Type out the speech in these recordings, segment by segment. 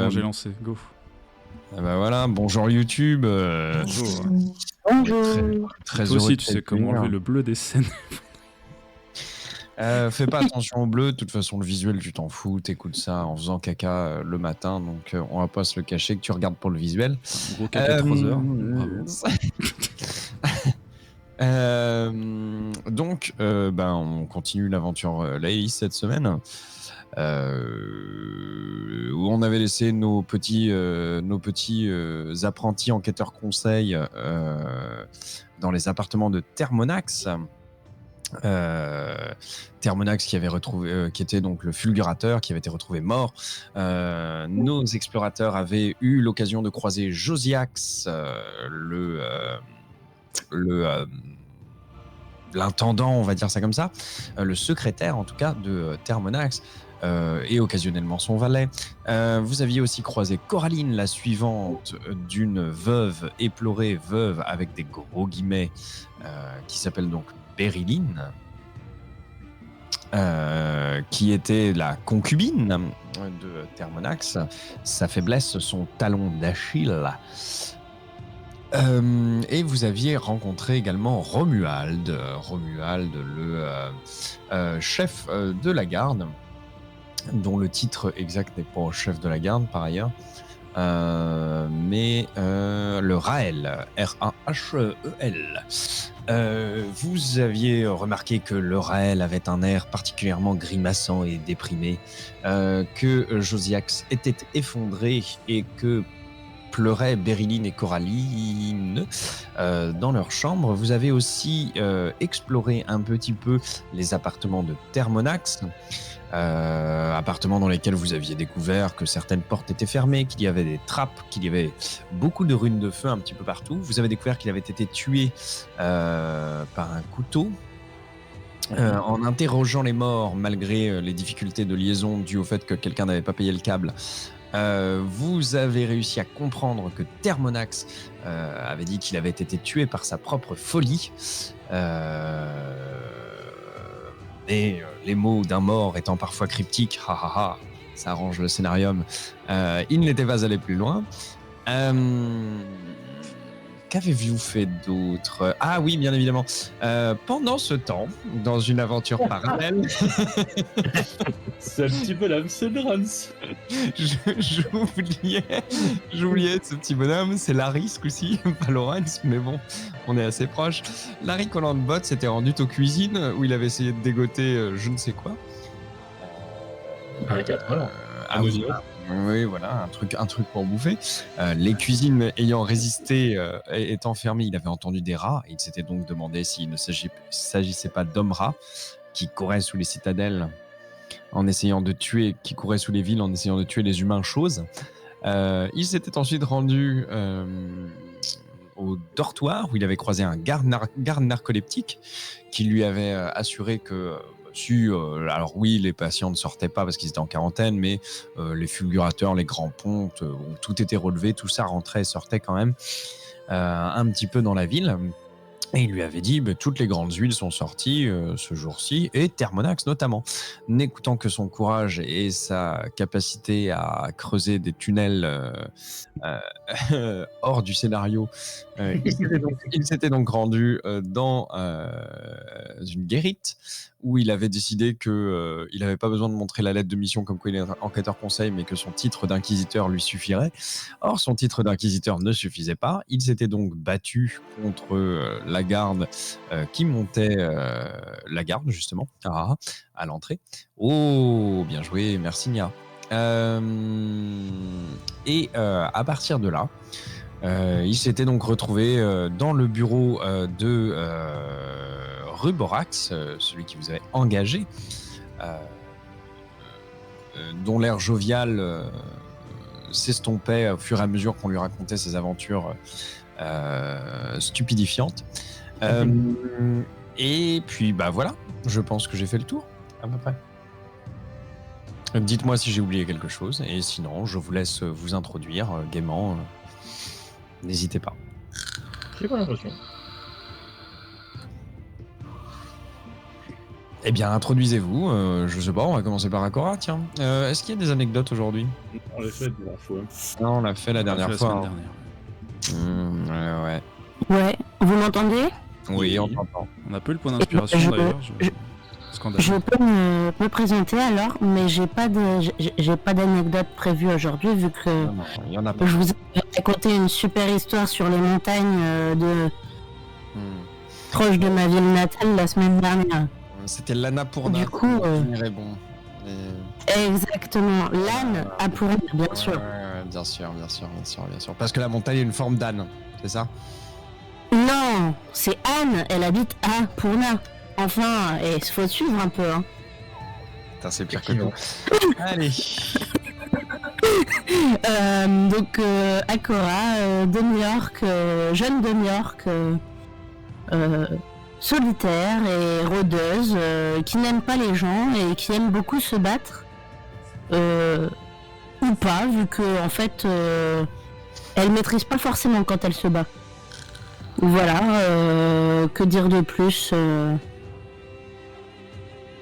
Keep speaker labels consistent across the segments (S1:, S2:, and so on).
S1: bon, j'ai lancé. Go.
S2: Ah bah voilà, bonjour YouTube.
S1: Bonjour.
S2: Très
S1: Toi
S2: heureux
S1: aussi,
S2: de
S1: tu sais comment
S2: t'accueillir.
S1: enlever le bleu des scènes.
S2: Fais pas attention au bleu, de toute façon le visuel tu t'en fous, t'écoutes ça en faisant caca le matin, donc on va pas se le cacher que tu regardes pour le visuel.
S1: Un gros caca de 3 heures. Bravo.
S2: Donc on continue l'aventure Laïs cette semaine. Où on avait laissé nos petits apprentis enquêteurs conseils dans les appartements de Thermonax. Thermonax qui avait retrouvé, qui était donc le fulgurateur, qui avait été retrouvé mort. Nos explorateurs avaient eu l'occasion de croiser Josiax, l'intendant, on va dire ça comme ça, le secrétaire en tout cas de Thermonax. Et occasionnellement son valet. Vous aviez aussi croisé Coraline, la suivante d'une veuve éplorée, veuve avec des gros guillemets, qui s'appelle donc Bériline, qui était la concubine de Thermonax. Sa faiblesse, son talon d'Achille. Et vous aviez rencontré également Romuald, le chef de la garde, dont le titre exact n'est pas chef de la garde par ailleurs, mais le Raël, R-A-H-E-L. Vous aviez remarqué que le Raël avait un air particulièrement grimaçant et déprimé, que Josiax était effondré et que pleuraient Bériline et Coraline dans leur chambre. Vous avez aussi exploré un petit peu les appartements de Thermonax, appartements dans lesquels vous aviez découvert que certaines portes étaient fermées, qu'il y avait des trappes, qu'il y avait beaucoup de runes de feu un petit peu partout. Vous avez découvert qu'il avait été tué par un couteau. En interrogeant les morts, malgré les difficultés de liaison dues au fait que quelqu'un n'avait pas payé le câble, vous avez réussi à comprendre que Thermonax avait dit qu'il avait été tué par sa propre folie. Et les mots d'un mort étant parfois cryptiques, ça arrange le scénarium, il n'était pas allé plus loin. Qu'avez-vous fait d'autre? Ah oui, bien évidemment. Pendant ce temps, dans une aventure parallèle,
S3: C'est un petit peu l'âme Rance.
S2: j'oubliais ce petit bonhomme, c'est Larry ce coup-ci, pas Lawrence, mais bon, on est assez proche. Larry Collandbot s'était rendu aux cuisines où il avait essayé de dégoter je ne sais quoi.
S3: Un 4 heures.
S2: Ah oui, voilà, un truc pour bouffer. Les cuisines ayant résisté, étant fermées, il avait entendu des rats et il s'était donc demandé s'il ne s'agissait pas d'hommes rats qui couraient sous les citadelles en essayant de tuer, qui couraient sous les villes en essayant de tuer les humains choses. Il s'était ensuite rendu au dortoir où il avait croisé un garde narcoleptique qui lui avait assuré que alors oui, les patients ne sortaient pas parce qu'ils étaient en quarantaine, mais les fulgurateurs, les grands pontes, tout était relevé, tout ça rentrait et sortait quand même un petit peu dans la ville. Et il lui avait dit, toutes les grandes huiles sont sorties ce jour-ci, et Thermonax notamment. N'écoutant que son courage et sa capacité à creuser des tunnels hors du scénario, il s'était donc rendu dans une guérite où il avait décidé que il n'avait pas besoin de montrer la lettre de mission comme quoi il est enquêteur conseil, mais que son titre d'inquisiteur lui suffirait. Or, son titre d'inquisiteur ne suffisait pas. Il s'était donc battu contre la garde qui montait la garde, justement, à l'entrée. Oh, bien joué, merci Nia. Et à partir de là, il s'était donc retrouvé dans le bureau de Ruborax, celui qui vous avait engagé, dont l'air jovial s'estompait au fur et à mesure qu'on lui racontait ses aventures stupidifiantes. Et puis voilà, je pense que j'ai fait le tour à peu près. Dites-moi si j'ai oublié quelque chose, et sinon je vous laisse vous introduire gaiement. N'hésitez pas.
S3: J'ai pas l'impression.
S2: Eh bien, introduisez-vous. Je sais pas, on va commencer par Akora, tiens. Est-ce qu'il y a des anecdotes aujourd'hui?
S3: On l'a fait la dernière fois.
S2: Non, on l'a fait la
S1: On l'a
S2: dernière
S1: fait la
S2: fois.
S1: semaine
S2: hein.
S1: dernière.
S2: Ouais.
S4: Ouais, vous m'entendez?
S2: Oui, on
S3: Oui.
S2: t'entend.
S1: On a peu le point d'inspiration d'ailleurs. Scandale.
S4: Je peux me présenter alors, mais j'ai pas d'anecdote prévue aujourd'hui vu que
S2: Non, il y en a pas.
S4: je vous ai raconté une super histoire sur les montagnes proche de ma ville natale la semaine dernière.
S2: C'était l'Annapurna.
S4: Du coup,
S2: Finirait bon.
S4: Exactement, l'âne a pour bien sûr.
S2: Ouais, bien sûr. Parce que la montagne a une forme d'âne, c'est ça?
S4: Non, c'est Anne, elle habite à Purna. Enfin, il faut suivre un peu. Hein.
S2: Putain, c'est pire que tout. Allez.
S4: Donc, Akora, de New York, jeune de New York, solitaire et rôdeuse, qui n'aime pas les gens et qui aime beaucoup se battre. Ou pas, vu que, en fait, elle maîtrise pas forcément quand elle se bat. Voilà, que dire de plus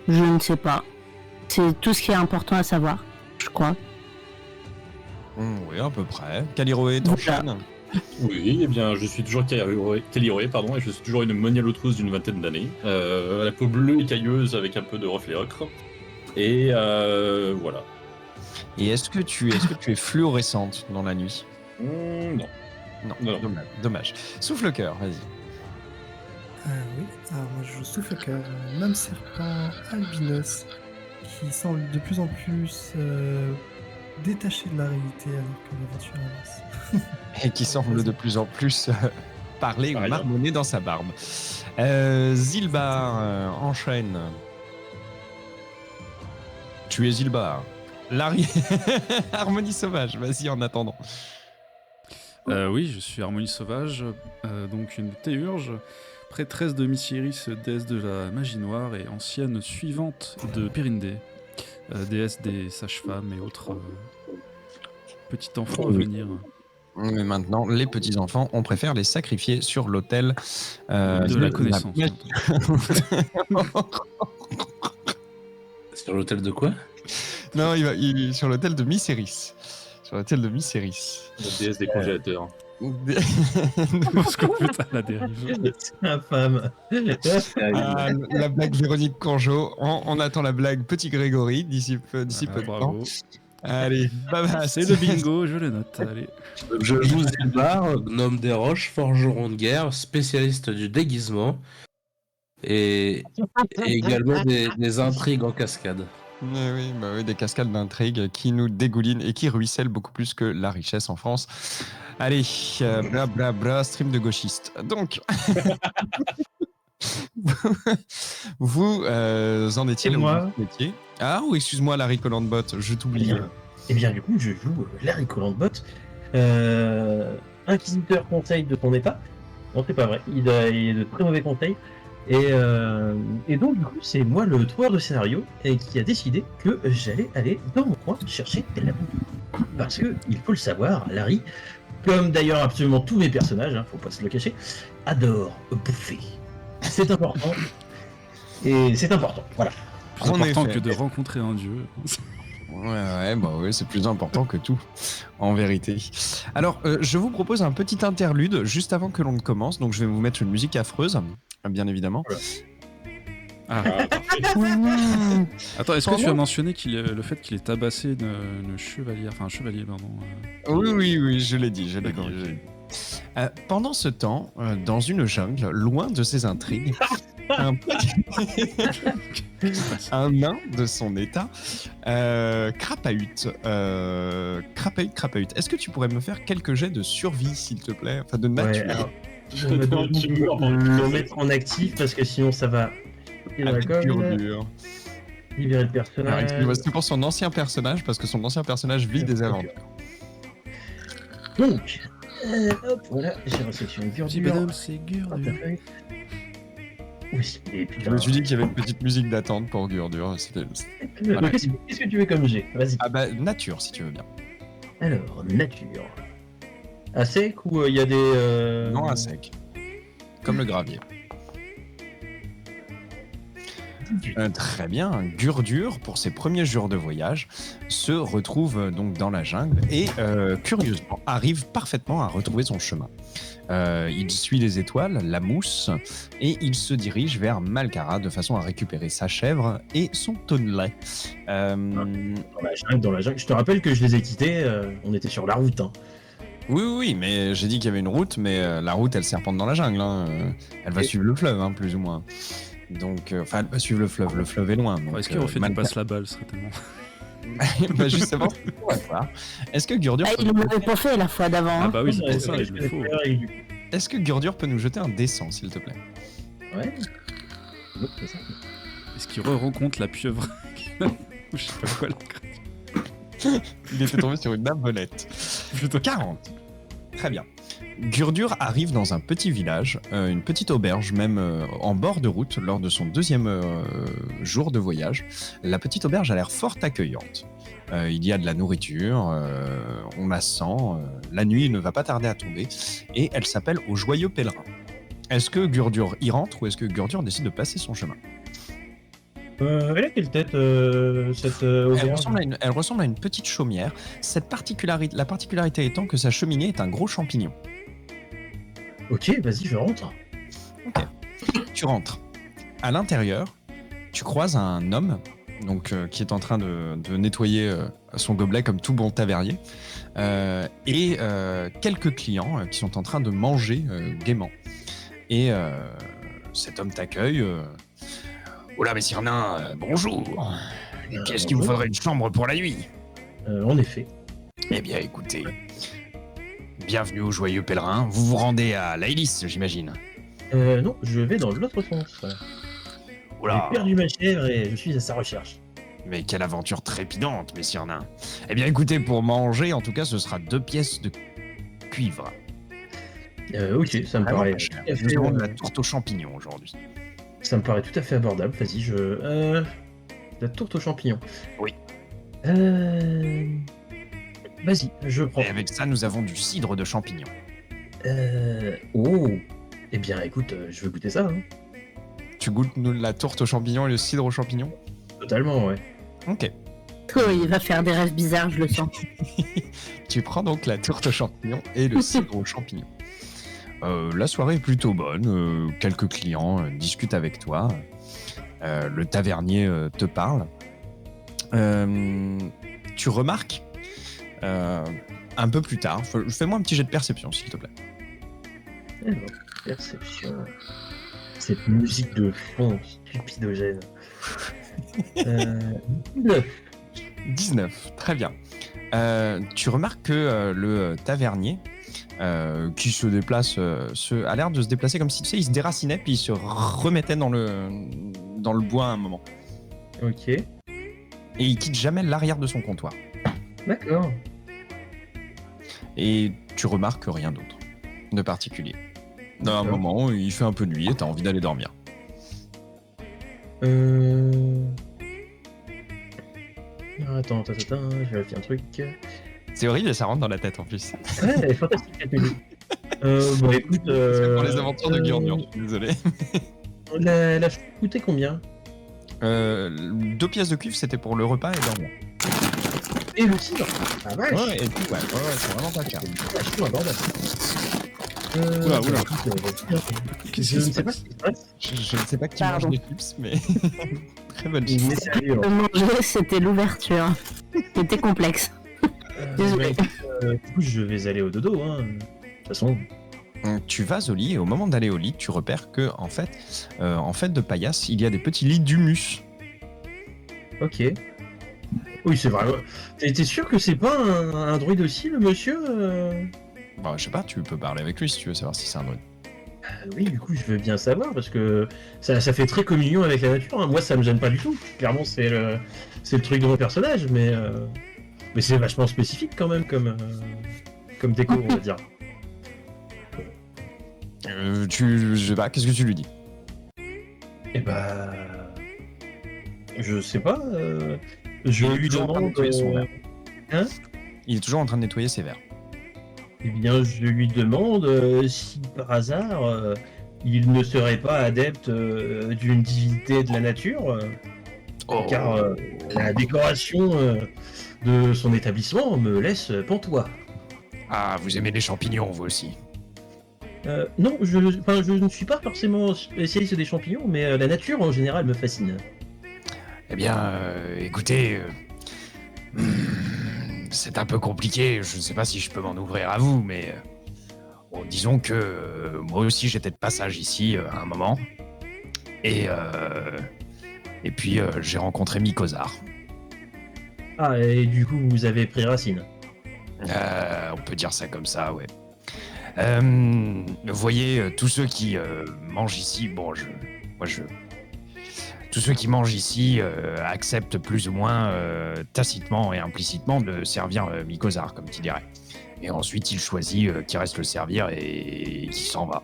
S4: je ne sais pas. C'est tout ce qui est important à savoir, je crois.
S2: Oui, à peu près. Caliroé, t'enchaînes?
S3: Oui, eh bien, je suis toujours Caliroé, pardon, et je suis toujours une monialotruse d'une vingtaine d'années, à la peau bleue et cailleuse avec un peu de reflet ocre. Et voilà.
S2: Et est-ce que tu es fluorescente dans la nuit?
S3: Non.
S2: Non. Dommage. Souffle le cœur, vas-y.
S5: Oui, alors moi je souffle cœur, un homme serpent albinos qui semble de plus en plus détaché de la réalité alors que l'aventure avance.
S2: Et qui semble de plus en plus parler ou
S3: Rien.
S2: marmonner dans sa barbe. Zilbar, enchaîne. Tu es Zilbar. Larry, Harmonie sauvage, vas-y en attendant.
S1: Oui, je suis Harmonie Sauvage, donc une théurge, prêtresse de Mysiris, déesse de la magie noire et ancienne suivante de Périndé, déesse des sages-femmes et autres petits enfants à venir.
S2: Mais maintenant, les petits-enfants, on préfère les sacrifier sur l'autel
S1: De la connaissance. bien entendu.
S3: Sur l'hôtel de quoi?
S2: Non, il est sur l'autel de Mysiris. Sur l'autel de Mysiris.
S3: La déesse des congélateurs.
S1: Parce que putain, la dérive.
S3: C'est infâme.
S2: Ah, la blague Véronique Conjo. On attend la blague Petit Grégory d'ici peu de temps.
S1: Bravo.
S2: Allez, baba,
S1: C'est le bingo, je le note. Allez.
S6: Je joue Zilbar, gnome des roches, forgeron de guerre, spécialiste du déguisement et également des intrigues en cascade.
S2: Oui, des cascades d'intrigues qui nous dégoulinent et qui ruissellent beaucoup plus que la richesse en France. Allez, bla, stream de gauchiste. Donc, vous en étiez
S7: Et
S2: là où
S7: moi
S2: vous étiez. Ah oui, excuse-moi, Larry Collandbot, je t'oublie.
S7: Eh bien, du coup, je joue Larry Collandbot, inquisiteur conseil de ton état. Non, c'est pas vrai, il est de très mauvais conseils. Et donc, du coup, c'est moi le trouveur de scénario et qui a décidé que j'allais aller dans mon coin chercher de la bouffe. Parce que, il faut le savoir, Larry, comme d'ailleurs absolument tous mes personnages, faut pas se le cacher, adore bouffer. C'est important. Et c'est important, voilà.
S1: Plus
S2: En
S1: important
S2: effet.
S1: que de rencontrer un dieu.
S2: Ouais, c'est plus important que tout, en vérité. Alors, je vous propose un petit interlude juste avant que l'on ne commence. Donc, je vais vous mettre une musique affreuse, bien évidemment.
S1: Ah. Attends, est-ce que tu as mentionné le fait qu'il ait tabassé une chevalière, enfin un chevalier, pardon.
S2: Oui, je l'ai dit.
S1: D'accord,
S2: je
S1: ok.
S2: l'ai dit. Pendant ce temps, dans une jungle, loin de ses intrigues, un nain de son état, Crapahut. Crapahut. Est-ce que tu pourrais me faire quelques jets de survie, s'il te plaît? Enfin, de nature.
S7: Ouais, alors, je vais le mettre en actif parce que sinon ça va.
S2: Avec dur.
S7: Libérer le
S2: Alors,
S7: personnage.
S2: excuse-moi, c'est pour son ancien personnage, parce que son ancien personnage vit des aventures.
S7: Donc, hop, voilà, j'ai réceptionné
S1: Petit
S7: Gurdure.
S1: bonhomme, c'est Gurdure.
S7: Oui, et puis
S2: Je me suis dit qu'il y avait une petite musique d'attente pour Gurdure.
S7: voilà. Qu'est-ce que tu veux comme jet? Vas-y.
S2: Ah bah, nature, si tu veux bien.
S7: Alors, nature. À sec ou il y a des.
S2: Non à sec. Comme le gravier. Très bien. Gurdur, pour ses premiers jours de voyage, se retrouve donc dans la jungle et, curieusement, arrive parfaitement à retrouver son chemin. Il suit les étoiles, la mousse, et il se dirige vers Malkara de façon à récupérer sa chèvre et son tonnelet.
S7: Dans la jungle. Je te rappelle que je les ai quittés, on était sur la route. Hein.
S2: Oui, mais j'ai dit qu'il y avait une route, mais la route, elle serpente dans la jungle. Hein. Elle va suivre le fleuve, hein, plus ou moins. Donc, enfin, elle va suivre le fleuve. Le fleuve est loin. Donc,
S1: Est-ce qu'il refait du passe la balle, ce serait tellement.
S2: Bah justement, on va voir. Est-ce que Gurdur
S4: Ah,
S2: peut...
S4: il ne l'avait pas fait la fois d'avant.
S1: Ah
S4: Hein.
S1: bah oui, c'est pour ça, il le faut.
S2: Est-ce que Gurdur peut nous jeter un dessin, s'il te plaît?
S7: Ouais. Donc, c'est ça.
S1: Est-ce qu'il rencontre la pieuvre? Ou je sais pas quoi, la
S2: Il était tombé sur une belette.
S1: Putain.
S2: 40. Très bien. Gurdur arrive dans un petit village, une petite auberge même en bord de route lors de son deuxième jour de voyage. La petite auberge a l'air fort accueillante. Il y a de la nourriture, on la sent, la nuit ne va pas tarder à tomber et elle s'appelle Au Joyeux Pèlerin. Est-ce que Gurdur y rentre ou est-ce que Gurdur décide de passer son chemin?
S7: Elle a quelle tête, cette
S2: Elle
S7: auberge?
S2: ressemble à une petite chaumière. La particularité étant que sa cheminée est un gros champignon.
S7: Ok, vas-y, je rentre.
S2: Tu rentres. À l'intérieur, tu croises un homme donc, qui est en train de nettoyer son gobelet comme tout bon tavernier et quelques clients qui sont en train de manger gaiement. Et cet homme t'accueille. Oula, messire nain, bonjour. Qu'est-ce qu'il vous faudrait une chambre pour la nuit?
S7: En effet.
S2: Eh bien, écoutez, bienvenue au Joyeux Pèlerin. Vous vous rendez à Laïlis, j'imagine.
S7: Non, je vais dans l'autre sens.
S2: Oula,
S7: J'ai perdu ma chèvre et je suis à sa recherche.
S2: mais quelle aventure trépidante, messire nain. Eh bien, écoutez, pour manger, en tout cas, ce sera 2 pièces de cuivre.
S7: Ok, ça me
S2: Vraiment
S7: paraît
S2: pas cher.
S7: tout à fait,
S2: Nous avons de la tourte aux champignons aujourd'hui.
S7: ça me paraît tout à fait abordable. Vas-y, la tourte aux champignons.
S2: Oui.
S7: Vas-y, je prends.
S2: Et avec ça, nous avons du cidre de champignons.
S7: Oh. Eh bien, écoute, je veux goûter ça. Hein.
S2: Tu goûtes la tourte aux champignons et le cidre aux champignons?
S7: Totalement, ouais.
S2: Ok.
S4: Oh, il va faire des rêves bizarres, je le sens.
S2: Tu prends donc la tourte aux champignons et le cidre aux champignons. La soirée est plutôt bonne. Quelques clients discutent avec toi. Le tavernier te parle. Tu remarques un peu plus tard. Fais-moi un petit jet de perception, s'il te plaît.
S7: Alors, perception. Cette musique de fond stupidogène.
S2: 19, très bien. Tu remarques que le tavernier, qui se déplace, a l'air de se déplacer comme si, tu sais, il se déracinait puis il se remettait dans le bois à un moment.
S7: Ok,
S2: Et il quitte jamais l'arrière de son comptoir.
S7: d'accord.
S2: Et tu remarques rien d'autre de particulier. À un
S7: D'accord.
S2: moment, il fait un peu nuit et t'as envie d'aller dormir.
S7: Attends, je vérifie un truc.
S2: C'est horrible et ça rentre dans la tête en plus.
S7: Ouais, elle est fantastique cette musique. Bon, écoute.
S2: C'est pour les aventures de Gurdur, je suis désolé.
S7: La coûtait combien?
S2: 2 pièces de cuivre, c'était pour le repas et dormir.
S7: Et le cidre? Ah vache!
S2: Ouais, et tout, ouais, c'est vraiment pas cher.
S7: Vachement abordable.
S1: Oula. Qu'est-ce
S7: Je
S1: qui
S7: ne
S1: se
S7: sais pas
S1: passe
S7: ce qui se passe.
S2: Je ne sais pas qui
S4: Pardon.
S2: mange des chips, mais très bonne
S7: Il
S2: chips.
S7: est sérieux.
S4: Le manger, c'était l'ouverture. C'était complexe. Désolé.
S7: Du coup, je vais aller au dodo. Hein. De toute façon,
S2: Tu vas au lit et au moment d'aller au lit, tu repères que en fait de paillasse, il y a des petits lits d'humus.
S7: ok. Oui, c'est vrai. T'es sûr que c'est pas un druide aussi, le monsieur
S2: Bah, je sais pas, tu peux parler avec lui si tu veux savoir si c'est un druide.
S7: Oui, du coup, je veux bien savoir parce que ça fait très communion avec la nature. Hein. Moi, ça me gêne pas du tout. Clairement, c'est le truc de mon personnage, mais c'est vachement spécifique quand même comme déco, on va dire.
S2: Je sais pas, qu'est-ce que tu lui dis?
S7: Eh bah, je sais pas. Je
S2: Il est
S7: lui
S2: toujours en train de
S7: demande.
S2: nettoyer son verre.
S7: Hein?
S2: Il est toujours en train de nettoyer ses verres.
S7: Eh bien, je lui demande si par hasard il ne serait pas adepte d'une divinité de la nature, car la décoration de son établissement me laisse pantois.
S2: Ah, vous aimez les champignons, vous aussi.
S7: Non, je ne suis pas forcément spécialiste des champignons, mais la nature en général me fascine.
S2: Eh bien, écoutez, c'est un peu compliqué, je ne sais pas si je peux m'en ouvrir à vous, mais bon, disons que moi aussi j'étais de passage ici à un moment, et puis j'ai rencontré Mikozar.
S7: Ah, et du coup, vous avez pris racine.
S2: On peut dire ça comme ça, ouais. Vous voyez, tous ceux qui mangent ici, tous ceux qui mangent ici acceptent plus ou moins tacitement et implicitement de servir Mikozar, comme tu dirais. Et ensuite, il choisit qui reste le servir et qui s'en va.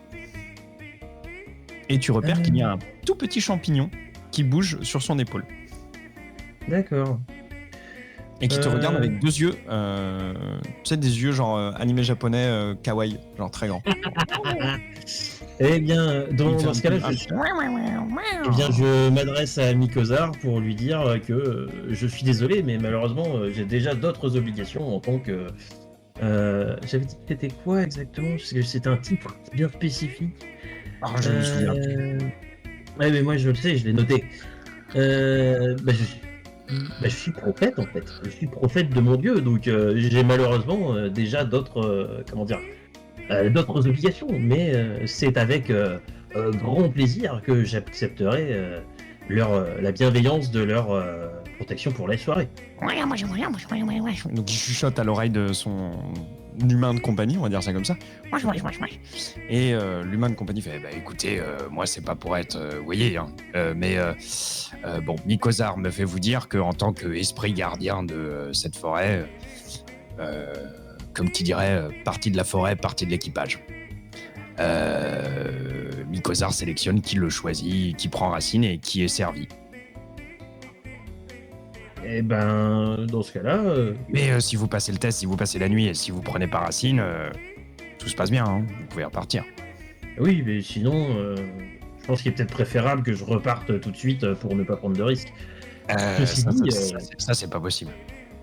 S2: Et tu repères qu'il y a un tout petit champignon qui bouge sur son épaule.
S7: D'accord.
S2: Et qui te regarde avec deux yeux, tu sais, des yeux genre animé japonais kawaii, genre très grands.
S7: Eh bien, dans ce cas-là, je m'adresse à Mikozar pour lui dire que je suis désolé, mais malheureusement, j'ai déjà d'autres obligations en tant que... J'avais dit que c'était quoi exactement? Parce que c'était un titre bien spécifique.
S2: Ah, je me souviens plus.
S7: Ouais, mais moi, je le sais, je l'ai noté. Je suis prophète, en fait. Je suis prophète de mon Dieu, donc j'ai malheureusement déjà d'autres... d'autres obligations, mais c'est avec grand plaisir que j'accepterai la bienveillance de leur protection pour la soirée.
S2: Donc il chuchote à l'oreille de son humain de compagnie, on va dire ça comme ça. Et l'humain de compagnie fait écoutez, moi c'est pas pour être, vous voyez, hein, mais bon, Mikozar me fait vous dire qu'en tant qu'esprit gardien de cette forêt, comme qui dirait, partie de la forêt, partie de l'équipage. Mikozar sélectionne qui le choisit, qui prend racine et qui est servi.
S7: Eh ben, dans ce cas-là...
S2: Mais si vous passez le test, si vous passez la nuit et si vous prenez pas racine, tout se passe bien, hein, vous pouvez repartir.
S7: Oui, mais sinon, je pense qu'il est peut-être préférable que je reparte tout de suite pour ne pas prendre de risques.
S2: Ça, c'est pas possible.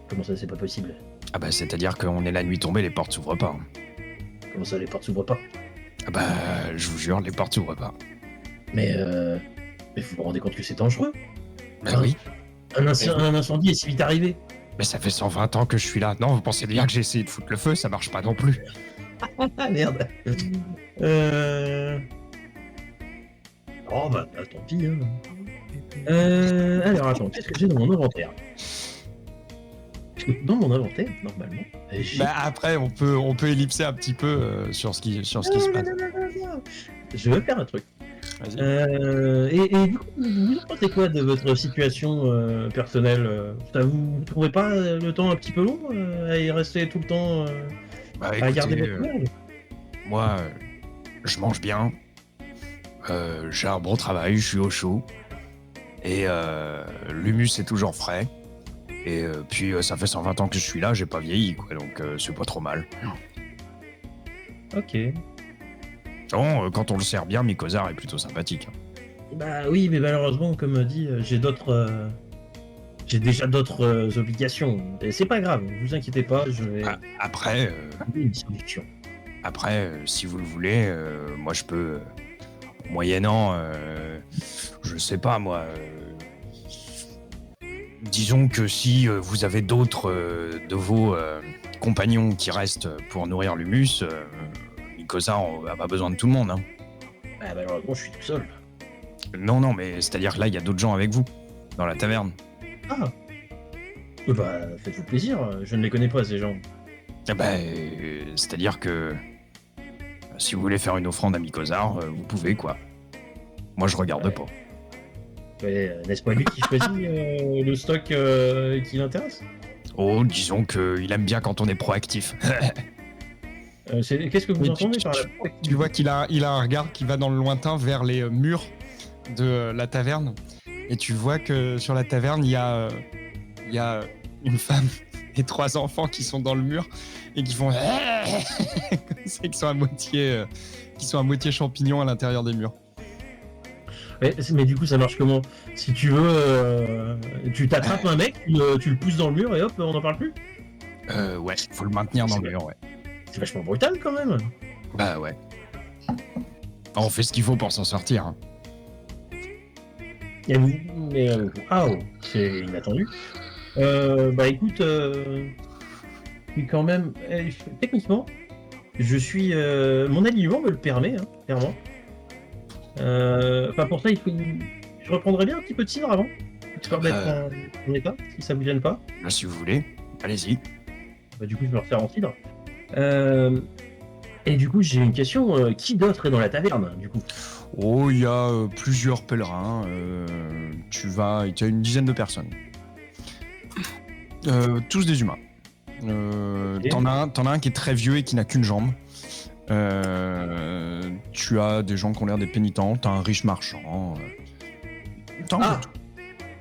S7: Comment ça, c'est pas possible?
S2: Ah bah, c'est-à-dire qu'on est la nuit tombée, les portes s'ouvrent pas.
S7: Comment ça, les portes s'ouvrent pas?
S2: Ah bah, je vous jure, les portes s'ouvrent pas.
S7: Mais vous vous rendez compte que c'est dangereux?
S2: Bah oui.
S7: Un incendie est si vite arrivé.
S2: Mais ça fait 120 ans que je suis là. Non, vous pensez bien que j'ai essayé de foutre le feu, ça marche pas non plus.
S7: Ah merde. Oh bah tant pis. Hein. Alors attends, qu'est-ce que j'ai dans mon inventaire? Dans mon inventaire, normalement.
S2: Bah après, on peut ellipser un petit peu sur ce qui se passe.
S7: Non. Je veux faire un truc.
S2: Vas-y.
S7: Et du coup, vous en pensez quoi de votre situation personnelle? Ça vous trouvez pas le temps un petit peu long à y rester tout le temps
S2: Bah,
S7: à garder votre merde?
S2: Moi, je mange bien. J'ai un bon travail, je suis au chaud. Et l'humus est toujours frais. Et puis ça fait 120 ans que je suis là, j'ai pas vieilli, quoi, donc c'est pas trop mal.
S7: Ok.
S2: Bon, quand on le sert bien, Mikozar est plutôt sympathique.
S7: Bah oui, mais malheureusement, comme dit, j'ai déjà d'autres obligations. Et c'est pas grave, vous inquiétez pas, je vais...
S2: Après,
S7: une solution.
S2: Après, si vous le voulez, moi je peux, moyennant, je sais pas moi, disons que si vous avez d'autres de vos compagnons qui restent pour nourrir l'humus, Mikozar n'a pas besoin de tout le monde. Hein.
S7: Bah malheureusement, je suis tout seul.
S2: Non, mais c'est-à-dire que là, il y a d'autres gens avec vous, dans la taverne.
S7: Ah bah faites-vous plaisir, je ne les connais pas ces gens.
S2: C'est-à-dire que si vous voulez faire une offrande à Mikozar, vous pouvez, quoi. Moi, je regarde pas.
S7: Ouais, n'est-ce pas lui qui choisit le stock qui l'intéresse?
S2: Oh, disons qu'il aime bien quand on est proactif.
S7: Qu'est-ce que vous entendez par là?
S2: Tu vois qu'il a un regard qui va dans le lointain vers les murs de la taverne. Et tu vois que sur la taverne, il y a une femme les 3 enfants qui sont dans le mur et qui font c'est qu'ils sont à moitié champignons à l'intérieur des murs.
S7: Mais du coup, ça marche comment? Si tu veux, tu t'attrapes un mec, tu le pousses dans le mur et hop, on n'en parle plus?
S2: Ouais, faut le maintenir dans le mur, ouais.
S7: C'est vachement brutal quand même.
S2: Bah ouais. On fait ce qu'il faut pour s'en sortir. Hein.
S7: C'est inattendu. Bah écoute, mais quand même, techniquement, je suis, mon alignement me le permet, hein, clairement. Enfin pour ça, je reprendrai bien un petit peu de cidre avant, histoire d'être en état, si ça vous gêne pas.
S2: Là, si vous voulez, allez-y.
S7: Bah, du coup, je me resserre en cidre. Et du coup, j'ai une question. Qui d'autre est dans la taverne, du coup?
S2: Oh, il y a plusieurs pèlerins. Tu as une dizaine de personnes. Tous des humains.
S7: Ok.
S2: T'en as un qui est très vieux et qui n'a qu'une jambe. Tu as des gens qui ont l'air des pénitents. T'as un riche marchand. T'as un peu tout.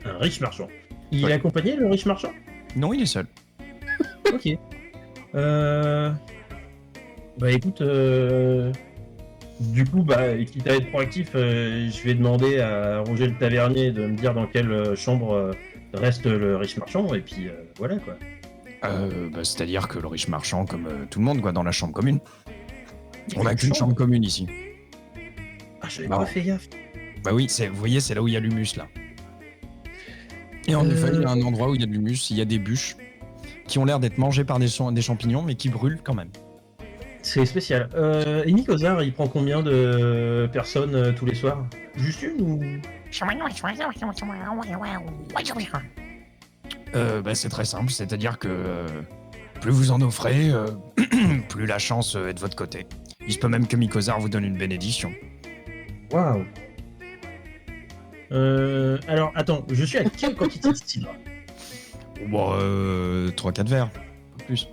S7: Un riche marchand. Il
S2: Ouais.
S7: est accompagné, le riche marchand?
S2: Non, il est seul.
S7: Ok. Bah écoute, du coup, quitte à être proactif, je vais demander à Roger le tavernier de me dire dans quelle chambre reste le riche marchand, et puis voilà quoi.
S2: C'est-à-dire que le riche marchand, comme tout le monde, quoi, dans la chambre commune. On n'a qu'une
S7: Chambre.
S2: chambre commune ici.
S7: Ah, j'avais
S2: Bah,
S7: pas fait gaffe.
S2: Bah oui, vous voyez, c'est là où il y a l'humus, là. Et en effet, il y a un endroit où il y a de l'humus, il y a des bûches qui ont l'air d'être mangées par des champignons, mais qui brûlent quand même.
S7: C'est spécial. Et Nikozar, il prend combien de personnes tous les soirs? Juste une ou...
S2: C'est très simple, c'est-à-dire que plus vous en offrez, plus la chance est de votre côté. Il se peut même que Mikozar vous donne une bénédiction.
S7: Waouh. Alors, attends, je suis à quelle quantité de cidre?
S2: Bon, 3-4 verres, pas plus.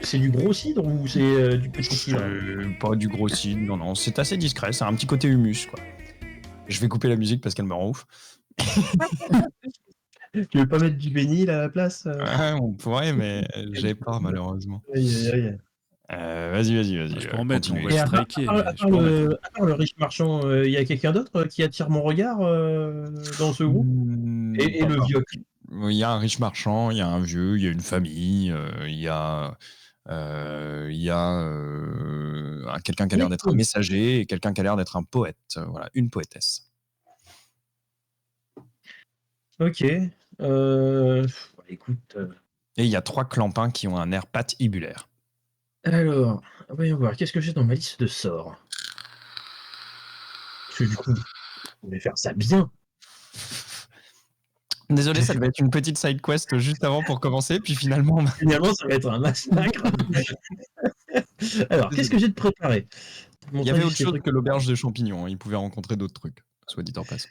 S7: C'est du gros cidre ou c'est du petit cidre?
S2: Pas du gros cidre, non, c'est assez discret, c'est un petit côté humus, quoi. Je vais couper la musique parce qu'elle me rend ouf.
S7: Tu veux pas mettre du bénil à la place?
S2: On pourrait, mais j'ai pas, malheureusement.
S7: Aïe, aïe, aïe.
S2: Vas-y.
S1: Je peux en mettre, on
S2: continue.
S1: va
S7: Et à part,
S1: striker.
S7: à part-
S1: mais
S7: à
S1: je
S7: part
S1: peux en mettre.
S7: à part le riche marchand, il y a quelqu'un d'autre qui attire mon regard dans ce groupe? Et le vieux.
S2: Il y a un riche marchand, il y a un vieux, il y a une famille, il y a quelqu'un qui a l'air d'être un messager et quelqu'un qui a l'air d'être un poète. Voilà, une poétesse.
S7: Ok. Écoute.
S2: Et il y a 3 clampins qui ont un air patibulaire.
S7: Alors, voyons voir. Qu'est-ce que j'ai dans ma liste de sorts? Parce que du coup, on va faire ça bien.
S2: Désolé, ça devait être une petite side quest juste avant pour commencer, puis finalement...
S7: Finalement, ça va être un massacre. Alors, qu'est-ce que j'ai de préparé?
S2: Il y avait autre chose que l'auberge de champignons, hein. Il pouvait rencontrer d'autres trucs, soit dit en passant.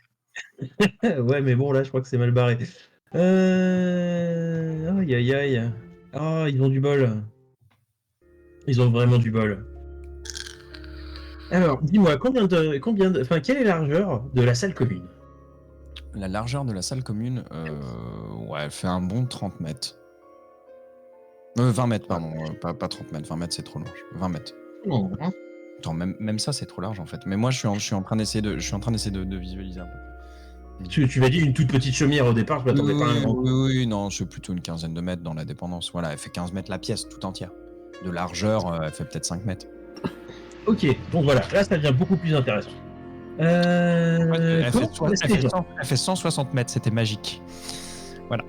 S7: Ouais, mais bon, là, je crois que c'est mal barré. Aïe, aïe, aïe. Ah, ils ont du bol. Ils ont vraiment du bol. Alors, dis-moi, enfin, quelle est la largeur de la salle commune?
S2: La largeur de la salle commune, elle fait un bon 30 mètres. 20 mètres, pardon, pas 30 mètres, 20 mètres c'est trop large. 20 mètres.
S7: Non.
S2: Attends, même ça c'est trop large en fait. Mais moi je suis en train d'essayer de visualiser un peu.
S7: Tu m'as dit une toute petite chaumière au départ, je m'attendais pas à un grand.
S2: Oui, non, c'est plutôt une quinzaine de mètres dans la dépendance. Voilà, elle fait 15 mètres la pièce tout entière. De largeur, elle fait peut-être 5 mètres.
S7: Ok, donc voilà, là ça devient beaucoup plus intéressant.
S2: Elle
S7: Comment
S2: fait 160 mètres, c'était magique. Voilà.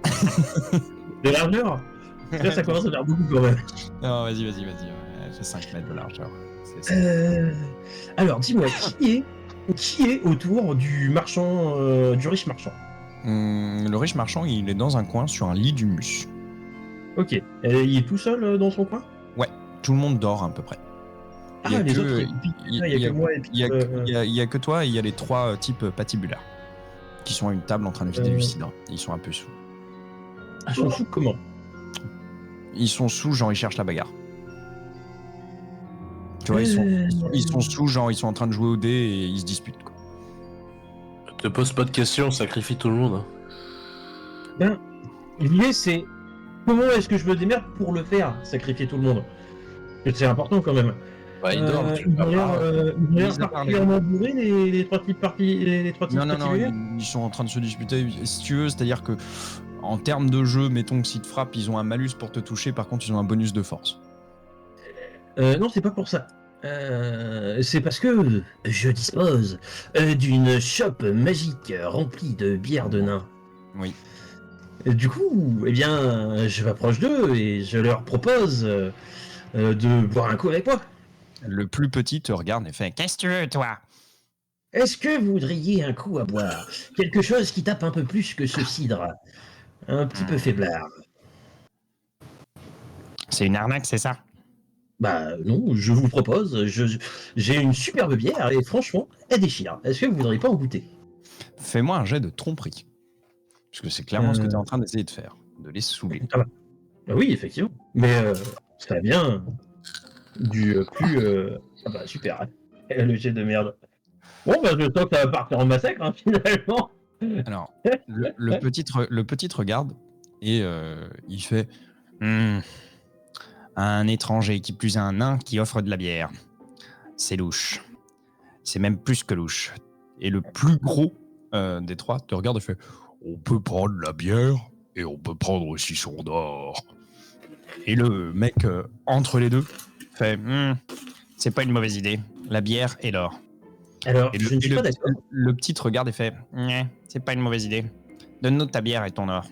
S7: de largeur? Là ça commence à faire beaucoup quand même.
S2: Non, vas-y. Elle fait 5 mètres de largeur.
S7: Alors, dis-moi, qui est autour du marchand, du riche marchand?
S2: Le riche marchand, il est dans un coin sur un lit d'humus.
S7: Ok, et il est tout seul dans son coin?
S2: Ouais, tout le monde dort à peu près.
S7: Ah, les autres, il y a que moi et puis...
S2: Il y a que toi et il y a les 3 types patibulaires qui sont à une table en train de vider du cidre. Ils sont un peu sous.
S7: Ah, ils sont sous comment?
S2: Ils sont sous, genre ils cherchent la bagarre. Tu vois, ils sont sous, genre ils sont en train de jouer au dé et ils se disputent, quoi.
S6: Te pose pas de questions, sacrifie tout le monde.
S7: Ben, l'idée c'est comment est-ce que je me démerde pour le faire, sacrifier tout le monde? C'est important quand même.
S2: Bah, ils dorment, tu
S7: Ils
S2: vas
S7: ont l'air
S2: pas-
S7: ils ont l'air
S2: mis à part les-
S7: particulièrement bourrés, les trois types les trois types
S2: Non,
S7: particuliers.
S2: ils sont en train de se disputer, si tu veux, c'est-à-dire que en termes de jeu, mettons que s'ils te frappent, ils ont un malus pour te toucher, par contre, ils ont un bonus de force.
S7: Non, c'est pas pour ça. C'est parce que je dispose d'une chope magique remplie de bière de nain.
S2: Oui.
S7: Du coup, eh bien, je m'approche d'eux et je leur propose de boire un coup avec moi.
S2: Le plus petit te regarde et fait « Qu'est-ce que tu veux, toi ?»
S7: Est-ce que vous voudriez un coup à boire? Quelque chose qui tape un peu plus que ce cidre. Un petit peu faiblard.
S2: C'est une arnaque, c'est ça?
S7: Bah non, je vous propose, j'ai une superbe bière et franchement, elle déchire. Est-ce que vous voudriez pas en goûter?
S2: Fais-moi un jet de tromperie. Parce que c'est clairement ce que tu es en train d'essayer de faire, de les saouler.
S7: Bah oui, effectivement. Mais ça va bien du plus... Ah bah super, hein. Le jet de merde. Bon bah je sens que ça va partir en massacre hein, finalement.
S2: Alors, le petit te regarde et il fait un étranger, qui plus un nain qui offre de la bière. C'est louche. C'est même plus que louche. Et le plus gros des trois te regarde et fait on peut prendre la bière et on peut prendre aussi son or. Et le mec entre les deux fait c'est pas une mauvaise idée. La bière et l'or.
S7: Alors,
S2: Et
S7: je ne suis pas d'accord.
S2: le petit te regarde et fait c'est pas une mauvaise idée. Donne-nous ta bière et ton or.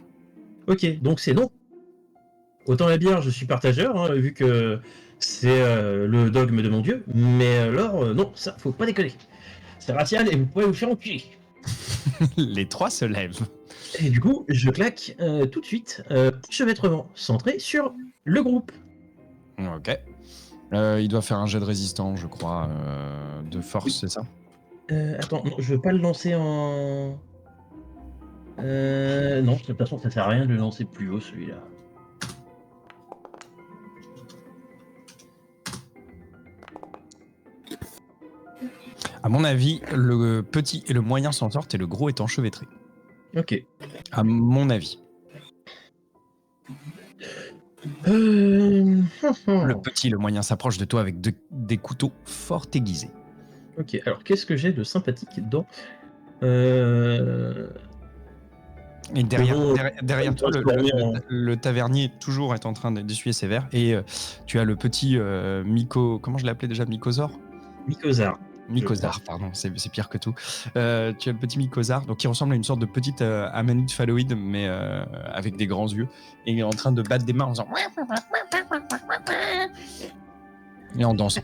S7: Ok, donc c'est non. Autant la bière, je suis partageur, hein, vu que c'est le dogme de mon dieu. Mais l'or, non, ça, faut pas déconner. C'est racial et vous pouvez vous faire enculer.
S2: Les trois se lèvent.
S7: Et du coup, je claque tout de suite chevêtrement centré sur le groupe.
S2: Ok. Il doit faire un jet de résistance, je crois, de force, c'est ça?
S7: Attends, non, je veux pas le lancer en... non, de toute façon, ça sert à rien de le lancer plus haut, celui-là.
S2: À mon avis, le petit et le moyen s'en sortent et le gros est enchevêtré.
S7: Ok.
S2: À mon avis. Le petit et le moyen s'approchent de toi avec des couteaux fort aiguisés.
S7: Ok, alors qu'est-ce que j'ai de sympathique dans...
S2: Et derrière
S7: Bon,
S2: toi, le tavernier toujours est en train d'essuyer ses verres et tu as le petit comment je l'ai appelé déjà, Mycosaure?
S7: Mycosar.
S2: Pardon, c'est pire que tout. Tu as le petit Mycosar, donc qui ressemble à une sorte de petite amanite phalloïde, mais avec des grands yeux, et il est en train de battre des mains en faisant et en dansant.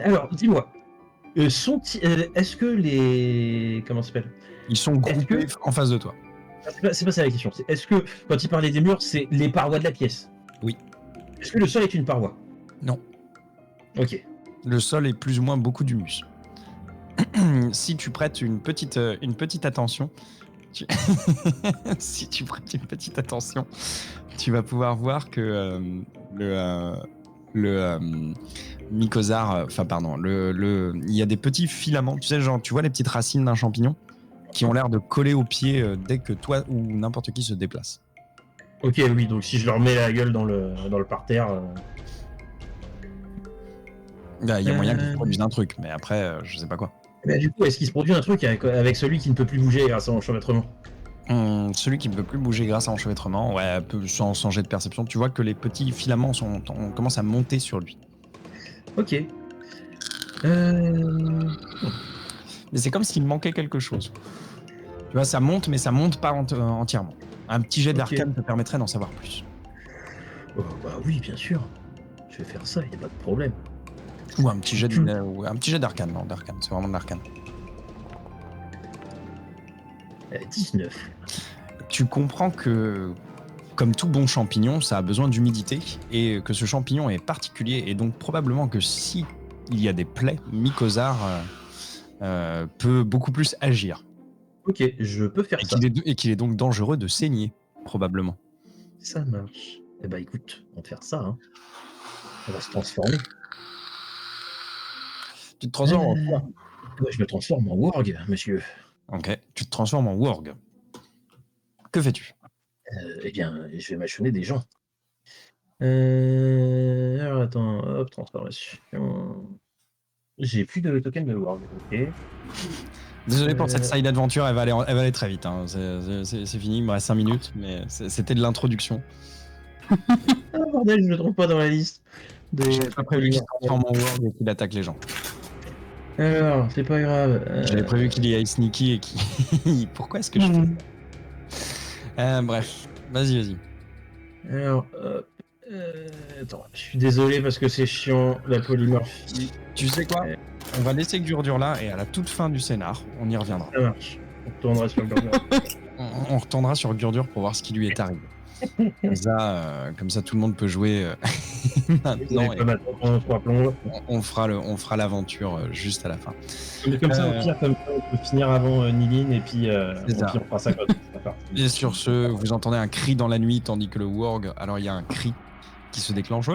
S7: Alors, dis-moi, est-ce que les... Comment ça s'appelle?
S2: Ils sont groupés en face de toi.
S7: C'est pas ça la question. Est-ce que, quand il parlait des murs, c'est les parois de la pièce?
S2: Oui.
S7: Est-ce que le sol est une paroi?
S2: Non.
S7: Ok.
S2: Le sol est plus ou moins beaucoup d'humus. Si tu prêtes une petite attention, si tu prêtes une petite attention, tu vas pouvoir voir que le Mycosar, enfin pardon, il y a des petits filaments, tu sais, genre, tu vois les petites racines d'un champignon qui ont l'air de coller au pied dès que toi ou n'importe qui se déplace.
S7: Ok, oui, donc si je leur mets la gueule dans le parterre...
S2: Il y a moyen qu'ils se produisent un truc, mais après, je sais pas quoi.
S7: Bah, du coup, est-ce qu'il se produit un truc avec celui qui ne peut plus bouger grâce à l'enchevêtrement?
S2: Celui qui ne peut plus bouger grâce à l'enchevêtrement, ouais, sans jet de perception, tu vois que les petits filaments commencent à monter sur lui.
S7: Ok.
S2: Mais c'est comme s'il manquait quelque chose. Tu vois, ça monte, mais ça monte pas entièrement. Un petit jet d'arcane te permettrait d'en savoir plus.
S7: Oh, bah oui, bien sûr. Je vais faire ça, il n'y a pas de problème.
S2: Ou un petit jet d'arcane, non, d'arcane, c'est vraiment de l'arcane.
S7: 19.
S2: Tu comprends que, comme tout bon champignon, ça a besoin d'humidité et que ce champignon est particulier et donc probablement que si il y a des plaies, Mycosar peut beaucoup plus agir.
S7: Ok, je peux faire ça.
S2: Et qu'il est donc dangereux de saigner, probablement.
S7: Ça marche. Eh bah écoute, on va faire ça. Hein. On va se transformer.
S2: Tu te transformes en quoi?
S7: Ouais, je me transforme en warg, monsieur.
S2: Ok, tu te transformes en warg. Que fais-tu?
S7: Eh bien, je vais mâchonner des gens. Alors attends, hop, transformation. J'ai plus de token de World. Ok.
S2: Désolé pour cette
S7: Euh,
S2: side adventure, elle va aller très vite. Hein. C'est fini, il me reste 5 minutes, mais c'était de l'introduction.
S7: Ah bordel, je le trouve pas dans la liste.
S2: J'ai pas prévu qu'il se transforme en World et qu'il attaque les gens.
S7: Alors, c'est pas grave.
S2: J'avais prévu qu'il y aille sneaky et qu'il. Pourquoi est-ce que je fais ça Bref, vas-y.
S7: Alors, hop. Attends, je suis désolé parce que c'est chiant, la polymorphie.
S2: Tu sais quoi On va laisser Gurdur là et à la toute fin du scénar, on y reviendra.
S7: Ça marche. On retournera sur le Gurdur.
S2: On retournera sur Gurdur pour voir ce qui lui est arrivé. Comme ça, tout le monde peut jouer maintenant.
S7: Pas maintenant qu'on se plonge.
S2: On fera l'aventure juste à la fin.
S7: Mais comme ça, au pire, comme ça, on peut finir avant Nilin et puis
S2: C'est ça.
S7: on fera ça quand ça part.
S2: Et sur ce, vous entendez un cri dans la nuit, tandis que le Worg, alors il y a un cri qui se déclenche,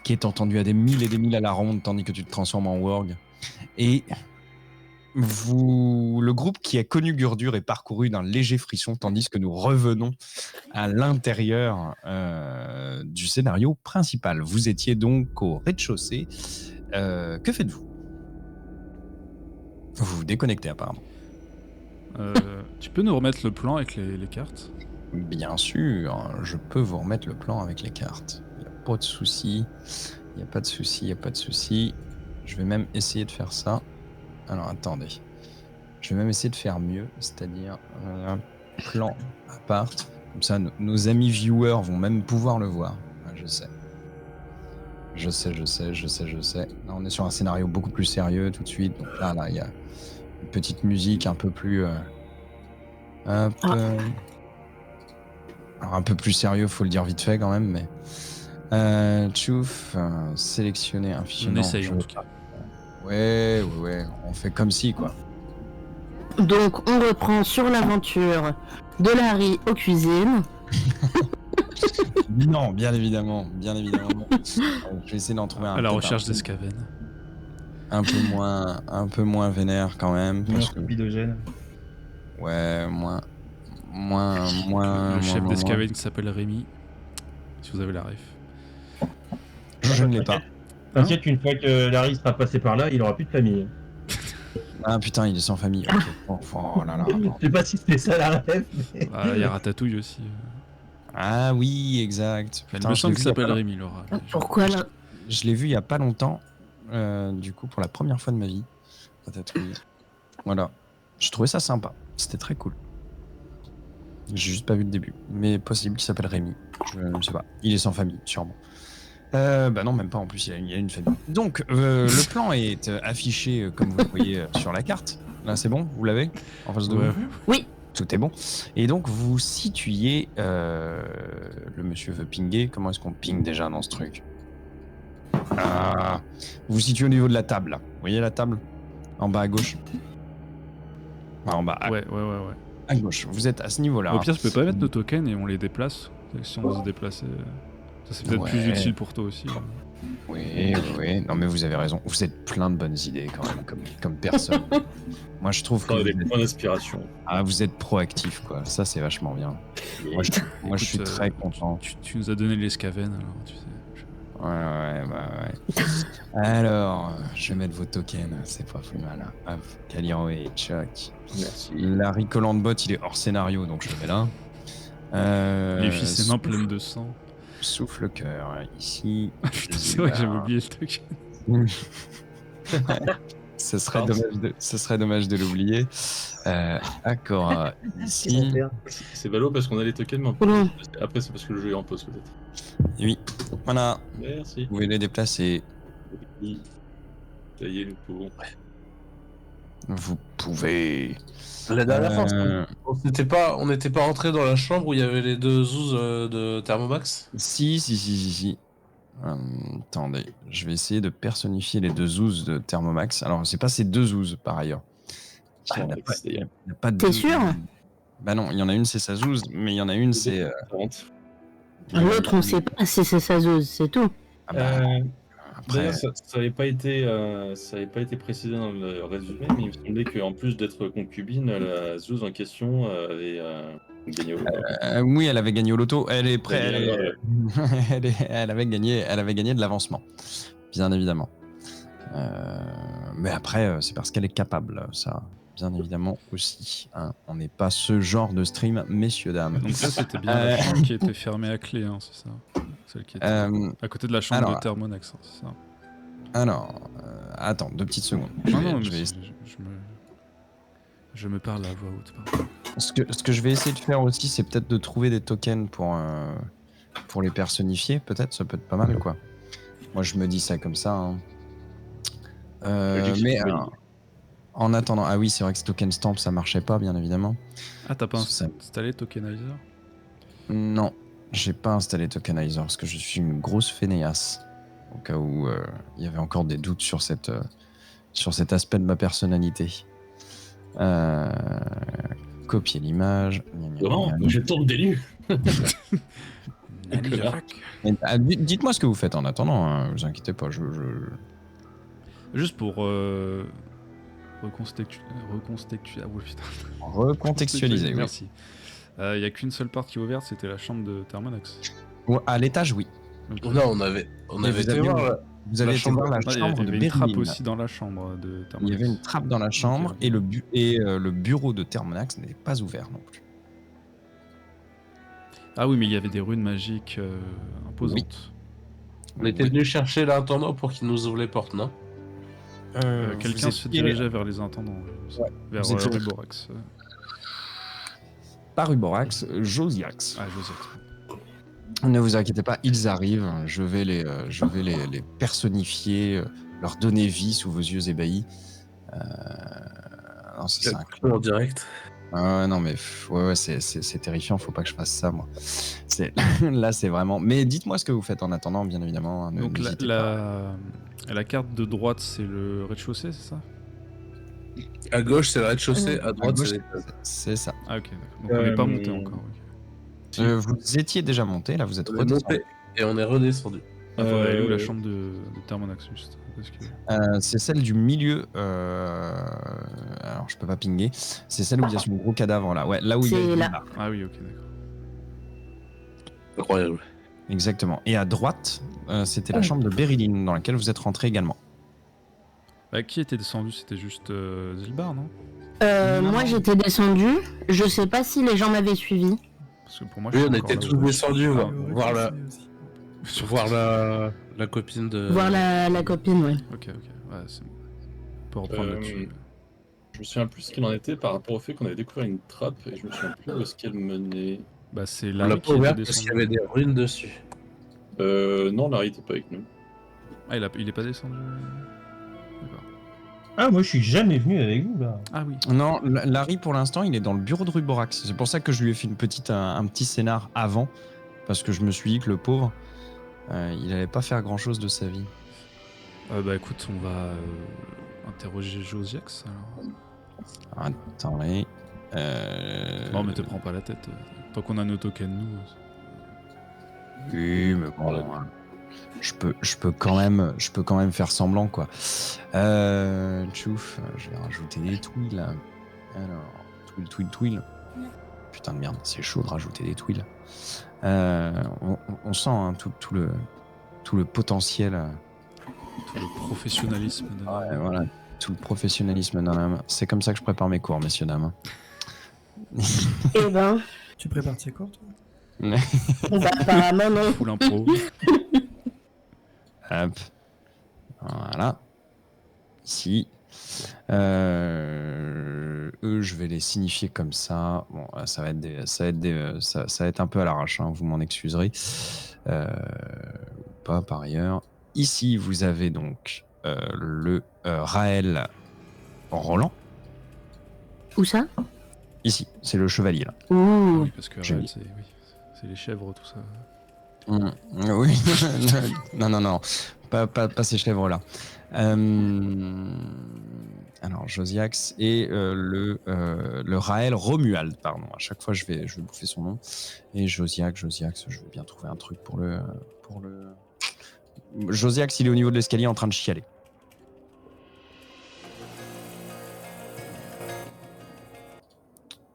S2: qui est entendu à des milles et des milles à la ronde, tandis que tu te transformes en Worg. Et le groupe qui a connu Gurdur est parcouru d'un léger frisson, tandis que nous revenons à l'intérieur du scénario principal. Vous étiez donc au rez-de-chaussée. Que faites-vous ? Vous vous déconnectez apparemment.
S1: Tu peux nous remettre le plan avec les cartes?
S2: Bien sûr, je peux vous remettre le plan avec les cartes. Il n'y a pas de souci. Il n'y a pas de souci. Je vais même essayer de faire ça. Alors, attendez. Je vais même essayer de faire mieux, c'est-à-dire un plan à part. Comme ça, nos amis viewers vont même pouvoir le voir. Ah, je sais. Là, on est sur un scénario beaucoup plus sérieux tout de suite. Donc là, il y a une petite musique un peu plus... Alors un peu plus sérieux, faut le dire vite fait quand même, mais... Tchouf, sélectionner un fichier.
S1: On essaye en tout cas.
S2: Ouais, on fait comme si quoi.
S4: Donc, on reprend sur l'aventure de Larry aux cuisines.
S2: Non, bien évidemment. Je vais essayer d'en trouver un.
S1: À la
S2: peut-être
S1: recherche d'Escaven.
S2: un peu moins vénère quand même. Parce que,
S7: Stupidogène.
S2: ouais, moins.
S1: Le chef
S2: moins.
S1: d'Escaven qui s'appelle Rémi. Si vous avez la ref.
S2: Je ne l'ai pas.
S7: T'inquiète, une fois que Larry sera passé par là, il aura plus de famille.
S2: Ah putain, il est sans famille. Ok. Oh là là.
S7: Je sais pas si c'était ça la rêve. Mais...
S1: Il y a Ratatouille aussi.
S2: Ah oui, exact.
S1: Il
S2: Putain,
S1: me
S2: je
S1: semble
S2: l'ai
S1: qu'il
S2: vu il y a
S1: s'appelle
S2: pas
S1: Rémi, Laura.
S4: Pourquoi là
S2: Je l'ai vu il y a pas longtemps, du coup, pour la première fois de ma vie. Ratatouille. Voilà. Je trouvais ça sympa. C'était très cool. J'ai juste pas vu le début. Mais possible qu'il s'appelle Rémi. Je ne sais pas. Il est sans famille, sûrement. Bah non, même pas en plus, il y a une famille. Donc, le plan est affiché comme vous le voyez sur la carte. Là, c'est bon? Vous l'avez en face de vous?
S4: Oui.
S2: Tout est bon. Et donc, vous situez... le monsieur veut pinguer. Comment est-ce qu'on ping déjà dans ce truc? Vous situez au niveau de la table, là. Vous voyez la table? En bas à gauche. En bas
S1: Ouais.
S2: à gauche. Vous êtes à ce niveau-là.
S1: Au pire, tu peux pas mettre nos tokens et on les déplace. Si on veut se déplacer. Ça, c'est peut-être plus utile pour toi aussi.
S2: Oui. Non, mais vous avez raison. Vous êtes plein de bonnes idées quand même, comme personne. Moi, je trouve que
S3: Des points d'inspiration.
S2: vous êtes proactif, quoi. Ça, c'est vachement bien. Moi, je suis très content.
S1: Tu nous as donné l'Escaven, alors tu sais.
S2: Ouais. Alors, je vais mettre vos tokens, c'est pas plus mal. Hop, Kaliro et Chuck.
S3: Merci.
S2: Larry Collandbot, il est hors scénario, donc je le mets là.
S1: Les filles, ses mains pleines de sang.
S2: Souffle cœur, ici.
S1: C'est vrai que j'avais oublié le token.
S2: Ce serait dommage de l'oublier. Akora, ici.
S3: C'est ballot parce qu'on a les tokens, mais
S4: Oula.
S3: après c'est parce que le jeu est en pause peut-être.
S2: Oui, voilà.
S3: Merci.
S2: Vous pouvez les déplacer.
S3: Oui. Ça y est, nous pouvons.
S2: Vous pouvez.
S6: La dernière fois, on n'était pas rentré dans la chambre où il y avait les deux zouzes de Thermomax.
S2: Si. Attendez, je vais essayer de personnifier les deux zouzes de Thermomax. Alors, c'est pas ces deux zouzes par ailleurs. Il n'y a pas de
S4: T'es
S2: deux-
S4: sûr?
S2: Bah non, il y en a une, c'est sa zouze, mais il y en a une, c'est.
S4: L'autre, on sait pas si c'est sa zose, c'est tout.
S2: Ah bah, après,
S3: D'ailleurs, ça n'avait pas été précisé dans le résumé, mais il me semblait qu'en plus d'être concubine, la Zouz en question Gagné au loto.
S2: Oui, elle avait gagné au loto. Elle est prête.
S3: Gagné,
S2: Elle avait gagné de l'avancement, bien évidemment. Mais après, c'est parce qu'elle est capable, ça, bien évidemment aussi. Hein. On n'est pas ce genre de stream, messieurs, dames.
S1: Donc ça, c'était bien la chambre qui était fermée à clé, hein, c'est ça. Celle qui était à côté de la chambre
S2: alors,
S1: de Thermonax, hein, c'est ça.
S2: Alors, attends, 2 petites secondes.
S1: Non, mais
S2: je vais
S1: je me parle à voix haute, pardon.
S2: Ce que je vais essayer de faire aussi, c'est peut-être de trouver des tokens pour les personnifier. Peut-être, ça peut être pas mal, quoi. Moi, je me dis ça comme ça. Hein. Mais en attendant, ah oui, c'est vrai que ce token stamp, ça marchait pas, bien évidemment.
S1: Ah, t'as pas
S2: Ça-
S1: installé Tokenizer?
S2: Non, j'ai pas installé Tokenizer parce que je suis une grosse fainéasse. Au cas où il y avait encore des doutes sur cet aspect de ma personnalité. Copier l'image.
S3: Comment je tourne des lieux.
S2: Dites-moi ce que vous faites en attendant, hein, vous inquiétez pas.
S1: Juste pour
S2: Recontextualiser, oui.
S1: Merci. Il n'y a qu'une seule porte qui est ouverte, c'était la chambre de Thermonax.
S2: À l'étage, oui.
S1: Ok.
S6: Non, on avait été voir.
S2: Vous avez été voir la
S1: Ah, il y
S2: chambre de
S1: avait une trappe
S2: Berlin.
S1: aussi dans la chambre de Thermonax.
S2: Il y avait une trappe dans la chambre
S1: Ok.
S2: et le bureau de Thermonax n'était pas ouvert non plus.
S1: Ah oui, mais il y avait des runes magiques imposantes.
S6: On était venu chercher l'intendant pour qu'il nous ouvre les portes, non?
S1: Quelqu'un se dirigeait vers les intendants, vers
S2: Vous étiez-
S1: Ruborax.
S2: Pas Ruborax, Josiax.
S1: Ah, Joseph.
S2: Ne vous inquiétez pas, ils arrivent. Je vais les personnifier, leur donner vie sous vos yeux ébahis. Non, c'est un
S6: En direct.
S2: Ah non mais ouais, c'est terrifiant, faut pas que je fasse ça moi. Là c'est vraiment. Mais dites-moi ce que vous faites en attendant, bien évidemment. Ne-
S1: Donc
S2: n'hésitez pas.
S1: la carte de droite, c'est le rez-de-chaussée, c'est ça?
S6: À gauche, c'est le rez-de-chaussée. À
S2: À
S6: droite,
S2: gauche,
S6: c'est l'étage.
S2: c'est ça.
S1: Ah ok, d'accord. Donc on n'est pas monté encore. Ok.
S2: Vous étiez déjà monté, là vous êtes
S6: On est
S2: redescendu.
S6: monté et on est redescendu.
S1: Ah, elle est où la chambre de Thermonax juste? Parce que...
S2: C'est celle du milieu. Alors je peux pas pinguer. C'est celle où il y a son gros cadavre là. Ouais, là où il y a.
S4: C'est
S2: le
S4: là.
S2: bar.
S1: Ah oui, ok, d'accord.
S6: Incroyable.
S2: Exactement. Et à droite, c'était la chambre de Berylin dans laquelle vous êtes rentré également.
S1: Bah, qui était descendu? C'était juste Zilbar, non?
S4: Moi j'étais descendu. Je sais pas si les gens m'avaient suivi.
S1: Parce que pour moi,
S6: Oui,
S1: je suis
S6: on
S1: encore
S6: était
S1: là
S6: tous
S1: où-
S6: descendus
S1: Ah,
S6: voir
S5: Aussi.
S6: voir la copine de.
S4: Voir la copine, ouais.
S1: Ok, ouais, c'est bon. On peut reprendre là-dessus.
S3: Je me souviens plus ce qu'il en était par rapport au fait qu'on avait découvert une trappe et je me souviens plus où est-ce qu'elle menait.
S1: Bah, c'est
S6: On l'a
S1: Larry
S6: pas
S1: qui était
S6: ouverte parce qu'il y
S1: descendu.
S6: avait des runes dessus.
S3: Non, Larry était pas avec nous.
S1: Ah, il est pas descendu. D'accord.
S7: Ah, moi je suis jamais venu avec vous là.
S1: Ah oui.
S2: Non, Larry pour l'instant il est dans le bureau de Ruborax. C'est pour ça que je lui ai fait un petit scénar avant. Parce que je me suis dit que le pauvre, il allait pas faire grand chose de sa vie.
S1: Bah écoute, on va interroger Josiax alors.
S2: Attendez.
S1: Non, mais te prends pas la tête. Tant qu'on a nos tokens, nous.
S2: Oui, mais bon, je peux quand même faire semblant quoi. Tchouf, je vais rajouter des twills. Alors, twill. Putain de merde, c'est chaud de rajouter des twills. On sent hein, tout le potentiel.
S1: Tout le professionnalisme de
S2: Ouais, voilà, tout le professionnalisme dans l'âme. C'est comme ça que je prépare mes cours, messieurs dames.
S4: Eh ben,
S5: Tu prépares tes cours, toi?
S4: bah, apparemment non.
S1: full impro.
S2: Hop. Voilà. Ici. Eux, je vais les signifier comme ça. Bon, ça va être un peu à l'arrache, hein, vous m'en excuserez. Pas par ailleurs. Ici, vous avez donc le Raël Roland.
S4: Où ça?
S2: Ici, c'est le chevalier là.
S4: Ouh.
S1: Oui, parce que Raël, c'est les chèvres, tout ça.
S2: Oui. non. Pas ces chèvres là. Alors, Josiax et le Raël Romuald, pardon. À chaque fois, je vais bouffer son nom. Et Josiax, je vais bien trouver un truc pour le. Josiax, il est au niveau de l'escalier en train de chialer.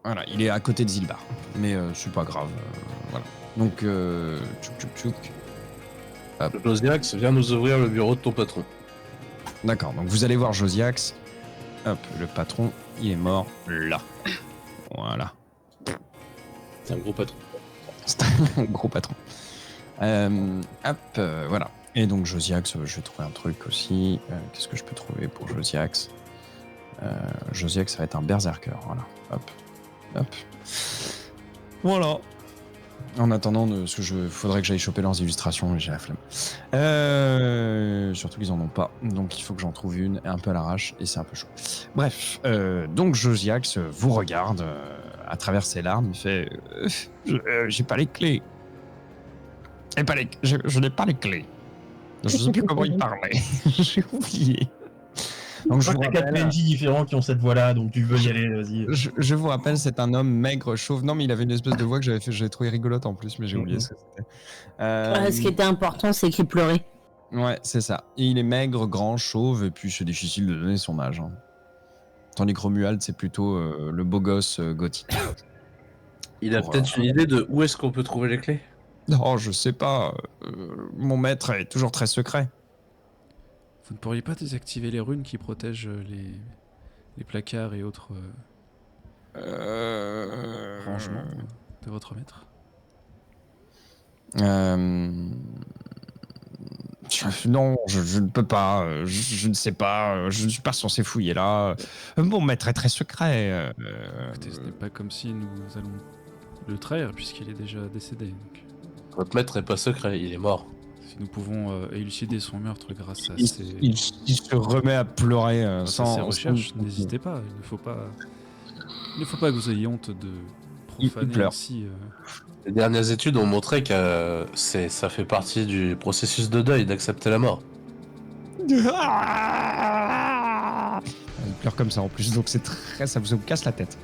S2: Voilà, il est à côté de Zilbar. Mais c'est pas grave. Voilà. Donc, tchouk.
S6: Josiax, viens nous ouvrir le bureau de ton patron.
S2: D'accord, donc vous allez voir Josiax. Hop, le patron, il est mort là. Voilà.
S3: C'est un gros patron.
S2: C'est un gros patron. Voilà. Et donc Josiax, je vais trouver un truc aussi. Qu'est-ce que je peux trouver pour Josiax? Josiax, ça va être un berserker. Voilà. Hop. Voilà. En attendant, faudrait que j'aille choper leurs illustrations, mais j'ai la flemme. Surtout qu'ils en ont pas. Donc il faut que j'en trouve une un peu à l'arrache et c'est un peu chaud. Bref, donc Josiax vous regarde à travers ses larmes. Il fait j'ai pas les clés. Je n'ai pas les clés. Je sais plus comment il parlait. J'ai oublié. Donc
S7: Je crois qu'il y a 4 PNJ différents qui ont cette voix-là, donc tu veux y aller, vas-y.
S2: Je vous rappelle, c'est un homme maigre, chauve. Non, mais il avait une espèce de voix que j'avais trouvé rigolote en plus, mais j'ai oublié ce que c'était.
S4: Ce qui était important, c'est qu'il pleurait.
S2: Ouais, c'est ça. Et il est maigre, grand, chauve, et puis c'est difficile de donner son âge. Hein. Tandis que Romuald, c'est plutôt le beau gosse gothique.
S6: Il a peut-être une idée de où est-ce qu'on peut trouver les clés?
S2: Non, je sais pas. Mon maître est toujours très secret.
S1: Vous ne pourriez pas désactiver les runes qui protègent les placards et autres rangements de votre maître?
S2: Non, je ne peux pas. Je ne sais pas. Je ne suis pas censé fouiller là. Mon maître est très secret.
S1: Écoutez, ce n'est pas comme si nous allons le trahir puisqu'il est déjà décédé. Donc,
S6: Votre maître est pas secret, il est mort.
S1: si nous pouvons élucider son meurtre grâce à
S2: Il se remet à pleurer
S1: grâce à ses
S2: sans
S1: recherches, n'hésitez pas. Il ne faut pas que vous ayez honte de profaner
S2: pleure.
S1: ainsi.
S6: Les dernières études ont montré que ça fait partie du processus de deuil d'accepter la mort.
S2: Il pleure comme ça en plus, donc ça vous casse la tête.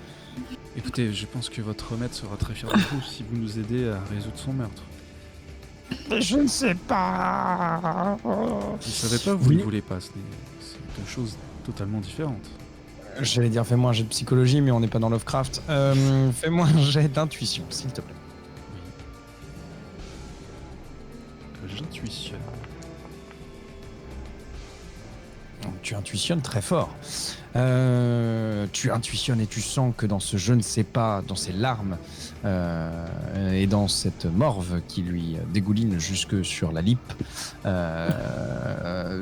S1: Écoutez, je pense que votre maître sera très fier de vous si vous nous aidez à résoudre son meurtre.
S2: Je ne sais pas.
S1: Vous ne savez pas, vous
S2: Oui.
S1: ne voulez pas. C'est deux choses totalement différentes.
S2: J'allais dire fais-moi un jet de psychologie, mais on n'est pas dans Lovecraft. Fais-moi un jet d'intuition, s'il te plaît.
S1: J'intuitionne.
S2: Donc, tu intuitionnes très fort. Tu intuitionnes et tu sens que dans ce je ne sais pas, dans ses larmes et dans cette morve qui lui dégouline jusque sur la lippe,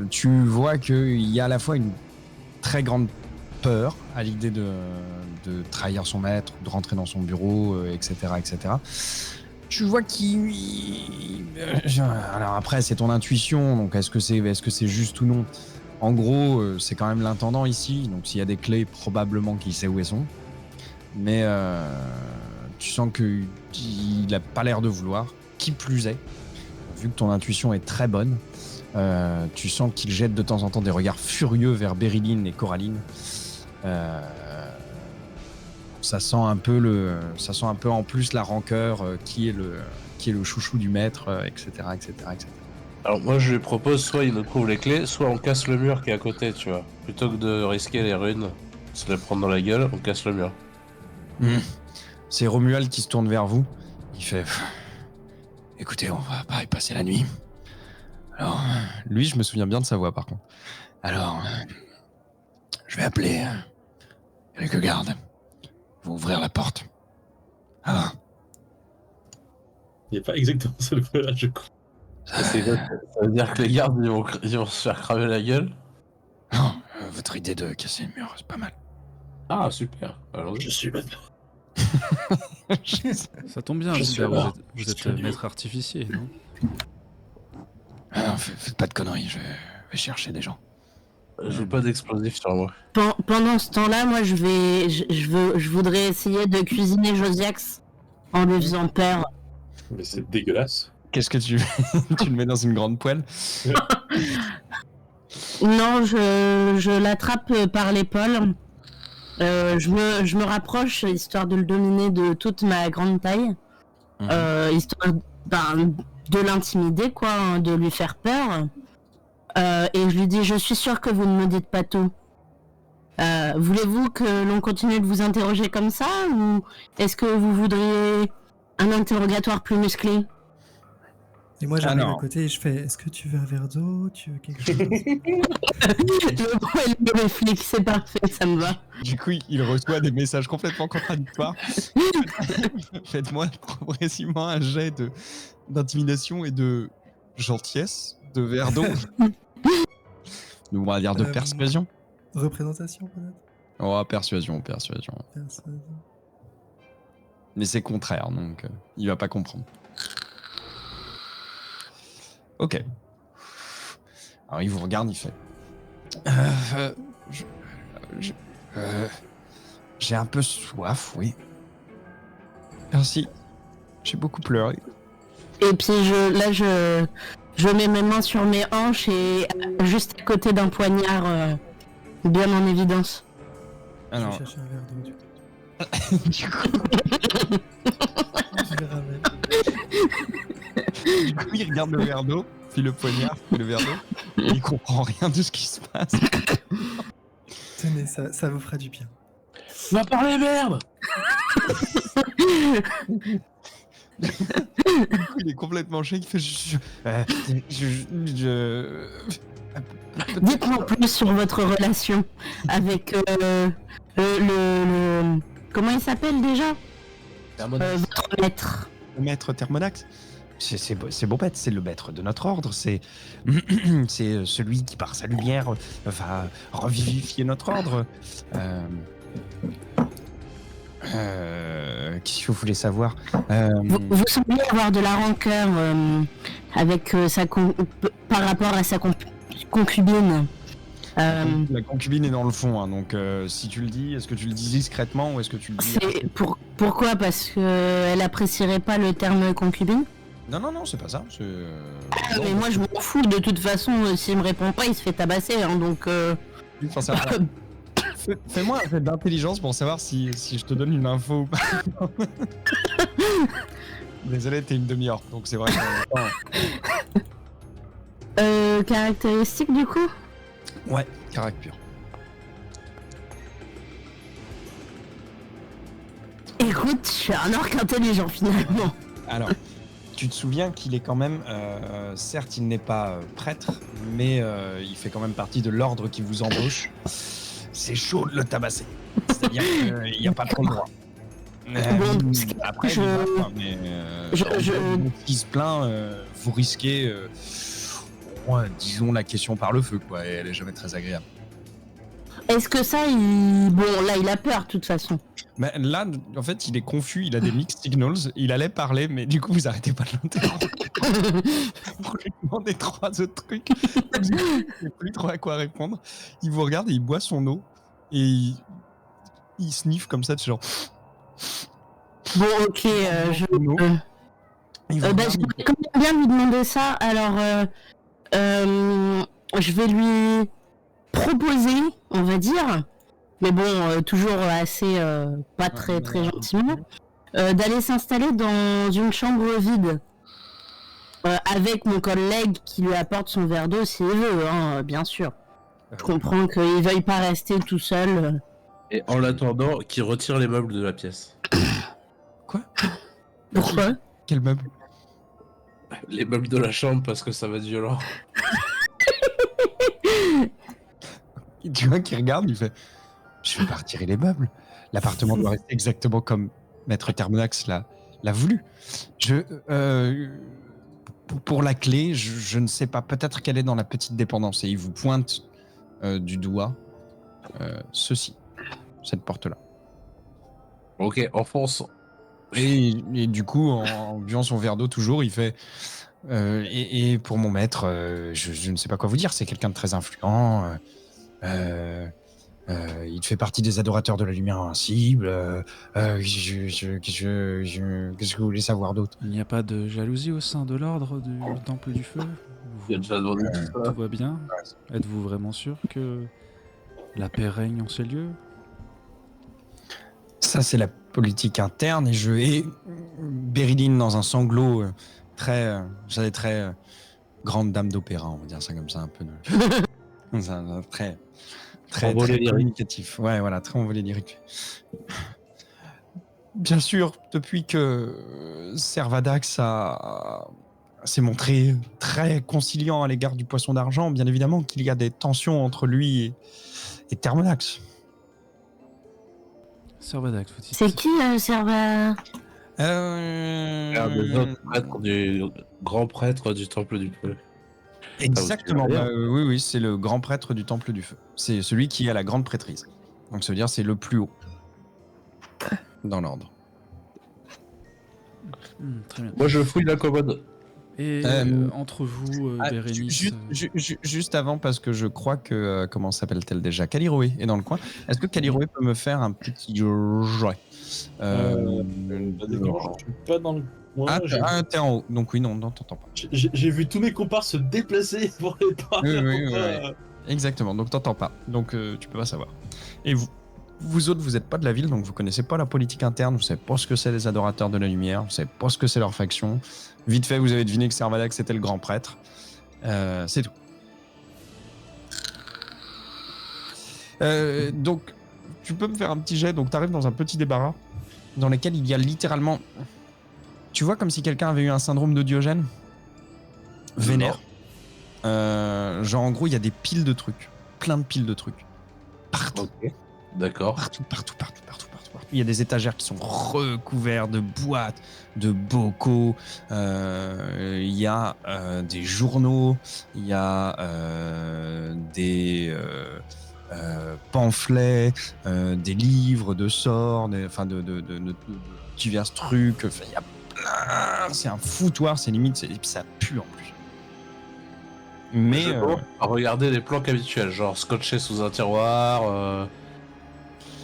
S2: tu vois qu'il y a à la fois une très grande peur à l'idée de trahir son maître, de rentrer dans son bureau, etc., etc. Tu vois qu'il... alors après, c'est ton intuition, donc est-ce que c'est juste ou non? En gros, c'est quand même l'intendant ici, donc s'il y a des clés, probablement qu'il sait où elles sont. Mais tu sens qu'il n'a pas l'air de vouloir. Qui plus est, vu que ton intuition est très bonne, tu sens qu'il jette de temps en temps des regards furieux vers Bériline et Coraline. Ça sent un peu en plus la rancœur qui est le chouchou du maître, etc., etc., etc.
S6: Alors moi je lui propose soit il nous trouve les clés, soit on casse le mur qui est à côté, tu vois. Plutôt que de risquer les runes, se les prendre dans la gueule, on casse le mur.
S2: C'est Romuald qui se tourne vers vous. Il fait écoutez, on va pas y passer la nuit. Alors, lui, je me souviens bien de sa voix par contre. Alors, je vais appeler quelques gardes. Ils vont ouvrir la porte. Ah,
S3: Il n'y a pas exactement ça le problème, je crois.
S6: Ça veut dire que les gardes ils vont se faire cramer la gueule.
S2: non, votre idée de casser le mur, c'est pas mal.
S6: Ah super, alors
S3: Je suis maintenant.
S1: Ça tombe bien,
S3: Je
S1: Gilbert,
S3: suis mort.
S1: vous
S3: Je
S1: êtes
S3: suis un dieu.
S1: maître artificier, non?
S2: Non, faites pas de conneries, je vais chercher des gens.
S6: j'ai pas d'explosif sur moi.
S4: Pendant ce temps-là, moi, je voudrais essayer de cuisiner Josiax en lui faisant peur.
S3: Mais c'est dégueulasse.
S2: Qu'est-ce que tu tu le mets dans une grande poêle?
S4: Non, je l'attrape par l'épaule. Je me rapproche, histoire de le dominer de toute ma grande taille. Histoire de l'intimider, quoi, hein, de lui faire peur. Et je lui dis, je suis sûre que vous ne me dites pas tout. Voulez-vous que l'on continue de vous interroger comme ça ou est-ce que vous voudriez un interrogatoire plus musclé?
S5: Et moi, j'arrive
S2: Alors.
S5: à côté et je fais: est-ce que tu veux un verre d'eau? Tu veux quelque chose?
S4: Le point le réflexe, c'est parfait, ça me va.
S2: Du coup, il reçoit des messages complètement contradictoires. Faites-moi progressivement un jet d'intimidation et de gentillesse, de verre d'eau. Donc, on va dire de persuasion.
S5: Représentation, peut-être?
S2: Oh, persuasion.
S5: Persuasion.
S2: Mais c'est contraire, donc il va pas comprendre. Ok. Alors il vous regarde, il fait. J'ai un peu soif, oui. Merci. J'ai beaucoup pleuré.
S4: Et puis je mets mes mains sur mes hanches et juste à côté d'un poignard bien en évidence.
S2: Alors,
S5: Je vais chercher un verre d'eau, du coup.
S2: du coup,
S5: Je le ramène.
S2: il regarde le verre d'eau, puis le poignard, puis le verre d'eau. Il comprend rien de ce qui se passe.
S5: Tenez, ça vous fera du bien.
S6: Va parler, merde!
S2: Il est complètement choqué. Il fait.
S4: Dites-moi plus sur votre relation avec le comment il s'appelle déjà? Votre maître.
S2: Le maître Thermodax. C'est beau bête, c'est le maître de notre ordre, c'est celui qui par sa lumière va revivifier notre ordre. Qu'est-ce que vous voulez savoir?
S4: Vous semblez avoir de la rancœur avec par rapport à sa concubine.
S2: La concubine est dans le fond, hein, donc si tu le dis, est-ce que tu le dis discrètement ou est-ce que tu le dis...
S4: Pourquoi? Parce qu'elle apprécierait pas le terme concubine?
S2: Non, c'est pas ça.
S4: Mais moi je m'en fous, de toute façon, s'il me répond pas, il se fait tabasser, hein, donc...
S2: Enfin, ça va. Fais-moi un jet d'intelligence pour savoir si je te donne une info ou pas. Désolé, t'es une demi-orque, donc c'est vrai que...
S4: Caractéristique du coup?
S2: Ouais, caractère pur.
S4: Écoute, je suis un orc intelligent finalement.
S2: Alors, tu te souviens qu'il est quand même... certes, il n'est pas prêtre, mais il fait quand même partie de l'ordre qui vous embauche. C'est chaud de le tabasser. C'est-à-dire qu'il n'y a pas trop le droit. Après, s'il se plaint, vous risquez, disons, la question par le feu, quoi. Et elle est jamais très agréable.
S4: Est-ce que ça, bon, là, il a peur, de toute façon.
S2: Mais là, en fait, il est confus, il a des mixed signals, il allait parler, mais du coup, vous arrêtez pas de l'interrompre. Pour lui demander 3 autres trucs. Il sait plus trop à quoi répondre. Il vous regarde et il boit son eau. Et il sniffe comme ça, de genre...
S4: Bon, ok, j'aimerais quand même bien lui demander ça. Alors, je vais lui proposer, on va dire, mais bon, toujours assez pas très gentiment, d'aller s'installer dans une chambre vide avec mon collègue qui lui apporte son verre d'eau s'il veut, hein, bien sûr. Je comprends qu'il veuille pas rester tout seul.
S6: Et en l'attendant, qu'il retire les meubles de la pièce.
S2: Quoi?
S4: Pourquoi?
S2: Quel meuble?
S6: Les meubles de la chambre, parce que ça va être violent.
S2: Tu vois qu'il regarde, il fait... Je vais pas retirer les meubles. L'appartement doit rester exactement comme Maître Thermodax l'a voulu. Pour la clé, je ne sais pas. Peut-être qu'elle est dans la petite dépendance. Et il vous pointe du doigt cette porte-là.
S6: Ok, enfonce.
S2: Et du coup, en buvant son verre d'eau toujours, il fait... et pour mon maître, je ne sais pas quoi vous dire. C'est quelqu'un de très influent. Il fait partie des adorateurs de la lumière invincible. Qu'est-ce que vous voulez savoir d'autre?
S1: Il n'y a pas de jalousie au sein de l'ordre du Temple du Feu?
S6: Il y a déjà demandé tout ça.
S1: Tout va bien? Êtes-vous vraiment sûr que la paix règne en ces lieux?
S2: Ça, c'est la politique interne et je hais Bériline dans un sanglot très grande dame d'opéra, on va dire ça comme ça, un peu. Très Très,
S6: Envolé
S2: très
S6: lyrique.
S2: communicatif. Ouais, voilà, très envolé lyrique. Bien sûr, depuis que Servadax s'est montré très conciliant à l'égard du poisson d'argent, bien évidemment qu'il y a des tensions entre lui et Thermonax.
S1: Servadax, faut-il.
S4: C'est qui, Serva?
S6: Un des autres prêtres du grand prêtre du temple du feu.
S2: Exactement.
S6: Ah,
S2: Oui, oui, c'est le grand prêtre du Temple du Feu. C'est celui qui est à la grande prêtrise. Donc, ça veut dire c'est le plus haut dans l'ordre.
S1: Très bien.
S6: Moi, je fouille la commode.
S1: Et entre vous, Bérénice.
S2: Juste avant, parce que je crois que comment s'appelle-t-elle déjà, Caliroé est dans le coin. Est-ce que Caliroé peut me faire un petit jet
S3: D'accord, je suis pas dans le coin.
S2: T'es en haut. Donc oui, non, t'entends pas.
S3: J'ai vu tous mes comparses se déplacer pour les pas.
S2: Oui. Exactement, donc t'entends pas. Donc tu peux pas savoir. Et vous autres, vous êtes pas de la ville, donc vous connaissez pas la politique interne, vous savez pas ce que c'est les adorateurs de la lumière, vous savez pas ce que c'est leur faction. Vite fait, vous avez deviné que Servadax était le grand prêtre. C'est tout. Donc, tu peux me faire un petit jet. Donc, t'arrives dans un petit débarras dans lequel il y a littéralement... Tu vois comme si quelqu'un avait eu un syndrome de Diogène vénère. Genre, en gros, il y a des piles de trucs. Plein de piles de trucs. Partout.
S6: Ok. D'accord.
S2: Partout. Il y a des étagères qui sont recouvertes de boîtes, de bocaux. Il y a des journaux. Il y a des pamphlets, des livres de sorts, de divers trucs. Enfin, il y a plein. C'est un foutoir, c'est limite. Et puis ça pue en plus. Mais
S6: Je commence à regarder les planques habituelles, genre scotché sous un tiroir,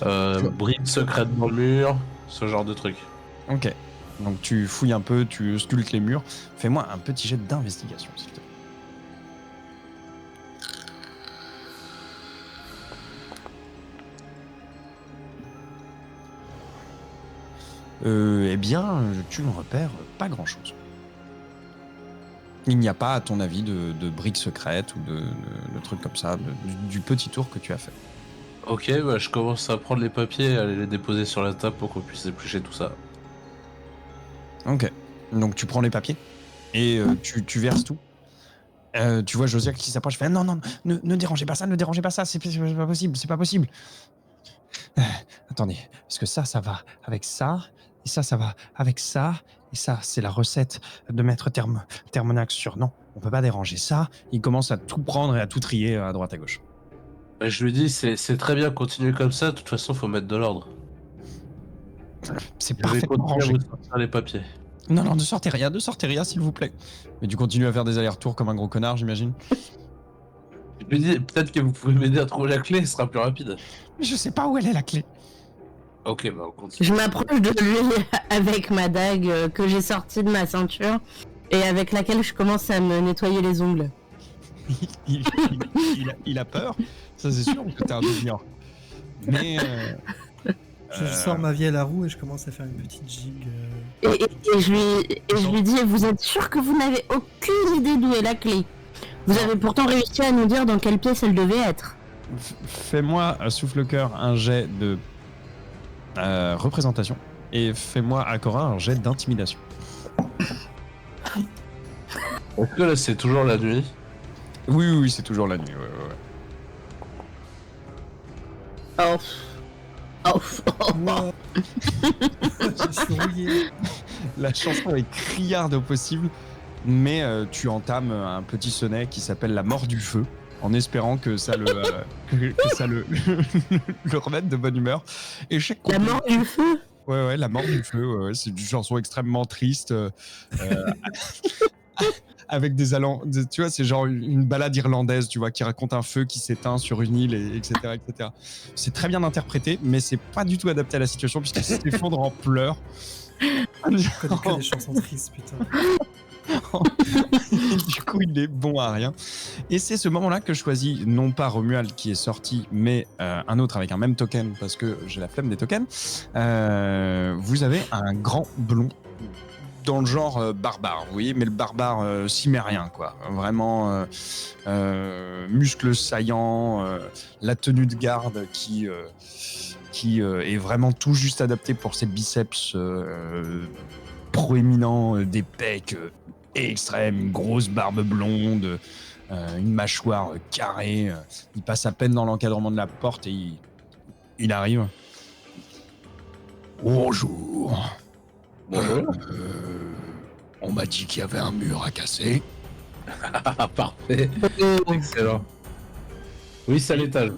S6: briques secrètes dans le mur, ce genre de truc.
S2: ok. Donc tu fouilles un peu, tu sculptes les murs. Fais-moi un petit jet d'investigation, s'il te plaît. Eh bien, tu ne repères pas grand-chose. Il n'y a pas, à ton avis, de briques secrètes ou de trucs comme ça, du petit tour que tu as fait.
S6: Ok, bah, je commence à prendre les papiers et à les déposer sur la table pour qu'on puisse éplucher tout ça.
S2: Ok. Donc tu prends les papiers et tu verses tout. Tu vois Josiah qui s'approche, fait non, ne dérangez pas ça, c'est pas possible. Attendez, parce que ça va avec ça, et ça va avec ça, et ça, c'est la recette de Maître Thermonax sur. Non, on peut pas déranger ça. Il commence à tout prendre et à tout trier à droite à gauche.
S6: Bah, je lui dis, c'est très bien, continuez comme ça, de toute façon, faut mettre de l'ordre.
S2: C'est
S6: Je vais
S2: parfaitement
S6: continuer à
S2: rangé.
S6: vous sortir les papiers.
S2: Non, ne sortez rien, s'il vous plaît. Mais tu continues à faire des allers-retours comme un gros connard, j'imagine.
S6: Je lui dis, peut-être que vous pouvez m'aider à trouver la clé, ce sera plus rapide.
S2: Mais je sais pas où elle est, la clé.
S6: Ok, bah on continue.
S4: Je m'approche de lui avec ma dague que j'ai sortie de ma ceinture et avec laquelle je commence à me nettoyer les ongles.
S2: il a peur, ça c'est sûr, que t'es un devenir. Mais...
S5: Je sors ma vie à la roue et je commence à faire une petite gigue.
S4: Et je lui dis, vous êtes sûr que vous n'avez aucune idée d'où est la clé? Vous avez pourtant réussi à nous dire dans quelle pièce elle devait être.
S2: Fais-moi, souffle-cœur, un jet de représentation. Et fais-moi, Akora, un jet d'intimidation.
S6: Est-ce que là, c'est toujours la nuit?
S2: Oui, c'est toujours la nuit. Ouais.
S5: Wow. Je suis rouillé.
S2: La chanson est criarde au possible, mais tu entames un petit sonnet qui s'appelle La mort du feu, en espérant que ça le remette de bonne humeur. Et chaque
S4: La mort du feu?
S2: Ouais, La mort du feu, ouais, c'est une chanson extrêmement triste. Avec des allants, tu vois, c'est genre une balade irlandaise, tu vois, qui raconte un feu qui s'éteint sur une île, etc. C'est très bien interprété, mais c'est pas du tout adapté à la situation puisqu'il s'effondre en pleurs.
S5: Je connais que des chansons tristes, putain.
S2: Du coup, il est bon à rien. Et c'est ce moment-là que je choisis, non pas Romuald qui est sorti, mais un autre avec un même token, parce que j'ai la flemme des tokens. Vous avez un grand blond dans le genre barbare, vous voyez, mais le barbare cimérien, quoi. Vraiment muscles saillants, la tenue de garde qui est vraiment tout juste adaptée pour ses biceps proéminents, des pecs extrêmes, une grosse barbe blonde, une mâchoire carrée. Il passe à peine dans l'encadrement de la porte et il arrive. Bonjour.
S6: Bonjour.
S2: On m'a dit qu'il y avait un mur à casser.
S6: Ah, parfait. Excellent. Oui, c'est à l'étage.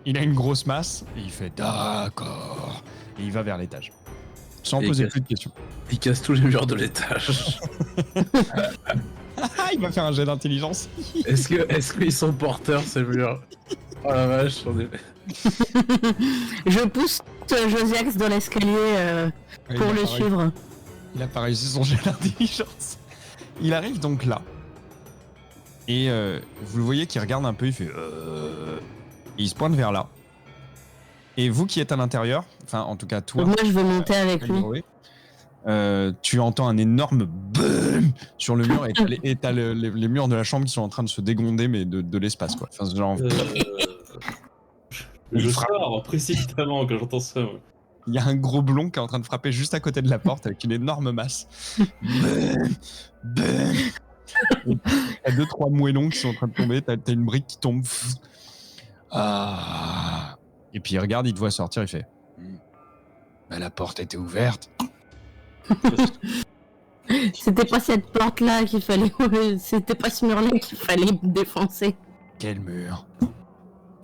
S2: Il a une grosse masse et il fait d'accord. Et il va vers l'étage. Sans
S6: Et
S2: poser
S6: casse-
S2: plus de questions.
S6: Il casse tous les murs de l'étage.
S2: Il va faire un jet d'intelligence.
S6: Est-ce qu'ils sont porteurs, ces murs? Oh la vache, on est...
S4: Je pousse Josiax dans l'escalier pour le suivre.
S2: Il a pas réussi son jet d'intelligence. Il arrive donc là. Et vous le voyez qui regarde un peu, il fait et il se pointe vers là. Et vous qui êtes à l'intérieur, enfin en tout cas toi,
S4: Moi, je veux monter avec lui.
S2: tu entends un énorme boom sur le mur et t'as les murs de la chambre qui sont en train de se dégonder mais de l'espace quoi. Enfin, genre,
S3: Je sors précipitamment quand j'entends ça. Ouais.
S2: il y a un gros blond qui est en train de frapper juste à côté de la porte avec une énorme masse. Boum, boum. T'as 2-3 moellons qui sont en train de tomber, t'as une brique qui tombe. Ah. Et puis il regarde, il te voit sortir, il fait bah, la porte était ouverte.
S4: C'était pas cette porte-là qu'il fallait. C'était pas ce mur-là qu'il fallait défoncer.
S2: Quel mur?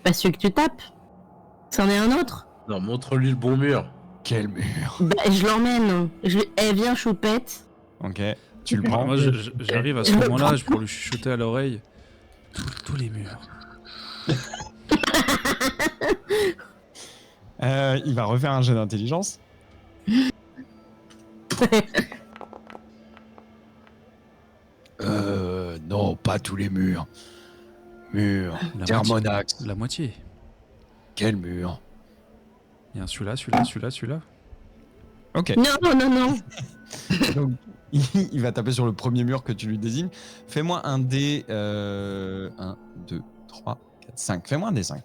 S4: Pas celui que tu tapes. C'en est un autre.
S6: Non, montre-lui le bon mur.
S2: Quel mur?
S4: Bah, je l'emmène. Elle vient choupette.
S2: Ok, tu le prends.
S1: Moi, j'arrive à ce moment-là pour lui chuchoter à l'oreille. Tous les murs.
S2: Il va refaire un jet d'intelligence. Non, pas tous les murs. Mur. Thermonax.
S1: La moitié.
S2: Quel mur?
S1: Il y a celui-là.
S2: Ok.
S4: Non.
S2: Donc, il va taper sur le premier mur que tu lui désignes. Fais-moi un dé. 1, 2, 3, 4, 5. Fais-moi un dé 5.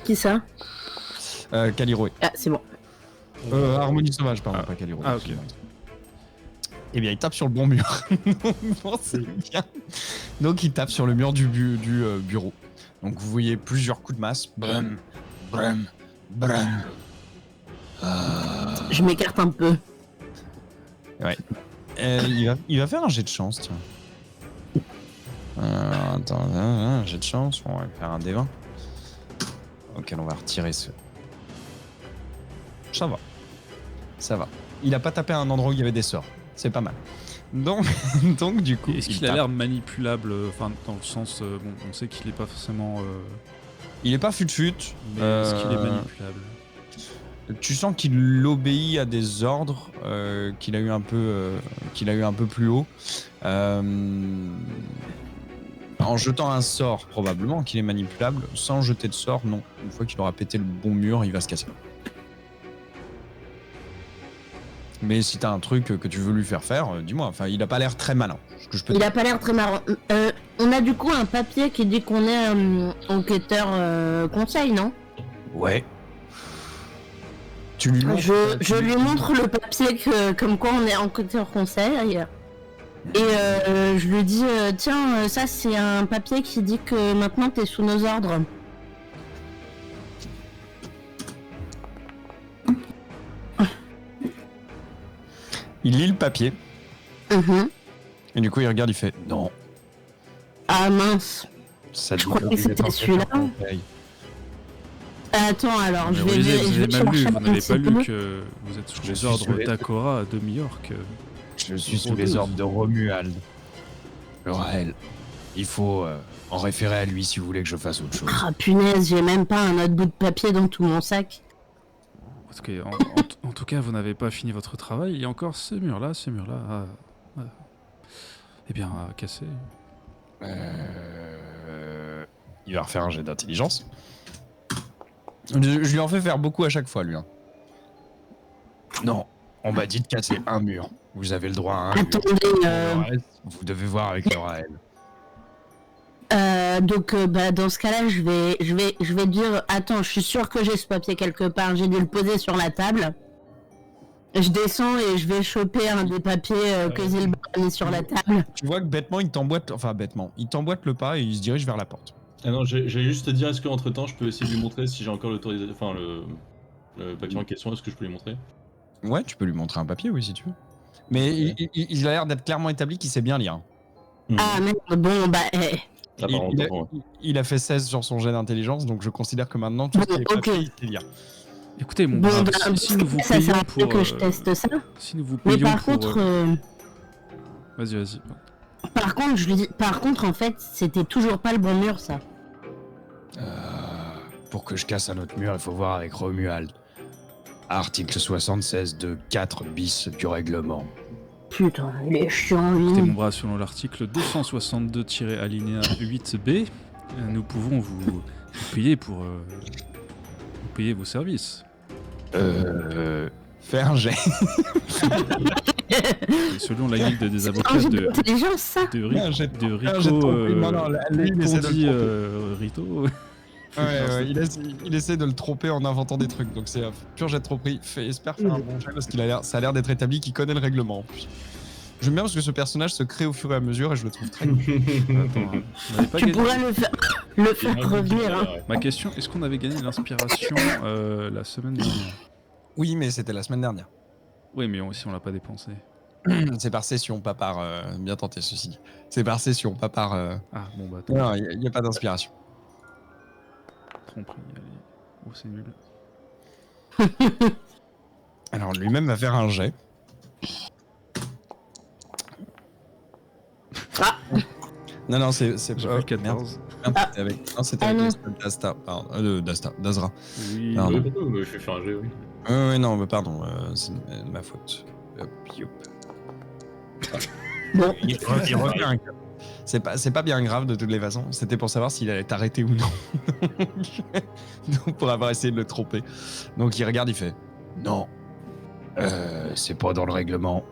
S4: Qui ça?
S2: Caliroé.
S4: Ah, c'est bon.
S2: Harmonie sauvage, pardon, pas Caliroé.
S1: Ah, ok.
S2: Eh bien, il tape sur le bon mur. Bon, c'est bien. Donc, il tape sur le mur du bureau. Donc, vous voyez plusieurs coups de masse. Brum, brum, brum.
S4: Je m'écarte un peu.
S2: Il va faire un jet de chance, tiens. Attends, un jet de chance. On va faire un D20. Auquel on va retirer ce. Ça va. Il a pas tapé à un endroit où il y avait des sorts. C'est pas mal. Donc du coup.
S1: Est-ce qu'il a l'air manipulable, enfin dans le sens, bon, on sait qu'il est pas forcément.
S2: Il est pas fut-fut.
S1: Mais est-ce qu'il est manipulable?
S2: Tu sens qu'il obéit à des ordres qu'il a eu un peu plus haut. En jetant un sort, probablement qu'il est manipulable. Sans jeter de sort, non. Une fois qu'il aura pété le bon mur, il va se casser. Mais si t'as un truc que tu veux lui faire, dis-moi. Enfin, il a pas l'air très malin.
S4: Il a pas l'air très marrant. On a du coup un papier qui dit qu'on est enquêteur conseil, non?
S2: Ouais. Tu lui montres,
S4: je lui montre le papier comme quoi on est enquêteur conseil. Et je lui dis, tiens, ça c'est un papier qui dit que maintenant t'es sous nos ordres.
S2: Il lit le papier. Et du coup, il regarde, il fait non.
S4: Ah mince.
S2: Ça
S4: je croyais que c'était celui-là. Attends, alors, je vais chercher.
S1: Vous n'avez pas lu que vous êtes sous les ordres d'Akora à Demi-York.
S2: Je suis sous les ordres de Romuald. Le Raël. Il faut en référer à lui si vous voulez que je fasse autre chose.
S4: Ah punaise, j'ai même pas un autre bout de papier dans tout mon sac.
S1: En tout cas, vous n'avez pas fini votre travail. Il y a encore ces murs-là. Eh bien, à casser.
S2: Il va refaire un jet d'intelligence. Je lui en fais faire beaucoup à chaque fois, lui. Hein. Non, on m'a dit de casser un mur. Vous avez le droit à un mur.
S4: Attendez,
S2: Pour le reste, vous devez voir avec le Raël.
S4: donc dans ce cas-là, je vais dire, attends, je suis sûr que j'ai ce papier quelque part, j'ai dû le poser sur la table. Je descends et je vais choper un des papiers que Zilbar a mis sur la table.
S2: Tu vois que bêtement, il t'emboîte le pas et il se dirige vers la porte.
S3: Ah non, j'ai juste te dire, est-ce qu'entre temps, je peux essayer de lui montrer si j'ai encore l'autorisation, enfin le papier en question, est-ce que je peux lui montrer?
S2: Ouais, tu peux lui montrer un papier, oui, si tu veux. Mais il a l'air d'être clairement établi qu'il sait bien lire.
S4: Ah merde, bon bah...
S3: Ah, pardon, pardon.
S2: Il a fait 16 sur son jet d'intelligence, donc je considère que maintenant, tout ce qui est papier, il sait lire.
S1: Écoutez, mon
S4: Bon,
S1: brave,
S4: bah,
S1: si nous vous
S4: ça
S1: payons
S4: sert à
S1: pour...
S4: rien que je teste ça.
S1: Si nous vous
S4: Mais
S1: payons
S4: par
S1: pour...
S4: contre...
S1: Vas-y.
S4: je lui dis... Par contre, en fait, c'était toujours pas le bon mur, ça.
S2: Pour que je casse un autre mur, il faut voir avec Romuald. Article 76 de 4 bis du règlement.
S4: Putain, il est chiant,
S1: Écoutez,
S4: lui.
S1: mon brave, selon l'article 262-alinéa 8b, nous pouvons vous payer pour... vous payer vos services.
S2: Fais un jet.
S1: Et selon la guilde des
S4: C'est
S1: avocats
S4: un jeu
S1: de
S4: d'intelligence, ça.
S2: Un jet
S1: de
S2: un jet de
S1: Rico...
S2: tromperie. Non, non, lui, il essaie de
S1: Condi,
S2: le
S1: Rito...
S2: Ouais, il essaie de le tromper en inventant des trucs, donc c'est pur jet de tromperie. Espère faire un bon jet parce ça a l'air d'être établi qu'il connaît le règlement en plus. J'aime bien parce que ce personnage se crée au fur et à mesure et je le trouve très cool.
S1: Attends, on n'avait pas
S4: Tu
S1: gagné...
S4: pourras le faire revenir, hein.
S1: Ma question, est-ce qu'on avait gagné l'inspiration la semaine dernière?
S2: Oui, mais c'était la semaine dernière.
S1: Oui, mais si on l'a pas dépensé.
S2: C'est par session, pas par... bien tenté ceci dit. C'est par session, pas par...
S1: Ah, bon bah attends.
S2: Non, il n'y a pas d'inspiration.
S1: Tromperie, allez. Oh, c'est nul.
S2: Alors lui-même va faire un jet. Non, c'est
S1: J'ai
S2: pas...
S1: fait 14.
S2: Non, c'était avec Dasta, pardon, d'Azra.
S1: Oui,
S2: Pardon.
S3: Je vais faire un jet, oui.
S2: Ouais, non, mais pardon, c'est ma faute. Hop, youp.
S4: Bon.
S2: Il revient. C'est pas bien grave de toutes les façons. C'était pour savoir s'il allait t'arrêter ou non. Donc pour avoir essayé de le tromper. Donc il regarde, il fait non. C'est pas dans le règlement.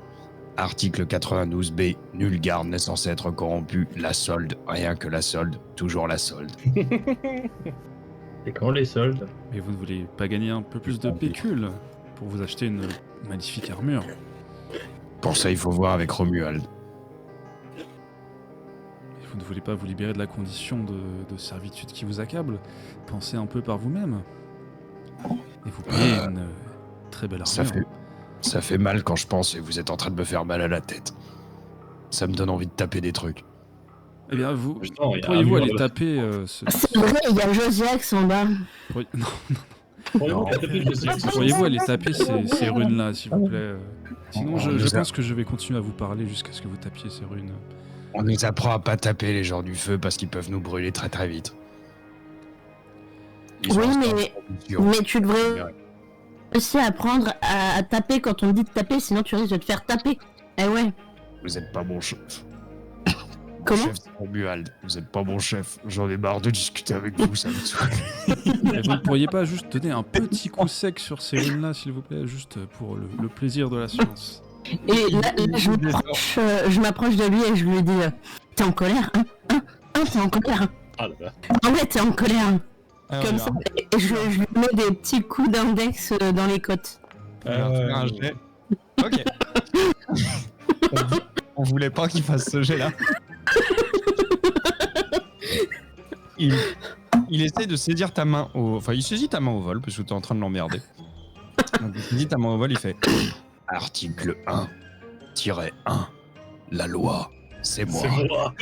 S2: Article 92B. Nul garde n'est censé être corrompu. La solde, rien que la solde, toujours la solde.
S7: Et quand les soldes?
S1: Mais vous ne voulez pas gagner un peu plus de pécule pour vous acheter une magnifique armure?
S2: Pour ça, il faut voir avec Romuald.
S1: Vous ne voulez pas vous libérer de la condition de servitude qui vous accable? Pensez un peu par vous-même. Et vous payez une très belle armure.
S2: Ça fait mal quand je pense et vous êtes en train de me faire mal à la tête. Ça me donne envie de taper des trucs.
S1: Eh bien, vous,
S3: Putain, il y a
S1: pourriez-vous
S3: un mur
S1: aller
S3: de-
S1: taper
S4: C'est vrai, il y a Josiax en bas.
S1: Non,
S3: Pourriez-vous taper le dossier?
S1: pourriez-vous aller taper ces runes-là, s'il vous plaît Sinon,
S2: On
S1: je
S2: nous a-
S1: pense que je vais continuer à vous parler jusqu'à ce que vous tapiez ces runes.
S2: On nous apprend à pas taper les gens du feu parce qu'ils peuvent nous brûler très très vite. Ils
S4: Oui,
S2: sont en
S4: mais-
S2: condition.
S4: Mais tu devrais aussi apprendre à taper quand on te dit de taper, sinon tu risques de te faire taper. Eh ouais.
S2: Vous êtes pas mon chef.
S4: Comment
S2: Mon chef, c'est Romuald. Vous êtes pas mon chef. J'en ai marre de discuter avec vous, ça me saoule.
S1: Et vous ne pourriez pas juste donner un petit coup sec sur ces runes-là, s'il vous plaît, juste pour le plaisir de la science?
S4: Et là, je m'approche de lui et je lui dis t'es en colère, hein t'es en colère, hein
S3: Ah là là.
S4: Ah ouais, t'es en colère, hein.
S2: Ah,
S4: Comme ça. Et je lui mets des petits coups d'index dans les côtes.
S2: Alors, tu fais un jet. Ok. On voulait pas qu'il fasse ce jet-là. Il essaie de saisir ta main Enfin, il saisit ta main au vol parce que t'es en train de l'emmerder. Donc, il saisit ta main au vol, il fait Article 1-1. La loi, c'est moi.
S3: C'est moi.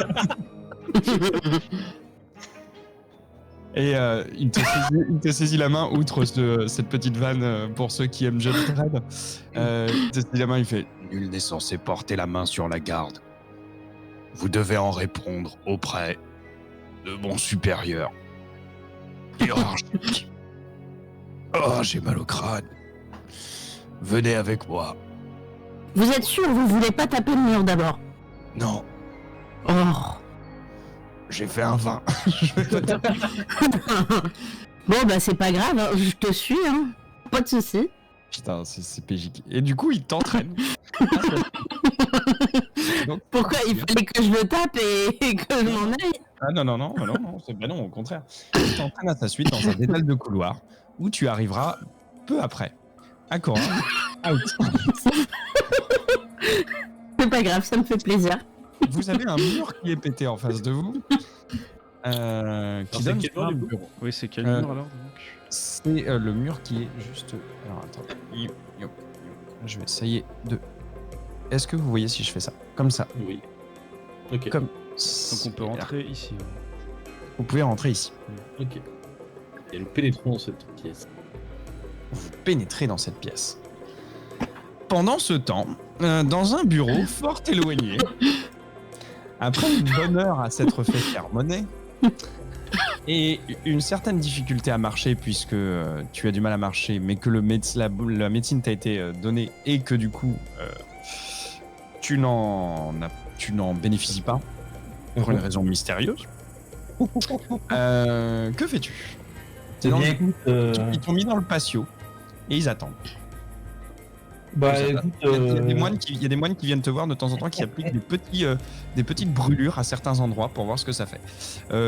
S2: Et il te saisit la main, outre cette petite vanne pour ceux qui aiment Judge Dredd. Il te saisit la main, il fait Nul n'est censé porter la main sur la garde. Vous devez en répondre auprès de mon supérieur. Hiérarchique. Oh, j'ai mal au crâne. Venez avec moi.
S4: Vous êtes sûr, vous voulez pas taper le mur d'abord?
S2: Non,
S4: Oh.
S2: j'ai fait un 20.
S4: Bon bah c'est pas grave, hein, je te suis, hein. Pas de soucis.
S2: Putain, c'est pégique. Et du coup, il t'entraîne. Donc,
S4: Pourquoi il fallait que je le tape et que je m'en aille?
S2: ah non, c'est ben non, au contraire. Il t'entraîne à ta suite dans un dédale de couloir où tu arriveras peu après. À Corin, out.
S4: C'est pas grave, ça me fait plaisir.
S2: Vous avez un mur qui est pété en face de vous. Qui
S3: c'est
S2: donne
S3: quel
S2: sur un
S3: mur, du coup
S2: bureau.
S1: Oui, c'est quel
S2: Euh,
S1: mur alors donc
S2: C'est le mur qui est juste. Alors attends. Je vais essayer de. Est-ce que vous voyez si je fais ça? Comme ça.
S3: Oui. Ok.
S2: Comme.
S1: Donc on peut rentrer ici.
S2: Vous pouvez rentrer ici.
S3: Ok. Et nous pénétrons dans cette pièce.
S2: Vous pénétrez dans cette pièce. Pendant ce temps, dans un bureau fort éloigné, après une bonne heure à s'être fait faire monnaie, et une certaine difficulté à marcher puisque tu as du mal à marcher, mais que la médecine t'a été donnée et que du coup tu n'en bénéficies pas pour une raison mystérieuse. Que fais-tu?
S7: Eh bien, écoute,
S2: Ils t'ont mis dans le patio et ils attendent.
S7: bah,
S2: Ils
S7: écoute,
S2: attendent. Il y a des moines qui viennent te voir de temps en temps qui appliquent des petites brûlures à certains endroits pour voir ce que ça fait.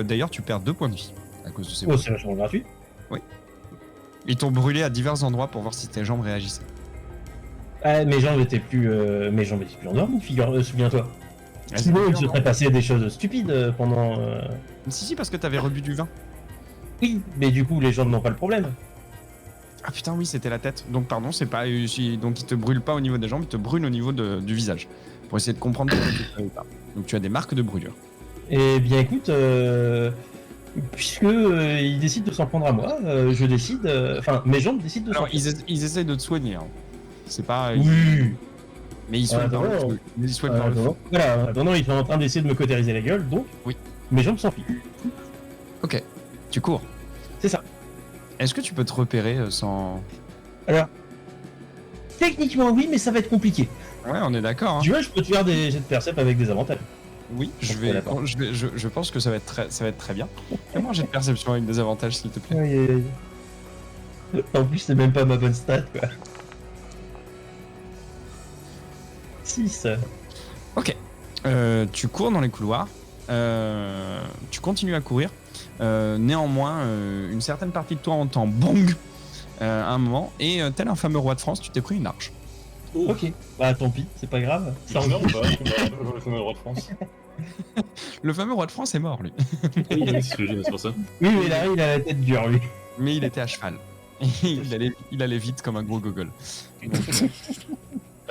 S2: D'ailleurs, tu perds 2 points de vie à cause de ces
S7: oh,
S2: brûlures.
S7: c'est vachement gratuit.
S2: Ils t'ont brûlé à divers endroits pour voir si tes jambes réagissaient.
S7: Ah, mes jambes étaient plus endormies, souviens-toi. Sinon, il se serait passé des choses stupides pendant.
S2: Si, parce que t'avais rebu du vin.
S7: Oui, mais du coup, les jambes n'ont pas le problème.
S2: Ah putain, oui, c'était la tête. Donc, pardon, c'est pas. Donc, ils te brûlent pas au niveau des jambes, ils te brûlent au niveau du visage. Pour essayer de comprendre pourquoi tu savais pas. Donc, tu as des marques de brûlure.
S7: Eh bien, écoute, puisque ils décident de s'en prendre à moi, je décide. Enfin, mes jambes décident de s'en
S2: Alors, ils essayent de te soigner. Hein. C'est pas.
S7: Oui.
S2: Mais ils soignent par le
S7: non.
S2: feu. Ils soignent par le feu.
S7: Voilà, non, ils sont en train d'essayer de me cautériser la gueule, donc
S2: Oui.
S7: mes jambes s'enfuient.
S2: Ok. Tu cours.
S7: C'est ça.
S2: Est-ce que tu peux te repérer sans.
S7: Alors, techniquement oui, mais ça va être compliqué.
S2: Ouais, on est d'accord. Hein.
S7: Tu vois, je peux te faire des jets de percep avec des avantages.
S2: Oui, je pense que ça va être très bien. Fais-moi un jet de perception avec des avantages, s'il te plaît.
S7: Aïe, aïe, aïe. En plus, c'est même pas ma bonne stat, quoi. 6.
S2: Ok. Tu cours dans les couloirs. Tu continues à courir. Néanmoins, une certaine partie de toi entend bong à un moment. Et tel un fameux roi de France, tu t'es pris une large.
S3: Oh.
S7: Ok, bah tant pis, c'est pas grave.
S3: Ça revient ou pas le fameux roi de France?
S2: Le fameux roi de France est mort, lui.
S3: Oui, c'est ce que j'ai, c'est pour ça.
S7: Oui, mais Larry, il a la tête dure, lui.
S2: Mais il était à cheval. Il allait vite comme un gros gogol.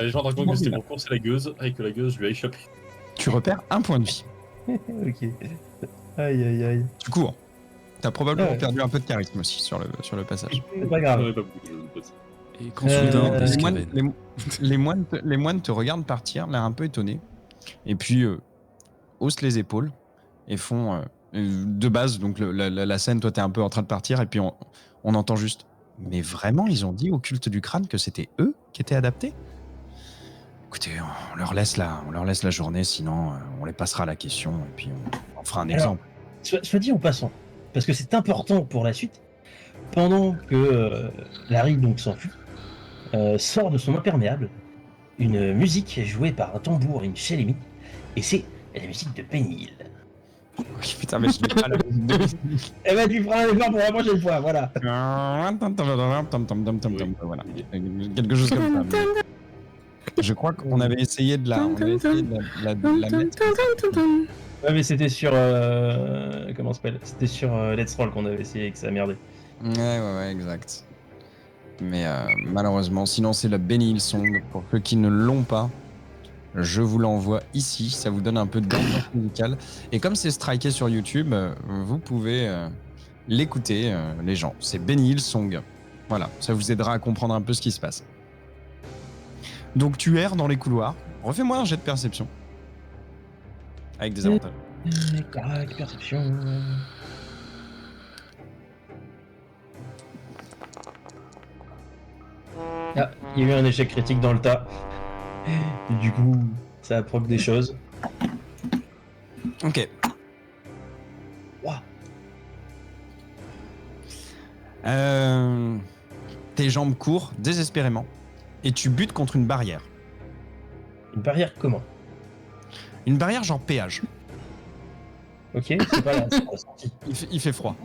S3: Les gens racontent que c'était pour courser la gueuse, et que la gueuse je lui a échappé.
S2: Tu repères 1 point de vie.
S7: Ok. Aïe, aïe, aïe.
S2: Tu cours. T'as probablement
S7: Ouais.
S2: perdu un peu de charisme aussi sur le passage.
S7: C'est pas grave.
S3: Ouais, pas beaucoup, je ne sais pas.
S1: Et quand soudain,
S7: les
S1: Descaven.
S2: Les moines te regardent partir, l'air un peu étonné, et puis haussent les épaules et font de base. Donc la scène, toi t'es un peu en train de partir, et puis on entend juste. Mais vraiment, ils ont dit au culte du crâne que c'était eux qui étaient adaptés. Écoutez, on leur laisse la journée, sinon on les passera à la question et puis on fera un exemple.
S7: Soit dit en passant, parce que c'est important pour la suite. Pendant que Larry donc s'enfuit, sort de son imperméable une musique jouée par un tambour et une chélémie, et c'est la musique de Penny Hill.
S2: Oui, putain, mais je l'ai pas la musique.
S7: Eh ben tu feras un effort pour la prochaine fois, voilà.
S2: Voilà. Quelque chose comme ça. Je crois qu'on avait essayé de la mettre.
S7: Ouais, mais c'était sur comment ça s'appelle? C'était sur Let's Roll qu'on avait essayé et que ça a merdé.
S2: Ouais, exact. Mais malheureusement, sinon c'est la Benny Hill Song. Pour ceux qui ne l'ont pas, je vous l'envoie ici. Ça vous donne un peu d'ambiance musicale. Et comme c'est striké sur YouTube, vous pouvez l'écouter, les gens. C'est Benny Hill Song. Voilà, ça vous aidera à comprendre un peu ce qui se passe. Donc tu erres dans les couloirs. Refais-moi un jet de perception. Avec des avantages.
S7: Correct, perception. Ah, il y a eu un échec critique dans le tas. Et du coup, ça provoque des choses.
S2: Ok.
S7: Ouah.
S2: Tes jambes courent désespérément. et tu butes contre une barrière.
S7: Une barrière comment?
S2: Une barrière genre péage.
S7: Ok, c'est pas là, c'est ressenti.
S2: Il fait froid.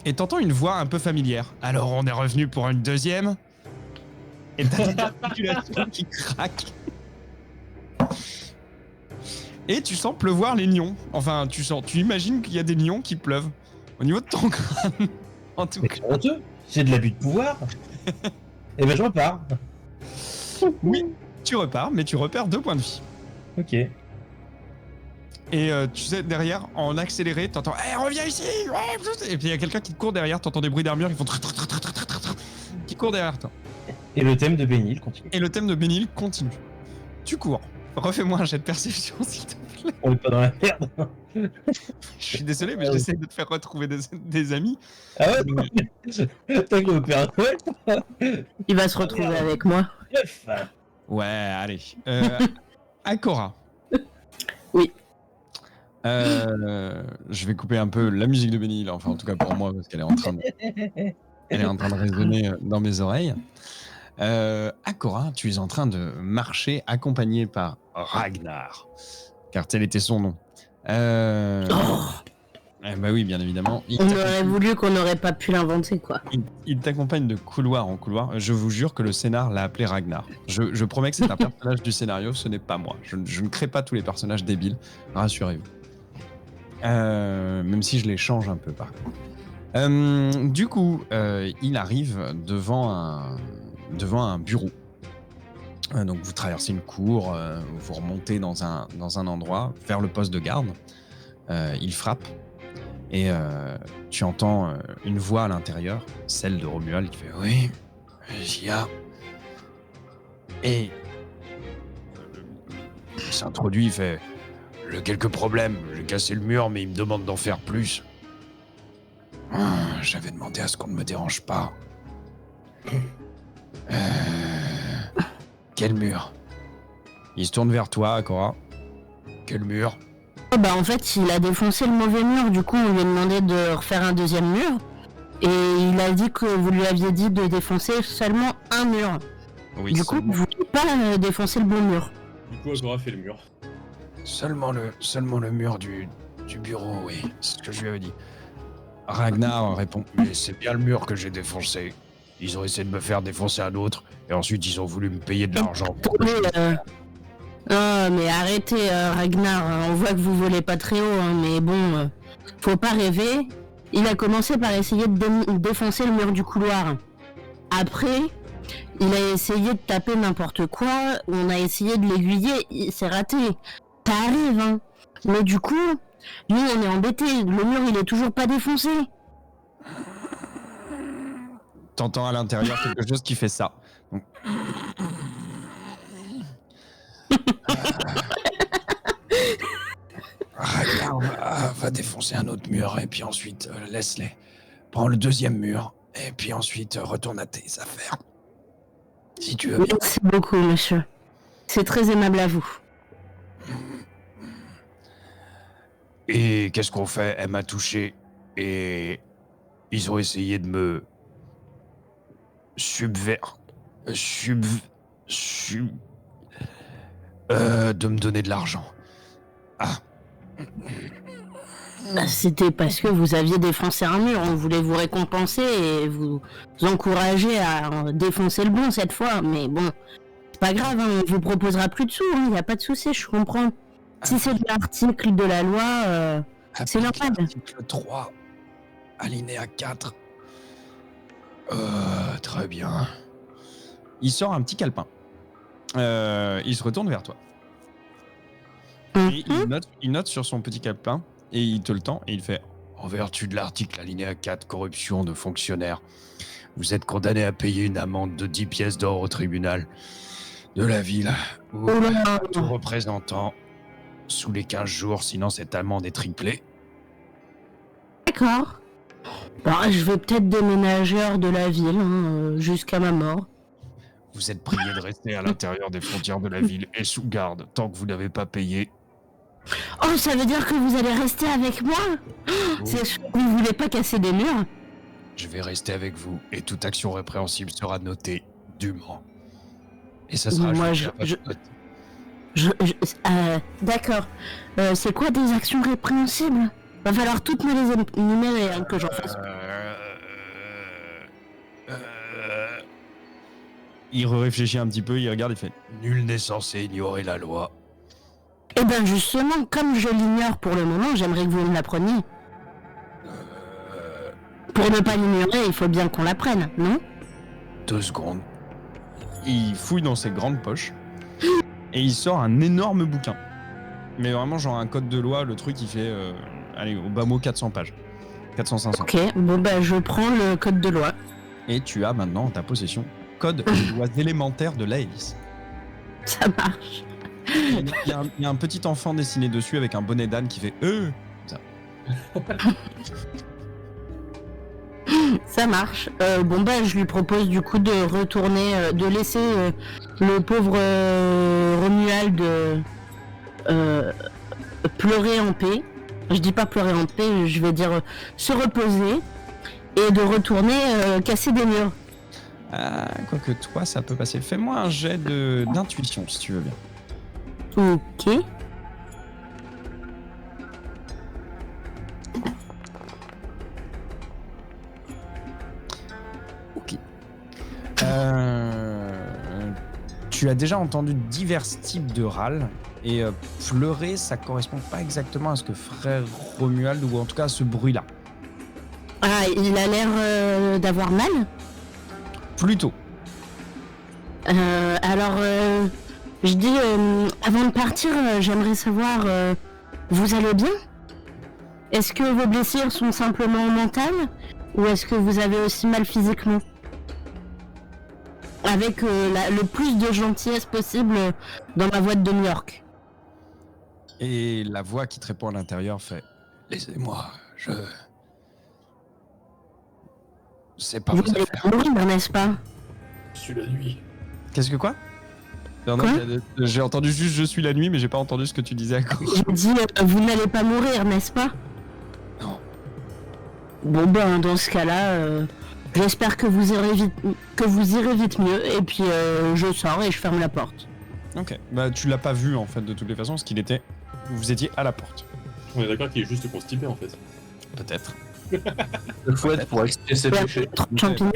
S2: Et t'entends une voix un peu familière. Alors on est revenu pour une deuxième. Et t'as des articulations qui craquent. Et tu sens pleuvoir les nions. Enfin, tu imagines qu'il y a des nions qui pleuvent au niveau de ton crâne. En tout
S7: Mais
S2: cas.
S7: c'est honteux, c'est de l'abus de pouvoir. Et ben je repars.
S2: Oui, tu repars, mais tu repères 2 points de vie.
S7: Ok.
S2: Et tu sais, derrière, en accéléré, t'entends « Hey, reviens ici !» Et puis il y a quelqu'un qui te court derrière, t'entends des bruits d'armure, ils font qui court derrière toi.
S7: Et le thème de Bénil continue.
S2: Et le thème de Bénil continue. Tu cours. Refais-moi un jet de perception, s'il te plaît.
S7: On est pas dans la merde.
S2: Je suis désolé, mais j'essaie de te faire retrouver des amis.
S7: Ah ouais. T'as que le Père Noël.
S4: Il va se retrouver avec moi.
S7: Bref.
S2: Ouais, allez. Akora.
S4: Oui.
S2: Je vais couper un peu la musique de Bénil, enfin en tout cas pour moi, parce qu'elle est en train de résonner dans mes oreilles. Akora, tu es en train de marcher accompagné par Ragnar, car tel était son nom. Bah oui, bien évidemment.
S4: On aurait voulu qu'on n'aurait pas pu l'inventer, quoi.
S2: Il t'accompagne de couloir en couloir. Je vous jure que le scénar l'a appelé Ragnar. Je promets que c'est un personnage du scénario, ce n'est pas moi. Je ne crée pas tous les personnages débiles, rassurez-vous. Même si je les change un peu par contre. Du coup, il arrive devant un bureau. Donc vous traversez une cour, vous remontez dans un endroit vers le poste de garde. Il frappe et tu entends une voix à l'intérieur, celle de Romuald qui fait « Oui, j'y a. » Et il s'introduit, il fait « J'ai quelques problèmes, j'ai cassé le mur mais il me demande d'en faire plus. J'avais demandé à ce qu'on ne me dérange pas. Quel mur ?» Il se tourne vers toi, Akora. Quel mur ?
S4: Bah en fait, il a défoncé le mauvais mur, du coup on lui a demandé de refaire un deuxième mur. Et il a dit que vous lui aviez dit de défoncer seulement un mur.
S2: Oui,
S4: Du coup, vous voulez pas défoncer le bon mur.
S3: Du coup, Agora fait le mur.
S2: Seulement le mur du bureau, oui. C'est ce que je lui avais dit. Ragnar répond « Mais c'est bien le mur que j'ai défoncé. Ils ont essayé de me faire défoncer un autre, et ensuite ils ont voulu me payer de l'argent. »
S4: Oh, mais arrêtez, Ragnar. On voit que vous volez pas très haut, hein, mais bon, faut pas rêver. Il a commencé par essayer de défoncer le mur du couloir. Après, il a essayé de taper n'importe quoi. On a essayé de l'aiguiller. C'est raté. Ça arrive, hein. Mais du coup, nous, on est embêtés. Le mur, il est toujours pas défoncé.
S2: T'entends à l'intérieur quelque chose qui fait ça. Donc... Ragnar va défoncer un autre mur et puis ensuite laisse-les. Prends le deuxième mur et puis ensuite retourne à tes affaires. Si tu veux.
S4: Merci beaucoup, monsieur. C'est très aimable à vous.
S2: Et qu'est-ce qu'on fait ? Elle m'a touché et ils ont essayé de me de me donner de l'argent. Ah.
S4: C'était parce que vous aviez défoncé un mur. On voulait vous récompenser et vous encourager à défoncer le bon cette fois. Mais bon, c'est pas grave, hein, on vous proposera plus de sous. Il n'y a pas de souci, je comprends. Si c'est de l'article de la loi, c'est normal.
S2: Article 3, alinéa 4. Très bien. Il sort un petit calepin. Il se retourne vers toi. Et il note sur son petit calepin et il te le tend et il fait « En vertu de l'article alinéa 4, corruption de fonctionnaire, vous êtes condamné à payer une amende de 10 pièces d'or au tribunal de la ville ou à tout représentant sous les 15 jours, sinon cette amende est triplée. »
S4: D'accord. Bah, je vais peut-être déménager hors de la ville, hein, jusqu'à ma mort.
S2: Vous êtes prié de rester à l'intérieur des frontières de la ville et sous garde tant que vous n'avez pas payé.
S4: Oh, ça veut dire que vous allez rester avec moi ? C'est sûr que vous voulez pas casser des murs ?
S2: Je vais rester avec vous et toute action répréhensible sera notée dûment. Et ça sera
S4: Moi,
S2: ajouté à votre note.
S4: D'accord. C'est quoi des actions répréhensibles? Va falloir toutes me les énumérer, hein, que j'en fasse.
S2: Il réfléchit un petit peu, il regarde, il fait « Nul n'est censé ignorer la loi.
S4: Eh ben justement, comme je l'ignore pour le moment, j'aimerais que vous me l'appreniez. Pour ne pas l'ignorer, il faut bien qu'on l'apprenne, non?
S2: 2 secondes. » Il fouille dans ses grandes poches et il sort un énorme bouquin. Mais vraiment genre un code de loi, le truc il fait, allez, au bas mot 400 pages. 400-500.
S4: Ok, bon bah je prends le code de loi.
S2: Et tu as maintenant en ta possession code de lois élémentaires de l'Aélis.
S4: Ça marche.
S2: Il y a un petit enfant dessiné dessus avec un bonnet d'âne qui fait ça.
S4: Ça marche. Bon bah je lui propose du coup de retourner, de laisser le pauvre Romuald pleurer en paix. Je dis pas pleurer en paix, je vais dire se reposer et de retourner casser des murs.
S2: Quoique toi ça peut passer. Fais-moi un jet d'intuition si tu veux bien.
S4: Ok.
S2: Ok. Tu as déjà entendu divers types de râles et pleurer, ça correspond pas exactement à ce que frère Romuald, ou en tout cas à ce bruit-là.
S4: Ah, il a l'air d'avoir mal.
S2: Plutôt.
S4: Alors, je dis, avant de partir, j'aimerais savoir, vous allez bien? Est-ce que vos blessures sont simplement mentales ou est-ce que vous avez aussi mal physiquement? Avec le plus de gentillesse possible dans ma voix de New York.
S2: Et la voix qui te répond à l'intérieur fait « Laissez-moi, je... sais pas
S4: Vous
S2: vos
S4: allez
S2: affaires.
S4: mourir, n'est-ce pas?
S3: Je suis la nuit. »
S2: Qu'est-ce que quoi? Pardon, j'ai entendu juste « je suis la nuit », mais j'ai pas entendu ce que tu disais à côté.
S4: J'ai dit, vous n'allez pas mourir, n'est-ce pas?
S2: Non.
S4: Bon ben, dans ce cas-là, j'espère que vous irez vite mieux, et puis je sors et je ferme la porte.
S2: Ok, bah tu l'as pas vu en fait de toutes les façons, parce qu'il était... Vous étiez à la porte.
S3: On est d'accord qu'il est juste constipé en fait.
S2: Peut-être.
S6: Le fouette pour expier ses péchés.
S4: Champignons.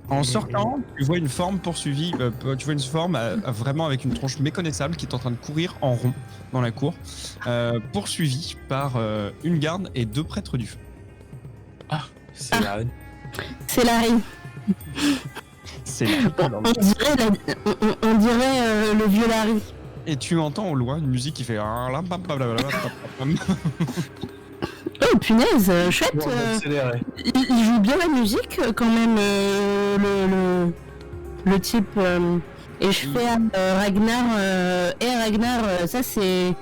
S2: En sortant, tu vois une forme poursuivie, tu vois une forme vraiment avec une tronche méconnaissable qui est en train de courir en rond dans la cour, poursuivie par une garde et 2 prêtres du feu.
S6: C'est la reine.
S4: C'est Larry.
S2: C'est
S4: On dirait le vieux Larry.
S2: Et tu entends au loin une musique qui fait...
S4: Oh punaise, chouette.
S6: Bon, on va accélérer.
S4: Il joue bien la musique quand même, le type. Et je fais à Ragnar. Ragnar, ça c'est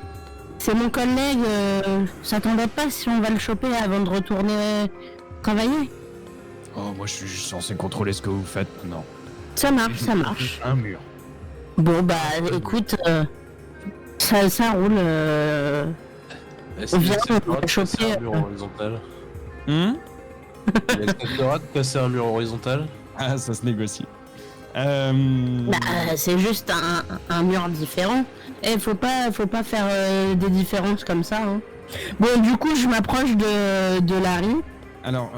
S4: mon collègue. Ça t'embête pas si on va le choper avant de retourner travailler?
S2: Oh, moi je suis censé contrôler ce que vous faites, non.
S4: Ça marche, ça marche.
S2: Un mur.
S4: Bon bah écoute, ça roule.
S6: Est-ce
S4: On
S6: qu'il
S4: vient
S6: acceptera
S4: de
S6: de
S4: choper,
S6: casser un mur horizontal?
S2: Hmm.
S6: Il acceptera de casser un mur horizontal?
S2: Ah, ça se négocie.
S4: Bah, c'est juste un mur différent. Et faut pas faire des différences comme ça. Hein. Bon, du coup, je m'approche de Larry.
S2: Alors,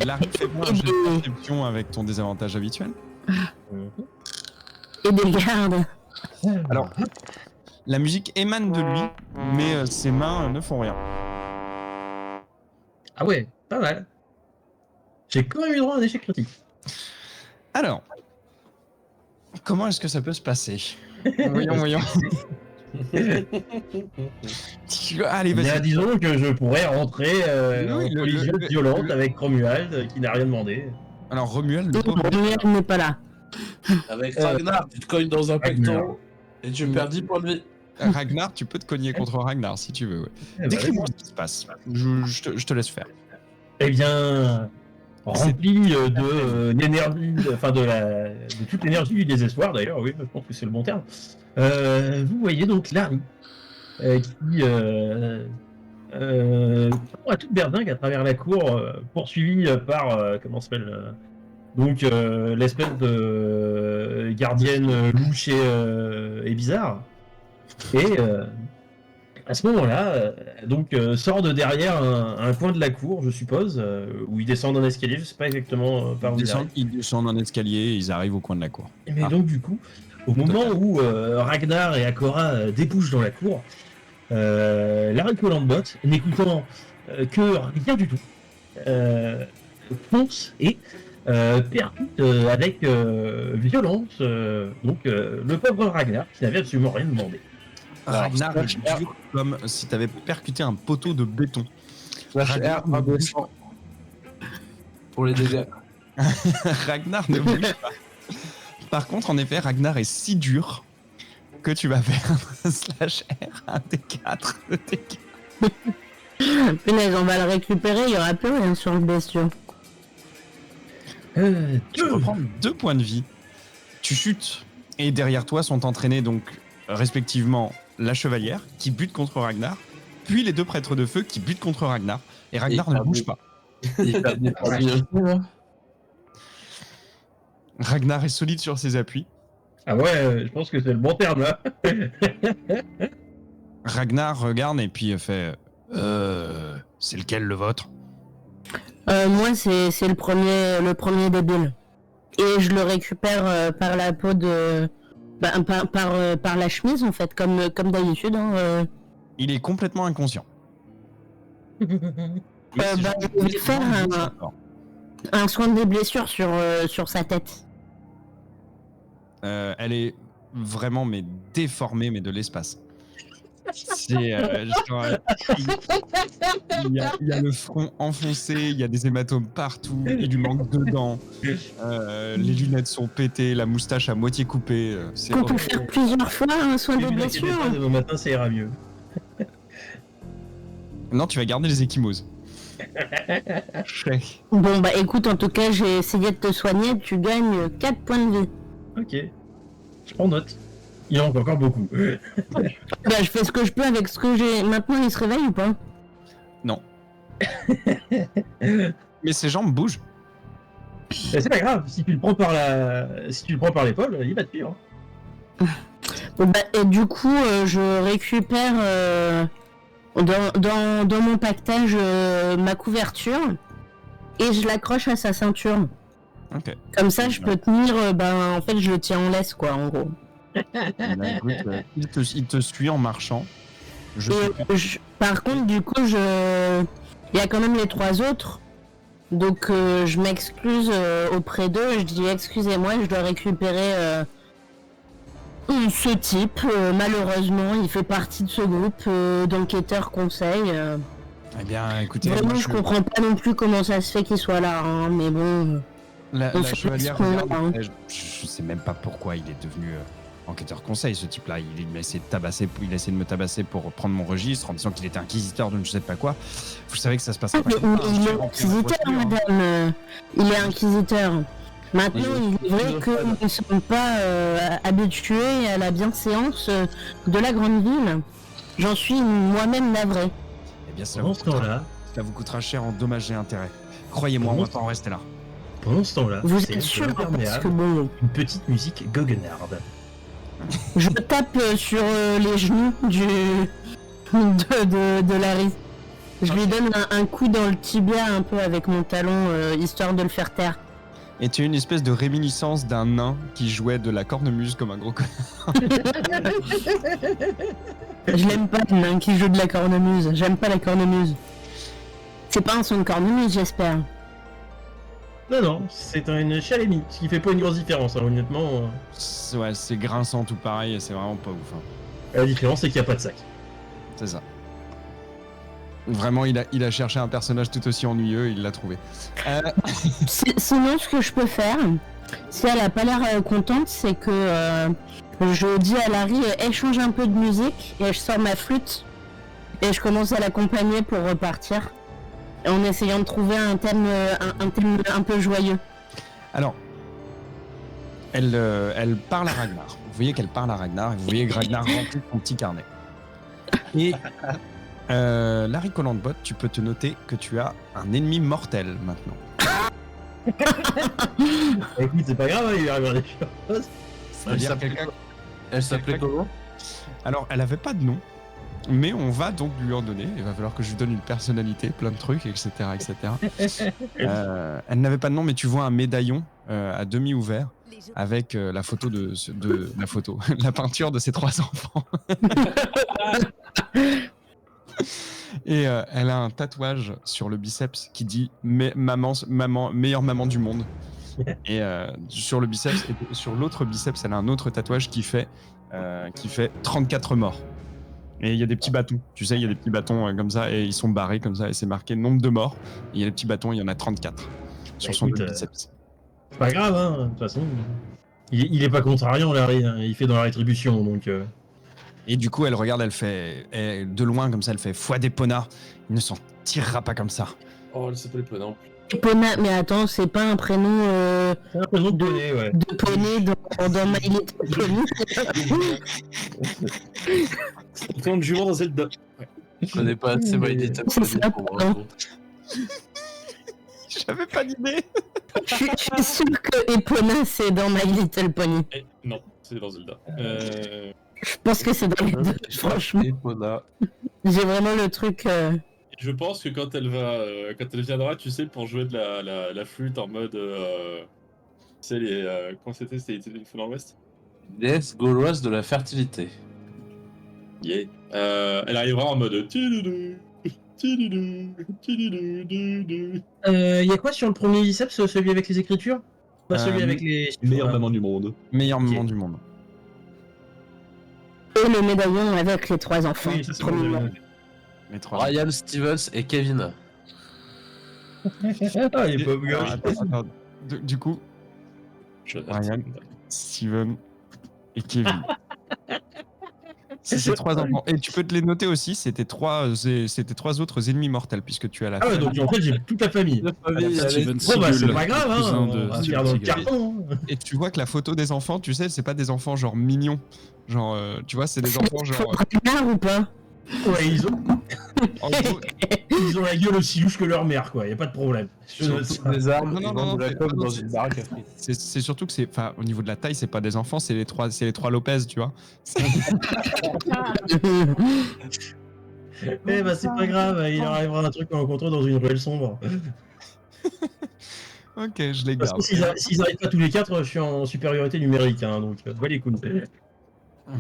S2: Larry, fais-moi un jet de perception avec ton désavantage habituel.
S4: Et des gardes.
S2: Alors, la musique émane de lui, mais ses mains ne font rien.
S7: Ah ouais, pas mal. J'ai quand même eu droit à un échec critique.
S2: Alors, comment est-ce que ça peut se passer? Voyons. Allez,
S7: Bien,
S2: vas-y.
S7: disons que je pourrais rentrer
S2: Oui,
S7: en collision violente avec Romuald qui n'a rien demandé.
S2: Alors, Romuald,
S4: Non, Romuald n'est pas là.
S6: Avec Ragnar, tu te cognes dans un pectoral et tu perds 10 points de vie.
S2: Ragnar, tu peux te cogner contre Ragnar si tu veux. Ouais.
S7: Eh ben,
S2: Décris-moi ce qui se passe. Je te laisse faire.
S7: Eh bien, rempli d'énergie, enfin de toute l'énergie du désespoir d'ailleurs, oui, je pense que c'est le bon terme. Vous voyez donc Larry qui court à toute berdingue à travers la cour, poursuivi par comment s'appelle Donc l'espèce de gardienne louche et bizarre. Et à ce moment-là, sort de derrière un coin de la cour, je suppose, où ils descendent un escalier, je sais pas exactement par où
S2: Ils descendent un escalier, ils arrivent au coin de la cour.
S7: mais donc du coup, au moment où Ragnar et Akora débouchent dans la cour, Larry Collandbot, n'écoutant que rien du tout, fonce et percute avec violence le pauvre Ragnar qui n'avait absolument rien demandé.
S2: Ragnar est dur comme si t'avais percuté un poteau de béton.
S6: Ragnar ne bouge pas. Pour les dégâts.
S2: Ragnar ne bouge pas. Par contre, en effet, Ragnar est si dur que tu vas faire un /R, un D4 de dégâts.
S4: Punaise, on va le récupérer, il y aura plus rien sur le bestiau.
S2: Tu reprends 2 points de vie. Tu chutes. Et derrière toi sont entraînés donc respectivement la chevalière qui bute contre Ragnar, puis les 2 prêtres de feu qui butent contre Ragnar. Et Ragnar ne bouge pas.
S6: Il perd des points de vie aussi, là.
S2: Ragnar est solide sur ses appuis.
S7: Ah ouais, je pense que c'est le bon terme là.
S2: Ragnar regarde et puis fait c'est lequel le vôtre?
S4: Moi, c'est le premier débile. Et je le récupère par la peau de... par la chemise, en fait, comme d'habitude. Hein,
S2: Il est complètement inconscient.
S4: je vais faire un soin des blessures sur sa tête.
S2: Elle est vraiment mais déformée, mais de l'espace. C'est genre, il y a le front enfoncé, il y a des hématomes partout, il lui manque 2 dents, les lunettes sont pétées, la moustache à moitié coupée. C'est
S4: On peut faire plusieurs fois un soin
S7: Ne
S4: des
S7: vous inquiétez
S4: blessures.
S7: pas, demain matin ça ira mieux.
S2: Non, tu vas garder les ecchymoses.
S4: Bon, bah écoute, en tout cas, j'ai essayé de te soigner, tu gagnes 4 points de vie.
S7: Ok, je prends note. Il en manque encore beaucoup.
S4: Bah, je fais ce que je peux avec ce que j'ai. Maintenant, il se réveille ou pas?
S2: Non. Mais ses jambes bougent.
S7: C'est pas grave, si tu le prends par l'épaule, il va te suivre.
S4: Bon, bah, et du coup, je récupère dans mon pactage ma couverture et je l'accroche à sa ceinture.
S2: Ok.
S4: Comme ça, je peux tenir. En fait, je le tiens en laisse, quoi, en gros.
S2: Il te suit en marchant.
S4: Par contre, du coup, il y a quand même les 3 autres. Donc, je m'excuse auprès d'eux. Je dis excusez-moi, je dois récupérer ce type. Malheureusement, il fait partie de ce groupe d'enquêteurs conseils.
S2: Eh bien, écoutez,
S4: Vraiment, je comprends pas non plus comment ça se fait qu'il soit là, hein, mais bon.
S2: La chevalière
S4: qu'on
S2: regarde,
S4: a, hein.
S2: je sais même pas pourquoi il est devenu enquêteur conseil, ce type-là. Il m'a essayé de me tabasser pour prendre mon registre en disant qu'il était inquisiteur de je sais pas quoi. Vous savez que ça se passe pas.
S4: Mais il est inquisiteur, madame. Il est inquisiteur. Maintenant, il est vrai que nous ne sommes pas habitués à la bienséance de la grande ville. J'en suis moi-même navré.
S2: Eh bien, ça
S7: Pendant ce temps-là,
S2: vous coûtera cher en dommages et intérêts. Croyez-moi, on va pas en rester là.
S7: pendant ce temps-là,
S4: Vous
S7: c'est
S4: êtes sûr? Parce que
S7: imperméable,
S4: bon,
S7: une petite musique goguenarde.
S4: je tape sur les genoux de Larry. Je lui donne un coup dans le tibia un peu avec mon talon, histoire de le faire taire.
S2: Et tu as une espèce de réminiscence d'un nain qui jouait de la cornemuse comme un gros connard.
S4: Je l'aime pas, le nain qui joue de la cornemuse. J'aime pas la cornemuse. C'est pas un son de cornemuse, j'espère.
S7: Non, c'est une chalémie, ce qui fait pas une grosse différence, hein, honnêtement.
S2: Ouais, c'est grinçant tout pareil et c'est vraiment pas ouf. Hein.
S7: La différence, c'est qu'il n'y a pas de sac.
S2: C'est ça. Vraiment, il a cherché un personnage tout aussi ennuyeux, il l'a trouvé.
S4: Sinon, ce que je peux faire, si elle a pas l'air contente, c'est que je dis à Larry, échange un peu de musique, et je sors ma flûte, et je commence à l'accompagner pour repartir, en essayant de trouver un thème un peu joyeux.
S2: Alors, elle parle à Ragnar. Vous voyez qu'elle parle à Ragnar, et vous voyez que Ragnar remplit son petit carnet. Et Larry Collandbot, tu peux te noter que tu as un ennemi mortel maintenant.
S7: Écoute, c'est pas grave, hein, il va arriver des choses.
S2: C'est-à-dire quelqu'un.
S6: Elle s'appelait comment?
S2: Alors, elle avait pas de nom, mais on va donc lui en donner. Il va falloir que je lui donne une personnalité, plein de trucs, etc. etc. Elle n'avait pas de nom, mais tu vois un médaillon à demi ouvert avec la photo la peinture de ses 3 enfants. Et elle a un tatouage sur le biceps qui dit maman, meilleure maman du monde. Et sur le biceps, et sur l'autre biceps, elle a un autre tatouage qui fait 34 morts. Et il y a des petits bâtons, tu sais, il y a des petits bâtons comme ça, et ils sont barrés comme ça, et c'est marqué nombre de morts. Et il y a des petits bâtons, il y en a 34 sur son biceps.
S7: C'est pas grave, hein, de toute façon. Il est pas contrariant, Larry, hein, il fait dans la rétribution, donc...
S2: Et du coup, elle regarde, elle fait de loin comme ça, elle fait foi d'Epona, il ne s'en tirera pas comme ça.
S3: Oh, elle s'appelle Epona en plus.
S4: Epona, mais attends, c'est pas un prénom
S7: C'est un prénom de poney, ouais.
S4: de poney dans My Little Pony.
S3: C'est un prénom de jument dans Zelda. Ouais.
S6: Je connais pas assez My Little
S4: C'est
S6: Pony
S4: ça,
S6: pour me
S4: pardon.
S6: rendre compte.
S2: J'avais pas d'idée.
S4: Je suis sûre que Epona, c'est dans My Little Pony.
S3: Eh, non, c'est dans Zelda.
S4: Je pense que c'est dans les deux, franchement.
S6: Epona.
S4: J'ai vraiment le truc...
S3: Je pense que quand elle viendra, tu sais, pour jouer de la flûte en mode... tu sais, comment c'était une fois dans l'Ouest.
S6: Déesse gauloise de la fertilité.
S3: Yeah. Elle arrivera en mode... Il
S7: Y a quoi sur le premier biceps, celui avec les écritures? Pas celui avec les...
S3: Meilleure maman du monde.
S2: Meilleur moment du monde.
S4: Et le médaillon avec les 3 enfants.
S7: Oui, ça, c'est
S4: Premier
S7: bon,
S4: mot.
S2: Les 3.
S6: Ryan Stevens et Kevin.
S7: Ah, il est pas gauche.
S2: Attends. Du coup, Ryan, Steven et Kevin. C'est ces 3 enfants. Et tu peux te les noter aussi, c'était 3 autres ennemis mortels, puisque tu as la
S7: Ah ouais, donc en fait, j'ai toute la famille.
S1: Steven
S7: Bon, bah, c'est
S1: Seagal,
S7: pas grave, hein.
S1: cousin de
S7: On va
S1: Steven
S7: faire dans le
S1: Seagal.
S7: carton. Hein.
S2: Et tu vois que la photo des enfants, tu sais, c'est pas des enfants genre mignons. Genre, tu vois, c'est des enfants genre.
S4: Ragnar ou pas?
S7: Ouais,
S2: En gros,
S7: ils ont la gueule aussi louche que leur mère, quoi. Y a pas de problème.
S6: Ils ont toutes des armes,
S2: Non,
S6: ils
S2: non,
S6: vendent
S2: non,
S6: de la
S2: c'est-
S6: coke
S2: non,
S6: dans
S2: c'est-
S6: une baraque à frites.
S2: c'est surtout que enfin, au niveau de la taille, c'est pas des enfants, c'est les trois Lopez, tu vois.
S7: Eh bah, c'est pas grave, il arrivera un truc qu'on rencontre dans une ruelle sombre.
S2: Ok, je les
S7: Parce
S2: garde.
S7: que s'ils arrivent pas tous les 4, je suis en supériorité numérique, hein, donc voilà les coups.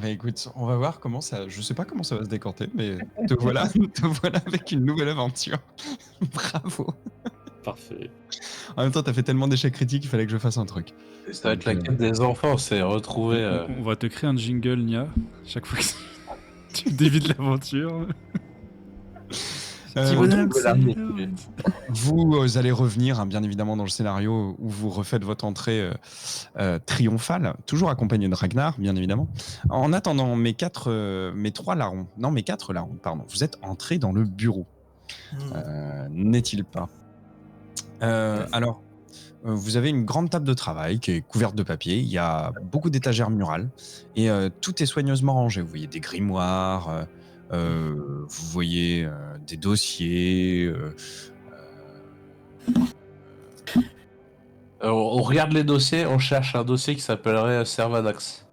S2: Bah écoute, on va voir comment ça. Je sais pas comment ça va se décanter, mais te voilà avec une nouvelle aventure. Bravo.
S3: Parfait.
S2: En même temps, t'as fait tellement d'échecs critiques, il fallait que je fasse un truc.
S6: Ça va être la quête des enfants, c'est retrouver.
S1: On va te créer un jingle, Nia, chaque fois que tu dévides l'aventure.
S2: Vous allez revenir, hein, bien évidemment, dans le scénario où vous refaites votre entrée triomphale, toujours accompagné de Ragnar, bien évidemment. En attendant, mes 4 larrons, pardon, vous êtes entrés dans le bureau. N'est-il pas Alors, vous avez une grande table de travail qui est couverte de papier. Il y a beaucoup d'étagères murales et tout est soigneusement rangé. Vous voyez des grimoires, vous voyez des dossiers.
S6: On regarde les dossiers, on cherche un dossier qui s'appellerait Servadax.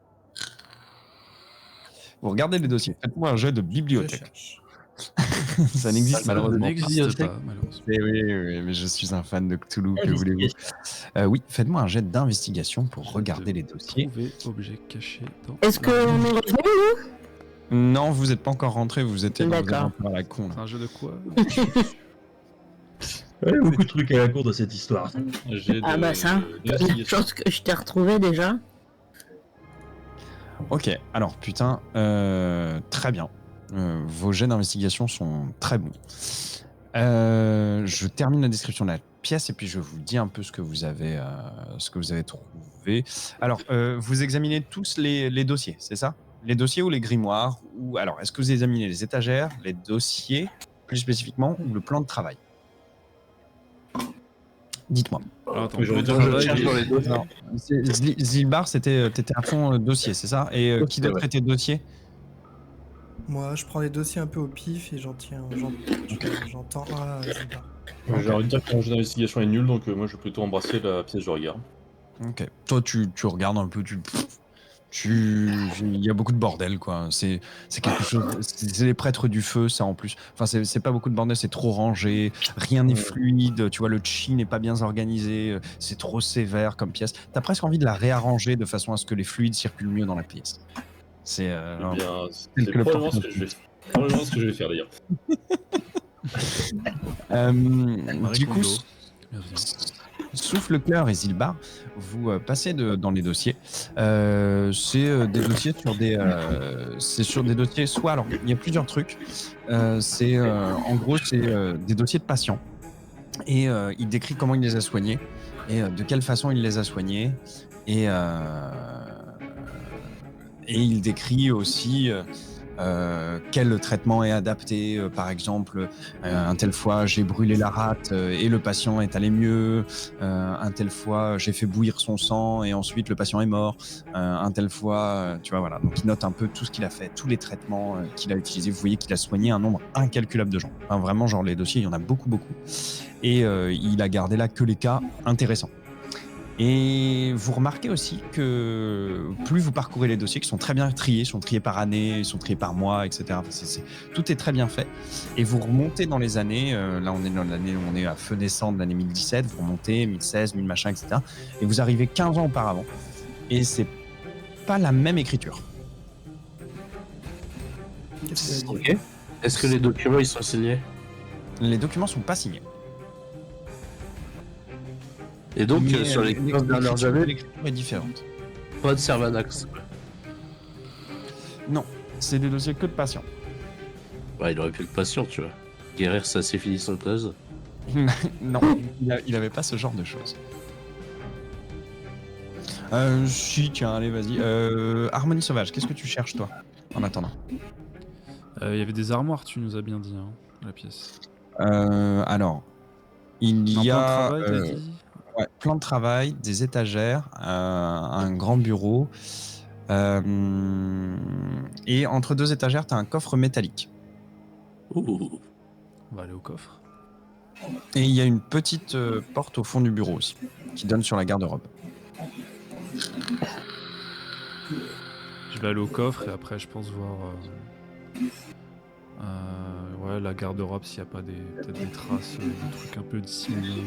S2: Vous regardez les dossiers. Faites-moi un jet de
S5: Je
S2: bibliothèque.
S5: cherche.
S2: Ça n'existe
S1: Ça
S2: malheureusement pas.
S1: n'existe pas, malheureusement.
S2: Oui, mais je suis un fan de Cthulhu, que voulez-vous. Oui, faites-moi un jet d'investigation pour regarder les dossiers.
S1: Trouver objet caché dans.
S4: Est-ce qu'on est revenu?
S2: Non, vous n'êtes pas encore rentré, vous êtes
S4: D'accord.
S2: rentré à la con. Là.
S1: C'est un jeu de quoi?
S7: Il y a beaucoup de trucs à la cour de cette histoire.
S4: Ah bah ça, la chance que je t'ai retrouvé déjà.
S2: Ok, alors putain, très bien. Vos jets d'investigation sont très bons. Je termine la description de la pièce et puis je vous dis un peu ce que vous avez trouvé. Alors, vous examinez tous les dossiers, c'est ça? Les dossiers ou les grimoires? Ou alors, est-ce que vous examinez les étagères, les dossiers, plus spécifiquement, ou le plan de travail? Dites-moi.
S1: Alors, attends,
S3: Mais j'aurais
S1: plan
S3: dit
S1: de
S3: un jeu de
S1: travail,
S6: cherche dans les dossiers.
S2: Non. Zilbar, t'étais à fond dossier, c'est ça? Et qui d'autre
S6: Ouais.
S2: était dossier?
S5: Moi, je prends les dossiers un peu au pif et j'en tends un à Zilbar.
S3: J'ai envie de dire que mon jeu d'investigation est nul, donc moi je vais plutôt embrasser la pièce de regard.
S2: Ok. Toi, tu regardes un peu, il y a beaucoup de bordel, quoi. C'est quelque chose. C'est les prêtres du feu, ça en plus. Enfin, c'est pas beaucoup de bordel, c'est trop rangé. Rien n'est fluide. Tu vois, le chi n'est pas bien organisé. C'est trop sévère comme pièce. T'as presque envie de la réarranger de façon à ce que les fluides circulent mieux dans la pièce. C'est.
S3: Eh bien, c'est
S2: tel que le
S3: probablement ce
S2: porte-
S3: que je vais faire d'ailleurs.
S1: Marie
S2: Du coup,
S1: Kondo. Bienvenue.
S2: Souffle-Cœur et Zilbar, vous passez dans les dossiers. C'est des dossiers sur des dossiers, soit, alors, il y a plusieurs trucs. En gros, c'est des dossiers de patients. Et il décrit comment il les a soignés et de quelle façon il les a soignés. Et il décrit aussi quel traitement est adapté. Par exemple, un tel fois j'ai brûlé la rate et le patient est allé mieux. Un tel fois j'ai fait bouillir son sang et ensuite le patient est mort. Un tel fois, tu vois, voilà. Donc il note un peu tout ce qu'il a fait, tous les traitements qu'il a utilisés. Vous voyez qu'il a soigné un nombre incalculable de gens. Enfin, vraiment, genre les dossiers, il y en a beaucoup. Et il a gardé là que les cas intéressants. Et vous remarquez aussi que plus vous parcourez les dossiers, qui sont très bien triés, sont triés par année, sont triés par mois, etc. Enfin, tout est très bien fait. Et vous remontez dans les années, là on est dans l'année où on est à feu naissant de l'année 2017, vous remontez 1016, 1000 machin, etc. Et vous arrivez 15 ans auparavant. Et c'est pas la même écriture.
S5: Qu'est-ce que
S6: Ok. Est-ce que les documents ils sont signés?
S2: Les documents sont pas signés.
S6: Et donc,
S2: Mais,
S6: sur les 15 dernières années,
S2: l'écriture est différente.
S6: pas de Servanax.
S2: Non, c'est des dossiers que de patients.
S6: Ouais, il aurait pu être patient, tu vois. Guérir sa syphilis honteuse.
S2: Non, il avait pas ce genre de choses. Si, tiens, allez, vas-y. Harmonie sauvage, qu'est-ce que tu cherches, toi, en attendant?
S1: Il y avait des armoires, tu nous as bien dit, hein, la pièce.
S2: Alors, il
S1: Un
S2: y
S1: plan de
S2: a
S1: travail, t'as dit
S2: plan de travail, des étagères, un grand bureau, et entre deux étagères, tu as un coffre métallique.
S6: Ouh.
S1: On va aller au coffre.
S2: Et il y a une petite porte au fond du bureau aussi, qui donne sur la garde-robe.
S1: Je vais aller au coffre et après, je pense voir ouais, la garde-robe s'il n'y a pas peut-être des traces, des trucs un peu dissimulés.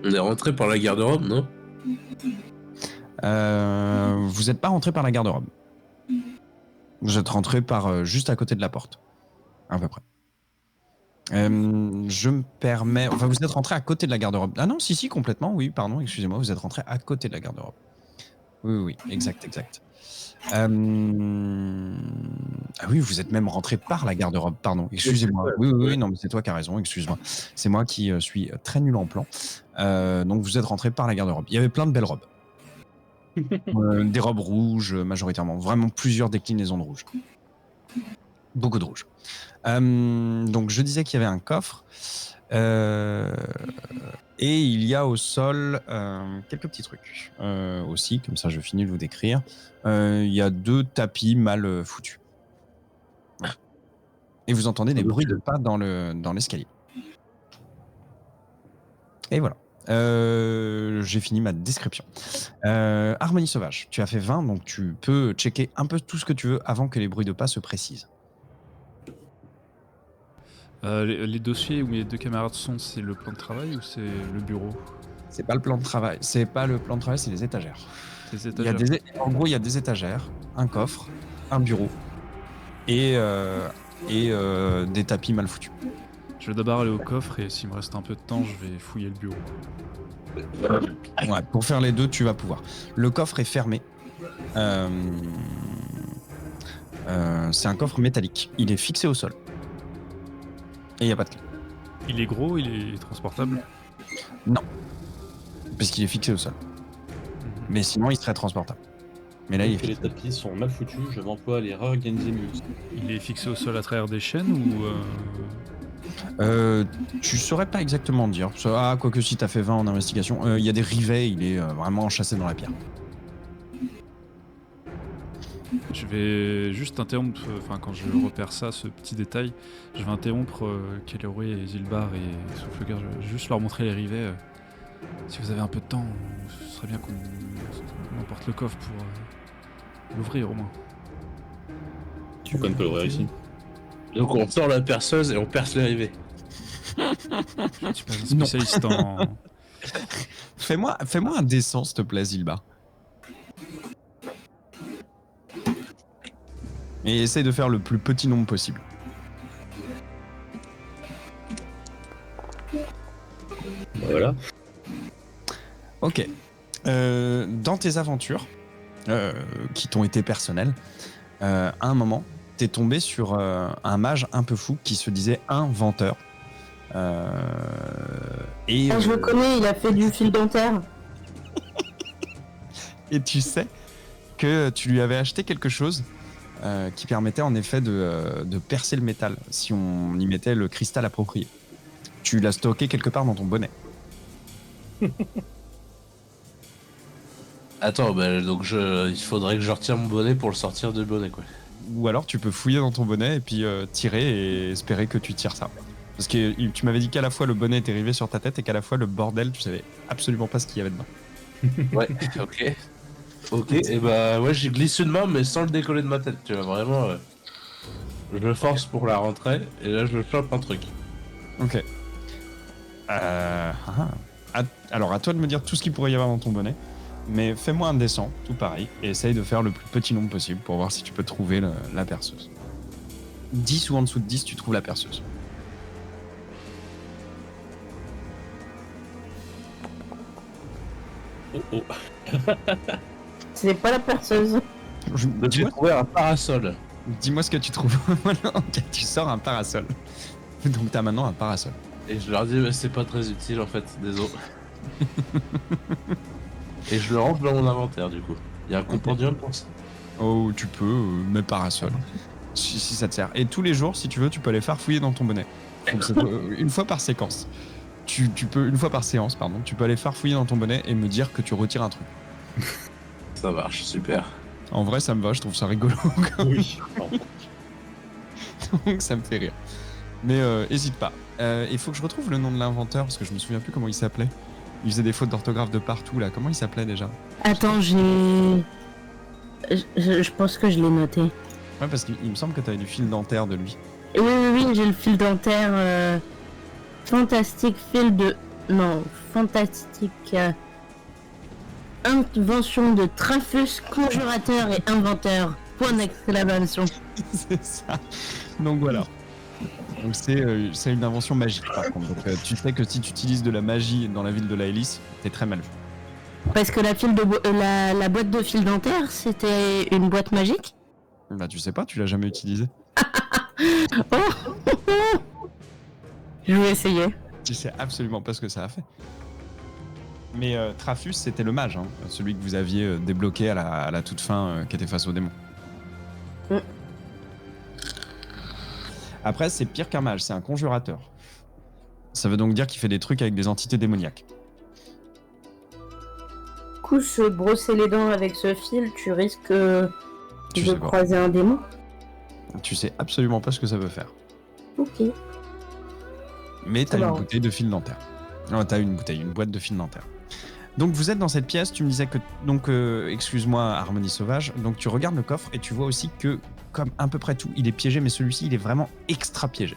S6: On est rentré par la garde-robe, non?
S2: Vous n'êtes pas rentré par la garde-robe. Vous êtes rentré par juste à côté de la porte, à peu près. Je me permets... Enfin, vous êtes rentré à côté de la garde-robe. Ah non, si, complètement, oui, pardon, excusez-moi, vous êtes rentré à côté de la garde-robe. Oui, exact. Ah oui, vous êtes même rentré par la garde-robe, pardon, excusez-moi. Oui, non, mais c'est toi qui as raison, excuse-moi. C'est moi qui suis très nul en plan. Donc vous êtes rentré par la garde-robe. Il y avait plein de belles robes. Des robes rouges, majoritairement. Vraiment plusieurs déclinaisons de rouge. Beaucoup de rouge. Donc je disais qu'il y avait un coffre. Et il y a au sol quelques petits trucs aussi, comme ça je finis de vous décrire. Il y a 2 tapis mal foutus. Voilà. Et vous entendez des bruits de pas dans l'escalier. Et voilà. J'ai fini ma description. Harmonie sauvage, tu as fait 20, donc tu peux checker un peu tout ce que tu veux avant que les bruits de pas se précisent.
S1: Les dossiers où les 2 camarades sont, c'est le plan de travail ou c'est le bureau?
S2: C'est pas le plan de travail, c'est les étagères.
S1: Les
S2: Il y a
S1: étagères.
S2: en gros, il y a des étagères, un coffre, un bureau et des tapis mal foutus.
S1: Je vais d'abord aller au coffre et s'il me reste un peu de temps, je vais fouiller le bureau.
S2: Ouais, pour faire les deux, tu vas pouvoir. Le coffre est fermé. C'est un coffre métallique. Il est fixé au sol. Et il n'y a pas de clé.
S1: Il est gros, il est transportable?
S2: Non. Parce qu'il est fixé au sol. Mais sinon, il serait transportable. Mais là, il est
S3: Les
S2: fixé.
S3: tapis sont mal foutus, je m'emploie à les réorganiser mieux.
S1: Il est fixé au sol à travers des chaînes ou
S2: Tu saurais pas exactement dire. Ah, quoique si t'as fait 20 en investigation, il y a des rivets, il est vraiment enchâssé dans la pierre.
S1: Je vais juste interrompre, enfin quand je repère ça, ce petit détail, je vais interrompre Kelleroy et Zilbar et Soufflegueur, je vais juste leur montrer les rivets. Si vous avez un peu de temps, ce serait bien qu'on emporte le coffre pour l'ouvrir au moins.
S3: Pourquoi on peut l'ouvrir ici?
S6: Donc on sort la perceuse et on perce les rivets.
S1: Je suis pas un spécialiste en...
S2: Fais-moi un dessin, s'il te plaît, Zilbar. Et essaye de faire le plus petit nombre possible.
S3: Voilà.
S2: Ok. Dans tes aventures, qui t'ont été personnelles, à un moment, t'es tombé sur un mage un peu fou qui se disait inventeur. Et,
S4: Je le connais, il a fait du fil dentaire.
S2: et tu sais que tu lui avais acheté quelque chose qui permettait en effet de percer le métal si on y mettait le cristal approprié. Tu l'as stocké quelque part dans ton bonnet.
S6: Attends, donc il faudrait que je retire mon bonnet pour le sortir du bonnet, quoi.
S2: Ou alors tu peux fouiller dans ton bonnet et puis tirer et espérer que tu tires ça. Parce que tu m'avais dit qu'à la fois le bonnet était rivé sur ta tête et qu'à la fois le bordel, tu savais absolument pas ce qu'il y avait dedans.
S6: Ouais, ok. Ok, et ouais, j'y glisse une main, mais sans le décoller de ma tête, tu vois, vraiment. Je le force pour la rentrée, et là je chope un truc.
S2: Ok. Alors à toi de me dire tout ce qu'il pourrait y avoir dans ton bonnet, mais fais-moi un dessin, tout pareil, et essaye de faire le plus petit nombre possible pour voir si tu peux trouver la perceuse. 10 ou en dessous de 10, tu trouves la perceuse.
S3: Oh.
S4: C'est pas la perceuse.
S6: Donc j'ai trouvé un parasol.
S2: Dis-moi ce que tu trouves. Voilà, ok, tu sors un parasol. Donc t'as maintenant un parasol.
S6: Et je leur dis, c'est pas très utile en fait, désolé. Et je le range dans mon inventaire du coup. Il y a un compendium pour ça.
S2: Oh, tu peux, mais parasol. Si ça te sert. Et tous les jours, si tu veux, tu peux aller farfouiller dans ton bonnet. Donc, une fois par séquence. Tu peux, une fois par séance, pardon, tu peux aller farfouiller dans ton bonnet et me dire que tu retires un truc.
S6: Ça marche, super.
S2: En vrai, ça me va, je trouve ça rigolo.
S3: Oui.
S2: Donc ça me fait rire. Mais hésite pas. Il faut que je retrouve le nom de l'inventeur parce que je me souviens plus comment il s'appelait. Il faisait des fautes d'orthographe de partout là. Comment il s'appelait déjà?
S4: Attends, je pense que je l'ai noté.
S2: Ouais, parce qu'il me semble que t'avais du fil dentaire de lui.
S4: Oui, j'ai le fil dentaire. Fantastique fil de... Non, fantastique... invention de Trafus, conjurateur et inventeur. Point d'exclamation.
S2: C'est ça. Donc voilà. Donc c'est une invention magique par contre. Donc tu sais que si tu utilises de la magie dans la ville de Laelis, t'es très mal vu.
S4: Parce que la boîte de fil dentaire, c'était une boîte magique.
S2: Bah tu sais pas, tu l'as jamais utilisée.
S4: Je vais essayer.
S2: Tu sais absolument pas ce que ça a fait. Mais Trafus, c'était le mage, hein, celui que vous aviez débloqué à la toute fin, qui était face au démon. Après, c'est pire qu'un mage, c'est un conjurateur. Ça veut donc dire qu'il fait des trucs avec des entités démoniaques.
S4: Du coup, se brosser les dents avec ce fil, tu risques
S2: Tu
S4: de
S2: sais pas.
S4: croiser un démon.
S2: Tu sais absolument pas ce que ça veut faire.
S4: Ok.
S2: Mais t'as une
S4: Alors.
S2: bouteille de fil dentaire. Non, t'as une boîte de fil dentaire. Donc vous êtes dans cette pièce, tu me disais que... Donc, excuse-moi, Harmonie Sauvage. Donc tu regardes le coffre et tu vois aussi que, comme à peu près tout, il est piégé, mais celui-ci, il est vraiment extra piégé.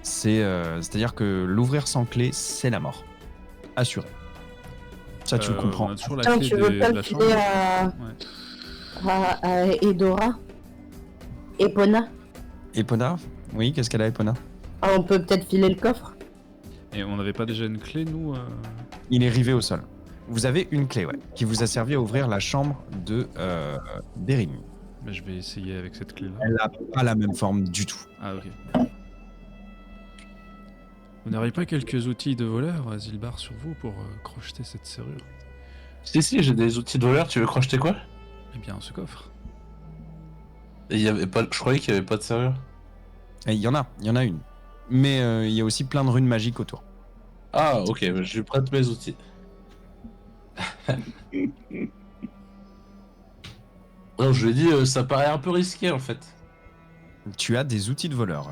S2: C'est-à-dire que l'ouvrir sans clé, c'est la mort. Assuré. Ça, tu le comprends.
S1: On a toujours la
S4: Tiens,
S1: clé
S4: tu veux
S1: de
S4: pas
S1: la
S4: le
S1: chambre.
S4: filer
S1: Ouais.
S4: à Edora? Epona?
S2: Epona? Oui, qu'est-ce qu'elle a, Epona?
S4: Ah, on peut peut-être filer le coffre?
S1: Et on n'avait pas déjà une clé, nous
S2: Il est rivé au sol. Vous avez une clé, ouais, qui vous a servi à ouvrir la chambre de d'Erim.
S1: Bah, je vais essayer avec cette clé-là.
S2: Elle n'a pas la même forme du tout.
S1: Ah, ok. Vous n'auriez pas quelques outils de voleur, Zilbar, sur vous pour crocheter cette serrure?
S6: Si, j'ai des outils de voleur, tu veux crocheter quoi?
S1: Eh bien, ce coffre.
S6: Et il y avait pas... Je croyais qu'il y avait pas de serrure.
S2: Et il y en a une. Mais il y a aussi plein de runes magiques autour.
S6: Ah, ok, je lui prête mes outils. Non, je lui ai dit, ça paraît un peu risqué en fait.
S2: Tu as des outils de voleur,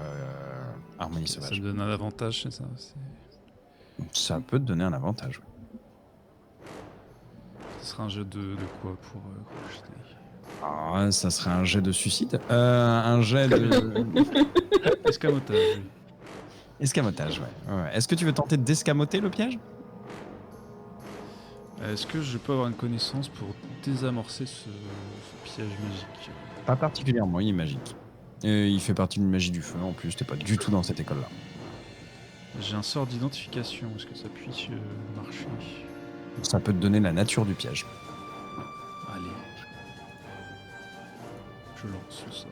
S2: Harmonie
S1: Ça
S2: Sauvage.
S1: me donne un avantage, c'est ça.
S2: Ça peut te donner un avantage.
S1: Ce sera un jeu de quoi pour crocheter?
S2: Ah, ça serait un jet de suicide. Un jet de...
S1: Escamotage, oui.
S2: Escamotage, ouais. Est-ce que tu veux tenter d'escamoter le piège?
S1: Est-ce que je peux avoir une connaissance pour désamorcer ce piège magique?
S2: Pas particulièrement, il est magique. Et il fait partie d'une magie du feu, en plus, t'es pas du tout dans cette école-là.
S1: J'ai un sort d'identification, est-ce que ça puisse marcher?
S2: Ça peut te donner la nature du piège.
S1: Allez. Je lance le sort.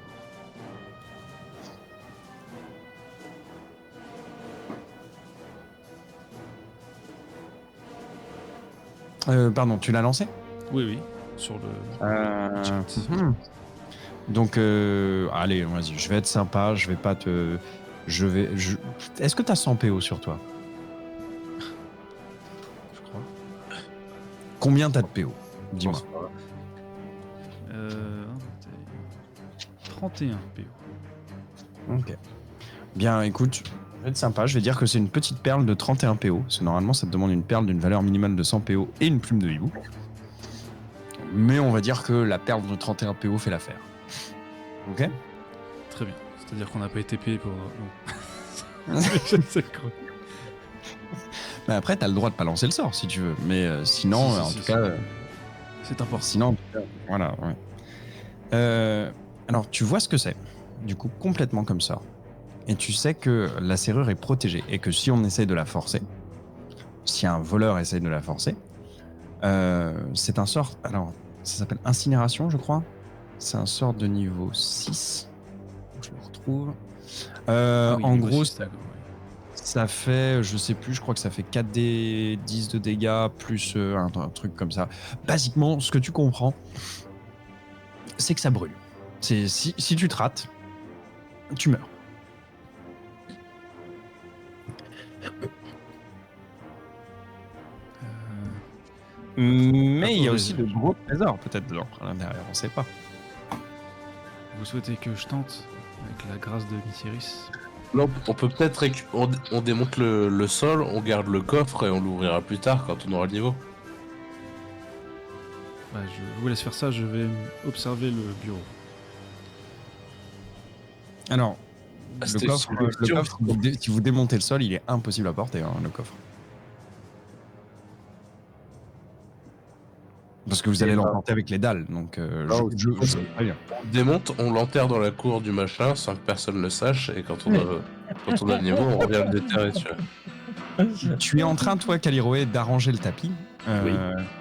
S2: Pardon, tu l'as lancé?
S1: Oui, sur le chat.
S2: Donc, allez, vas-y, je vais être sympa, je vais pas te... Est-ce que t'as 100 PO sur toi?
S1: Je crois.
S2: Combien t'as de PO? Dis-moi.
S1: 31 PO.
S2: Ok. Bien, écoute, je vais être sympa, je vais dire que c'est une petite perle de 31 PO. Parce que normalement, ça te demande une perle d'une valeur minimale de 100 PO et une plume de hibou. Mais on va dire que la perle de 31 PO fait l'affaire. Ok?
S1: Très bien. C'est-à-dire qu'on n'a pas été payé pour... Non. Je sais quoi.
S2: Mais après, t'as le droit de pas lancer le sort si tu veux. Mais sinon,
S1: Si,
S2: en
S1: si,
S2: tout
S1: si,
S2: cas...
S1: c'est important.
S2: Sinon, en tout cas, voilà, ouais. Alors, tu vois ce que c'est, du coup, complètement comme ça. Et tu sais que la serrure est protégée et que si on essaye de la forcer, si un voleur essaye de la forcer, c'est un sort... Alors, ça s'appelle incinération, je crois. C'est un sort de niveau 6. Je le retrouve.
S1: Ah oui,
S2: en
S1: niveau
S2: gros,
S1: 6, d'accord, ouais.
S2: ça fait, je sais plus, je crois que ça fait 4d10 de dégâts plus un truc comme ça. Basiquement, ce que tu comprends, c'est que ça brûle. Si tu te rates, tu meurs. Mais il y a aussi de gros trésors peut-être dedans, à l'intérieur, on sait pas.
S1: Vous souhaitez que je tente avec la grâce de Mithyris?
S6: Non, on peut peut-être on démonte le sol, on garde le coffre et on l'ouvrira plus tard quand on aura le niveau.
S1: Bah, je vous laisse faire ça, je vais observer le bureau.
S2: Alors,
S6: c'était
S2: le coffre, si vous démontez le sol, il est impossible à porter, hein, le coffre. Parce que vous allez l'emporter avec les dalles, donc je très bien.
S6: On démonte, on l'enterre dans la cour du machin sans que personne le sache et quand on a le niveau, on revient le déterrer, tu vois.
S2: Tu es en train, toi, Caliroé, d'arranger le tapis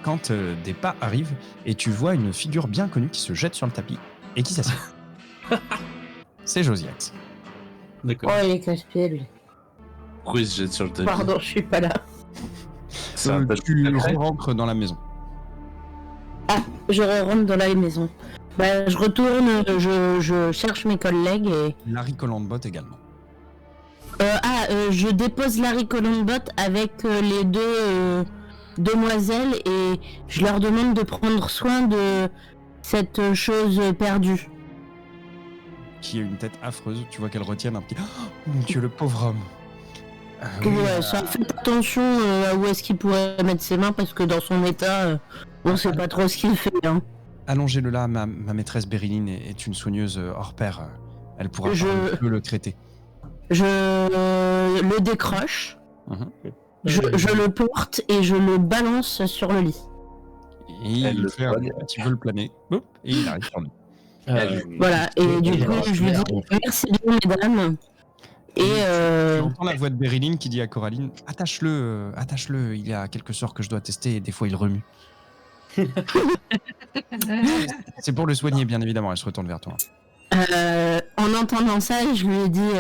S2: quand des pas arrivent et tu vois une figure bien connue qui se jette sur le tapis et qui s'assied. C'est Josiax.
S3: D'accord.
S4: Oh, il est casse-pied, lui.
S6: Pourquoi il se jette sur le tapis?
S4: Pardon, je suis pas là.
S6: C'est un tapis
S2: Tu
S6: secret.
S2: rentres dans la maison.
S4: Ah, je rentre dans la maison. Bah, je retourne, je cherche mes collègues et...
S2: Larry Colombot également.
S4: Je dépose Larry Colombot avec les deux demoiselles et je leur demande de prendre soin de cette chose perdue.
S2: Qui a une tête affreuse, tu vois qu'elle retient un petit... Oh mon Dieu, le pauvre homme.
S4: Ouais, ça faites attention à où est-ce qu'il pourrait mettre ses mains parce que dans son état, on sait pas trop ce qu'il fait. Hein.
S2: Allongez-le là, ma maîtresse Bériline est une soigneuse hors pair. Elle pourra le traiter.
S4: Je le décroche, je le porte et je le balance sur le lit.
S2: Et il fait un petit peu le planer. Hop, et il arrive sur lui.
S4: Voilà, et du coup, je lui dis merci bien, mesdames. Et
S2: tu entends la voix de Bériline qui dit à Coraline, attache-le, il y a quelques sorts que je dois tester et des fois il remue. C'est pour le soigner, bien évidemment, elle se retourne vers toi.
S4: En entendant ça, je lui ai dit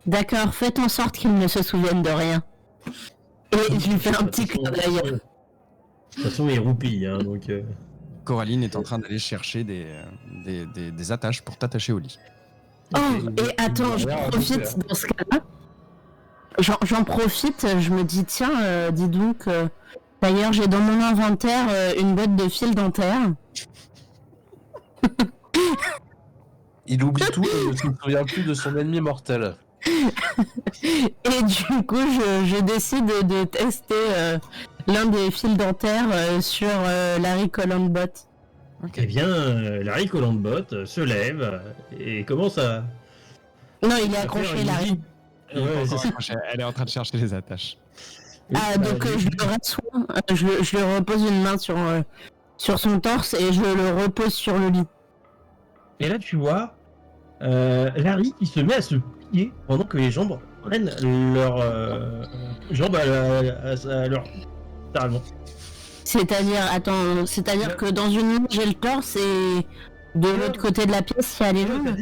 S4: d'accord, faites en sorte qu'il ne se souvienne de rien. Et je lui fais un petit clin d'œil.
S7: De toute façon, il roupille, hein, donc...
S2: Coraline est en train d'aller chercher des attaches pour t'attacher au lit.
S4: Oh, et attends, j'en profite dans ce cas-là. J'en profite, je me dis, tiens, dis donc, d'ailleurs, j'ai dans mon inventaire une boîte de fil dentaire.
S6: Il oublie tout et ne se souvient plus de son ennemi mortel.
S4: Et du coup, je décide de tester l'un des fils dentaires sur Larry Collandbot.
S7: Eh bien, Larry Collandbot se lève et commence à.
S4: Non, il est
S7: à
S4: accroché,
S7: faire une
S4: Larry.
S7: musique. Ouais, c'est ça.
S2: Elle est en train de chercher les attaches.
S4: Ah, donc je le rassois, je lui repose une main sur son torse et je le repose sur le lit.
S7: Et là, tu vois Larry qui se met à se plier pendant que les jambes prennent leurs jambes à leur littéralement.
S4: C'est-à-dire que dans une main j'ai le torse et de l'autre côté de la pièce il y a les jambes.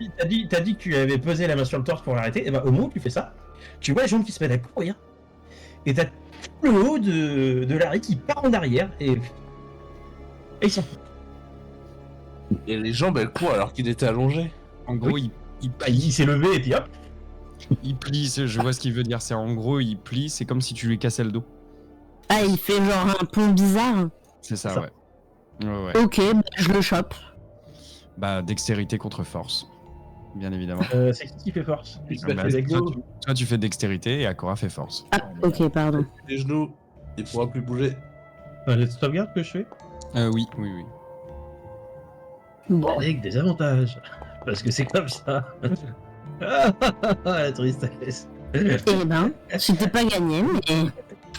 S7: T'as dit que tu avais posé la main sur le torse pour l'arrêter, et bah au moment où tu fais ça, tu vois les jambes qui se mettent à courir, et t'as tout le haut de Larry qui part en arrière, et ils s'en foutent.
S6: Et les jambes, elles courent alors qu'il était allongé.
S2: En gros,
S7: Il s'est levé et puis hop.
S2: il plie, je vois ce qu'il veut dire. C'est en gros, il plie, c'est comme si tu lui cassais le dos.
S4: Ah, il fait genre un pont bizarre.
S2: C'est ça,
S7: Ça.
S2: ouais. Ouais.
S4: Ok, bah, je le chope.
S2: Bah, dextérité contre force, bien évidemment.
S7: C'est qui fait force?
S2: Bah, toi, tu fais dextérité et Akora fait force.
S4: Ah, ok, pardon.
S6: Les genoux, il pourra plus bouger.
S7: Les sauvegardes que je fais
S2: Oui.
S4: Bon.
S7: avec des avantages. Parce que c'est comme ça. La tristesse.
S4: Eh ben, c'était pas gagné, mais...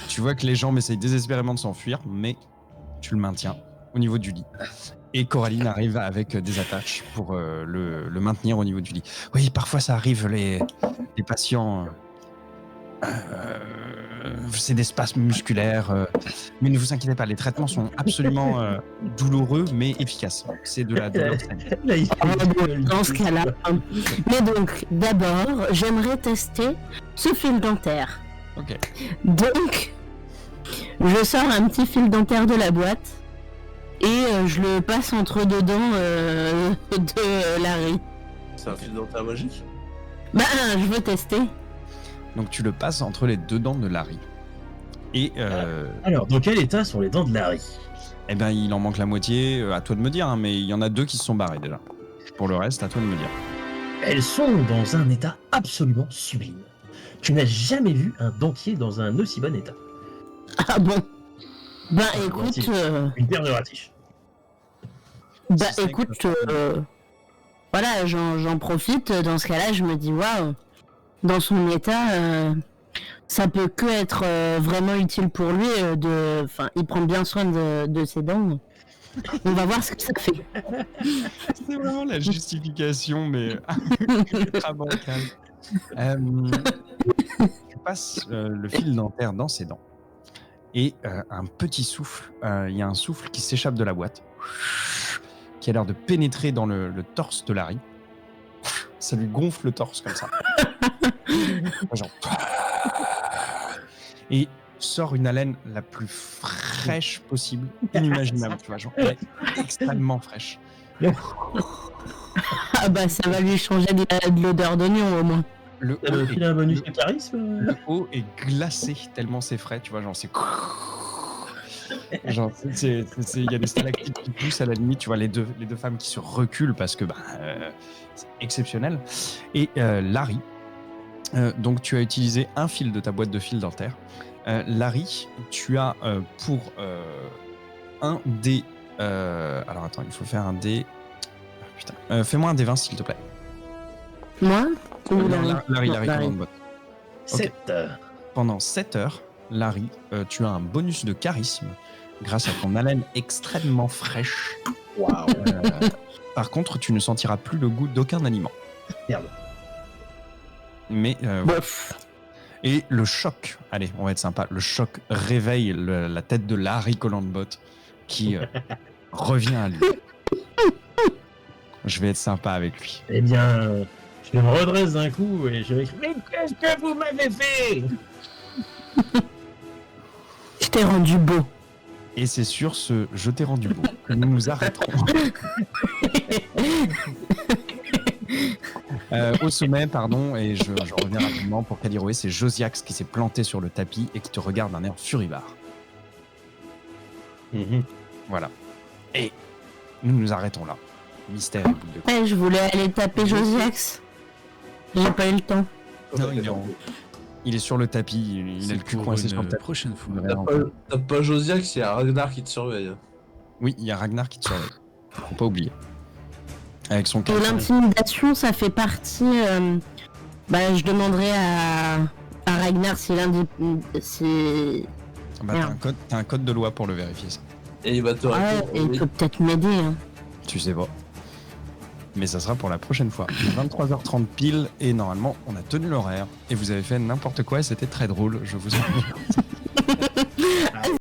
S2: Tu vois que les jambes essayent désespérément de s'enfuir, mais tu le maintiens au niveau du lit. Et Coraline arrive avec des attaches pour le maintenir au niveau du lit. Oui, parfois ça arrive, les patients... c'est des spasmes musculaires. Mais ne vous inquiétez pas, les traitements sont absolument douloureux, mais efficaces. C'est de la douleur saine.
S7: Là,
S4: Dans ce cas-là. Mais donc, d'abord, j'aimerais tester ce fil dentaire.
S2: Ok.
S4: Donc, je sors un petit fil dentaire de la boîte et je le passe entre deux dents de Larry.
S6: C'est un fil dentaire magique.
S4: Bah, je veux tester.
S2: Donc tu le passes entre les deux dents de Larry. Et
S7: Alors, dans quel état sont les dents de Larry?
S2: eh ben, il en manque la moitié, à toi de me dire, hein, mais il y en a 2 qui se sont barrés déjà. Pour le reste, à toi de me dire.
S7: Elles sont dans un état absolument sublime. Tu n'as jamais vu un dentier dans un aussi bon état.
S4: Ah bon? Bah
S7: Ah,
S4: écoute,
S7: gentil. Une paire de ratiches.
S4: voilà, j'en profite. Dans ce cas-là, je me dis waouh, dans son état, ça peut que être vraiment utile pour lui. Enfin, il prend bien soin de ses dents. On va voir ce que ça fait.
S2: C'est vraiment la justification, mais ultra bancale. Tu passes le fil dentaire dans ses dents. Et un petit souffle, il y a un souffle qui s'échappe de la boîte, qui a l'air de pénétrer dans le torse de Larry. Ça lui gonfle le torse comme ça. Genre... Et sort une haleine la plus fraîche possible, inimaginable, tu vois, genre elle est extrêmement fraîche.
S4: Ah bah ça va lui changer de l'odeur d'oignon au moins.
S2: Le
S7: T'as
S2: haut,
S7: filé un bonus de charisme?
S2: le haut est glacé tellement c'est frais, tu vois, genre c'est... Genre, il y a des stalactites qui poussent à la limite, tu vois, les deux femmes qui se reculent parce que c'est exceptionnel. Et Larry, donc tu as utilisé un fil de ta boîte de fil dentaire. Larry, tu as pour un dé... alors attends, il faut faire un dé... Putain. Fais-moi un dé 20 s'il te plaît.
S4: Moi ou
S2: Larry,
S4: Larry.
S2: Collandbot.
S7: 7.
S2: Pendant 7 heures, Larry, tu as un bonus de charisme grâce à ton haleine extrêmement fraîche.
S7: Waouh.
S2: Par contre, tu ne sentiras plus le goût d'aucun aliment.
S7: Merde.
S2: Mais
S4: Bof.
S2: et le choc, allez, on va être sympa, le choc réveille la tête de Larry Collandbot qui revient à lui. Je vais être sympa avec lui.
S7: Eh bien, je me redresse d'un coup et je vais crier: mais qu'est-ce que vous m'avez fait?
S4: Je t'ai rendu beau.
S2: Et c'est sur ce « je t'ai rendu beau » que nous nous arrêterons. Au sommet, pardon, et je reviens rapidement pour Caliroé, c'est Josiax qui s'est planté sur le tapis et qui te regarde d'un air furibard. Voilà. Et nous nous arrêtons là. Mystère et boule de
S4: Ouais, je voulais aller taper Josiax. J'ai pas eu le temps.
S2: Non, il est sur le tapis, il a
S1: C'est
S2: le cul
S1: pour
S2: coincé sur le
S1: une
S2: tapis.
S1: prochaine fois.
S6: T'as pas Josiax, il y a Ragnar qui te surveille.
S2: Oui, il y a Ragnar qui te surveille. Faut pas oublier. Avec son
S4: Et
S2: casque.
S4: l'intimidation, ça fait partie. Je demanderai à Ragnar si
S2: Bah, t'as un code de loi pour le vérifier, ça.
S6: Et il va te
S4: Ouais,
S6: répondre.
S4: et il peut peut-être m'aider. Hein.
S2: Tu sais pas. Mais ça sera pour la prochaine fois. 23h30 pile, et normalement, on a tenu l'horaire. Et vous avez fait n'importe quoi, et c'était très drôle, je vous en prie.